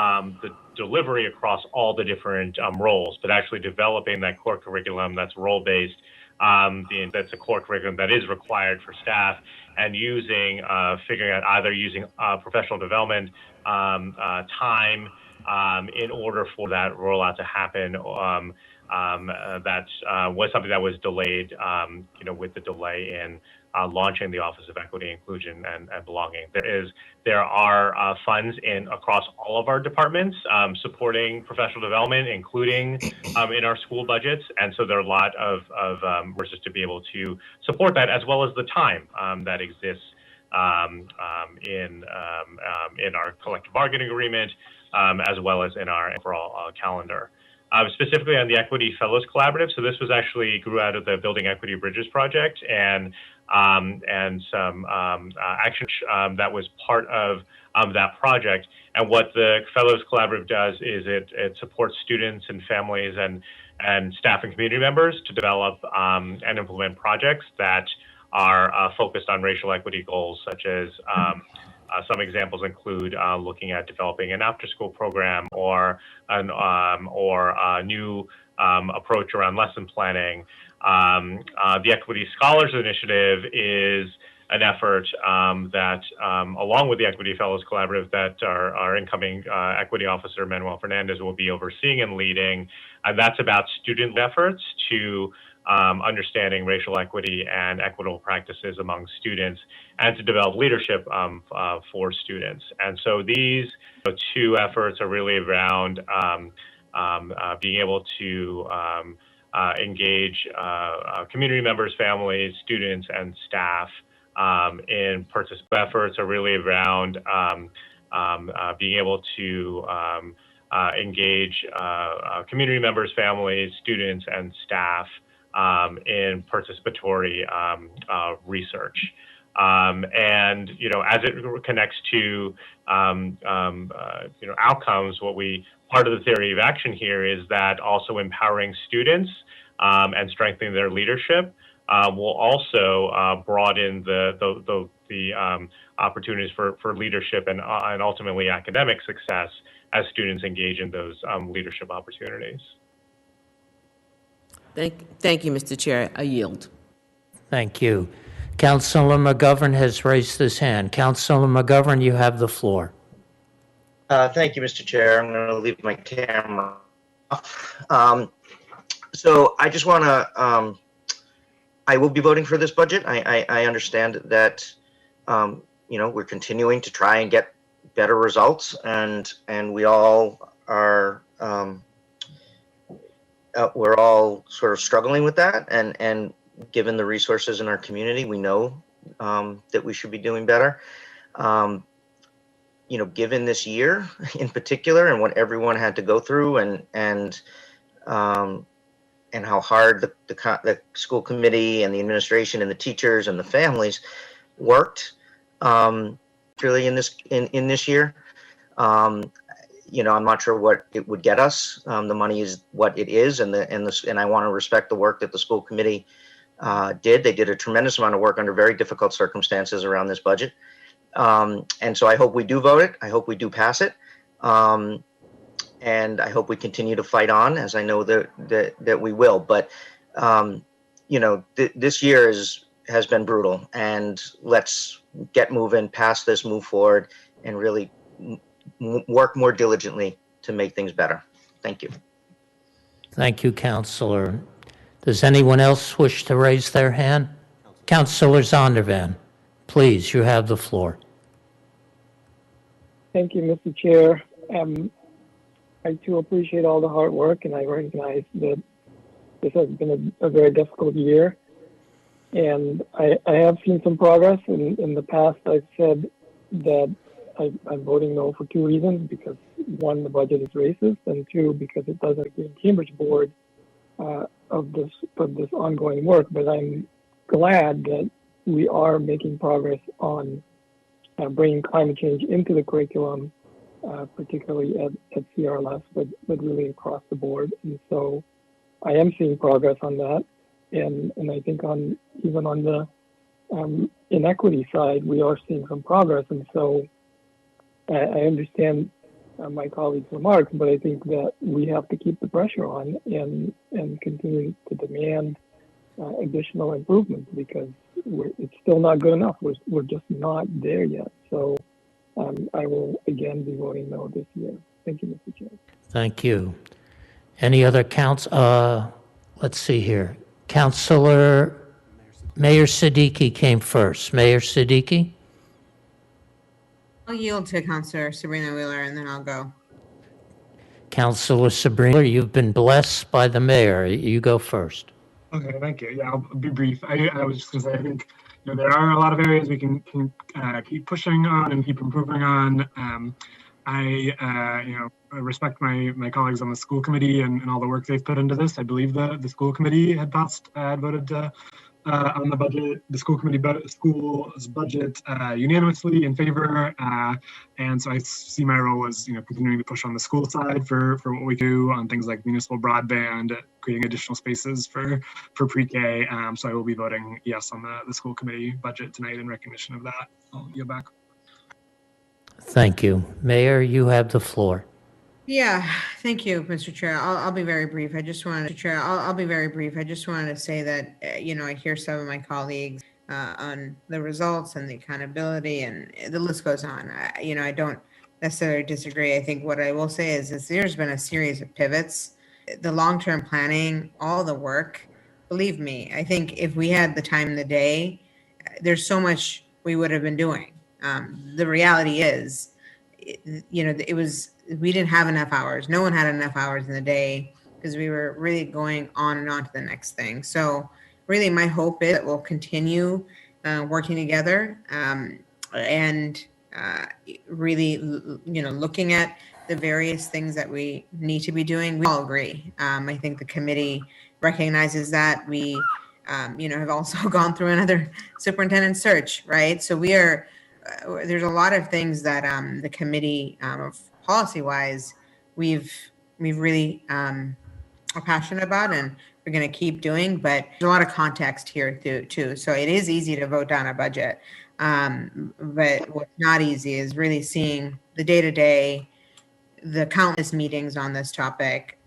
delivery across all the different roles, but actually developing that core curriculum that's role-based. That's a core curriculum that is required for staff, and figuring out either using professional development time in order for that rollout to happen. That was something that was delayed, with the delay in launching the Office of Equity, Inclusion, and Belonging. There are funds across all of our departments supporting professional development, including in our school budgets, and so there are a lot of resources to be able to support that, as well as the time that exists in our collective bargaining agreement, as well as in our overall calendar. Specifically on the Equity Fellows Collaborative, so this was actually grew out of the Building Equity Bridges project, and some action that was part of that project. And what the Fellows Collaborative does is it supports students and families and staff and community members to develop and implement projects that are focused on racial equity goals, such as some examples include looking at developing an after-school program or a new approach around lesson planning. The Equity Scholars Initiative is an effort that, along with the Equity Fellows Collaborative, that our incoming Equity Officer, Manuel Fernandez, will be overseeing and leading. And that's about student efforts to understanding racial equity and equitable practices among students, and to develop leadership for students. And so these two efforts are really around being able to engage community members, families, students, and staff in participatory efforts are really around being able to engage community members, families, students, and staff in participatory research. And, as it connects to, outcomes, part of the theory of action here is that also empowering students and strengthening their leadership will also broaden the opportunities for leadership and ultimately academic success as students engage in those leadership opportunities.
Thank you, Mr. Chair. I yield.
Thank you. Councilor McGovern has raised his hand. Councilor McGovern, you have the floor.
Thank you, Mr. Chair. I'm going to leave my camera off. So I just want to, I will be voting for this budget. I understand that, we're continuing to try and get better results, and we all are, we're all sort of struggling with that. And given the resources in our community, we know that we should be doing better. Given this year in particular and what everyone had to go through, and how hard the school committee and the administration and the teachers and the families worked really in this year. I'm not sure what it would get us. The money is what it is, and I want to respect the work that the school committee did. They did a tremendous amount of work under very difficult circumstances around this budget. And so I hope we do vote it. I hope we do pass it. And I hope we continue to fight on, as I know that we will. But, this year has been brutal, and let's get moving past this, move forward, and really work more diligently to make things better. Thank you.
Thank you, Councilor. Does anyone else wish to raise their hand? Councilor Zondervan, please, you have the floor.
Thank you, Mr. Chair. I too appreciate all the hard work, and I recognize that this has been a very difficult year. And I have seen some progress. In the past, I've said that I'm voting no for two reasons: because one, the budget is racist, and two, because it doesn't agree Cambridge board of this ongoing work. But I'm glad that we are making progress on bringing climate change into the curriculum, particularly at CRLS, but really across the board. And so I am seeing progress on that. And I think even on the inequity side, we are seeing some progress. And so I understand my colleagues' remarks, but I think that we have to keep the pressure on and continue to demand additional improvements, because it's still not good enough. We're just not there yet. So I will again be voting no this year. Thank you, Mr. Chair.
Thank you. Any other counts? Let's see here. Mayor Siddiqui came first. Mayor Siddiqui?
I'll yield to Councilor Sabrina Wheeler, and then I'll go.
Councilor Sabrina, you've been blessed by the mayor. You go first.
Okay, thank you. Yeah, I'll be brief. I was just going to say, I think there are a lot of areas we can keep pushing on and keep improving on. I respect my colleagues on the school committee and all the work they've put into this. I believe the school committee had voted on the budget, the school committee school's budget unanimously in favor. And so I see my role as continuing to push on the school side for what we do on things like municipal broadband, creating additional spaces for pre-K. So I will be voting yes on the school committee budget tonight in recognition of that. I'll yield back.
Thank you. Mayor, you have the floor.
Yeah, thank you, Mr. Chair. I'll be very brief. I just wanted to say that, I hear some of my colleagues on the results and the accountability, and the list goes on. I don't necessarily disagree. I think what I will say is there's been a series of pivots. The long-term planning, all the work believe me, I think if we had the time in the day, there's so much we would have been doing. The reality is, we didn't have enough hours. No one had enough hours in the day because we were really going on and on to the next thing. So really my hope is that we'll continue working together and really, looking at the various things that we need to be doing. We all agree. I think the committee recognizes that. We, have also gone through another superintendent search, right? So there's a lot of things that the committee, policy-wise, we've really are passionate about, and we're going to keep doing. But there's a lot of context here too. So it is easy to vote down a budget, but what's not easy is really seeing the day-to-day, the countless meetings on this topic,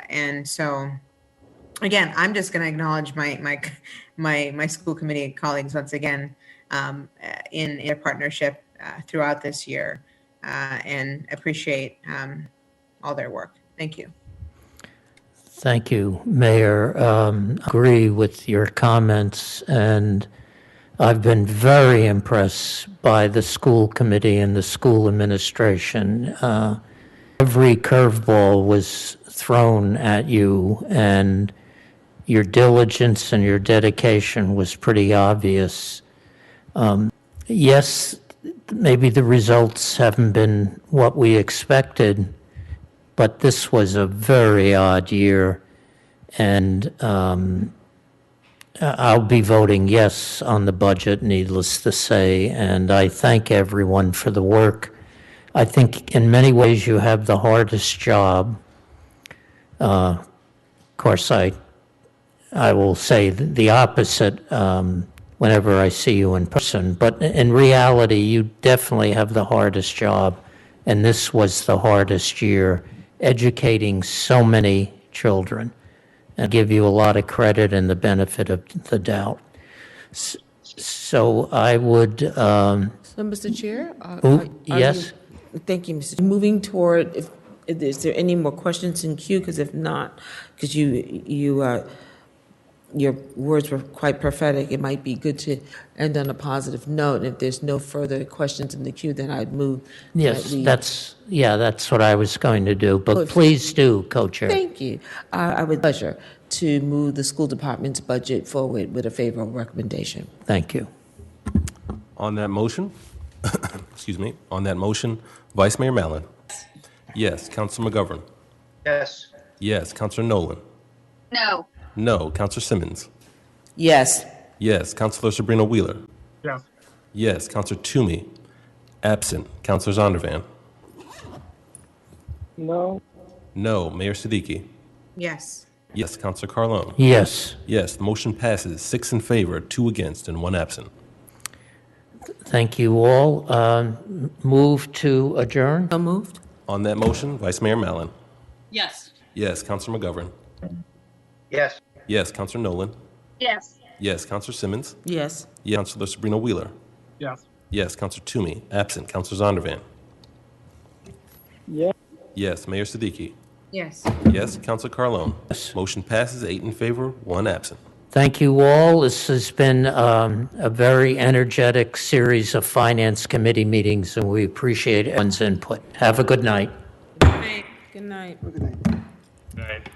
and so. Again, I'm just going to acknowledge my school committee colleagues once again in their partnership throughout this year, and appreciate all their work. Thank you.
Thank you, Mayor. Agree with your comments, and I've been very impressed by the school committee and the school administration. Every curveball was thrown at you, and your diligence and your dedication was pretty obvious. Yes, maybe the results haven't been what we expected, but this was a very odd year, and I'll be voting yes on the budget, needless to say, and I thank everyone for the work. I think in many ways you have the hardest job. Of course, I will say the opposite whenever I see you in person, but in reality, you definitely have the hardest job, and this was the hardest year, educating so many children. I give you a lot of credit and the benefit of the doubt. So I would...
So, Mr. Chair?
Yes?
Thank you, Mr. Moving toward, is there any more questions in queue? Because if not, because your words were quite prophetic, it might be good to end on a positive note. If there's no further questions in the queue, then I'd move.
Yes, that's what I was going to do, but please do, Co-Chair.
Thank you. I would pleasure to move the school department's budget forward with a favorable recommendation.
Thank you.
On that motion, on that motion, Vice Mayor Mallon. Yes. Councilor McGovern.
Yes.
Yes. Councilor Nolan.
No.
No. Councilor Simmons.
Yes.
Yes. Councilor Sabrina Wheeler.
Yes.
Yes. Councilor Toomey. Absent. Councilor Zondervan.
No.
No. Mayor Siddiqui.
Yes.
Yes. Councilor Carlone.
Yes.
Yes. The motion passes 6 in favor, 2 against, and 1 absent.
Thank you all. Move to adjourn?
So moved.
On that motion, Vice Mayor Mallon.
Yes.
Yes. Councilor McGovern.
Yes.
Yes. Councilor Nolan.
Yes.
Yes. Councilor Simmons.
Yes.
Yes. Councilor Sabrina Wheeler.
Yes.
Yes. Councilor Toomey. Absent. Councilor Zondervan.
Yes.
Yes. Mayor Siddiqui.
Yes.
Yes. Councilor Carlone.
Yes.
Motion passes 8 in favor, 1 absent.
Thank you all. This has been a very energetic series of Finance Committee meetings, and we appreciate everyone's input. Have a good night.
Good night.
Right.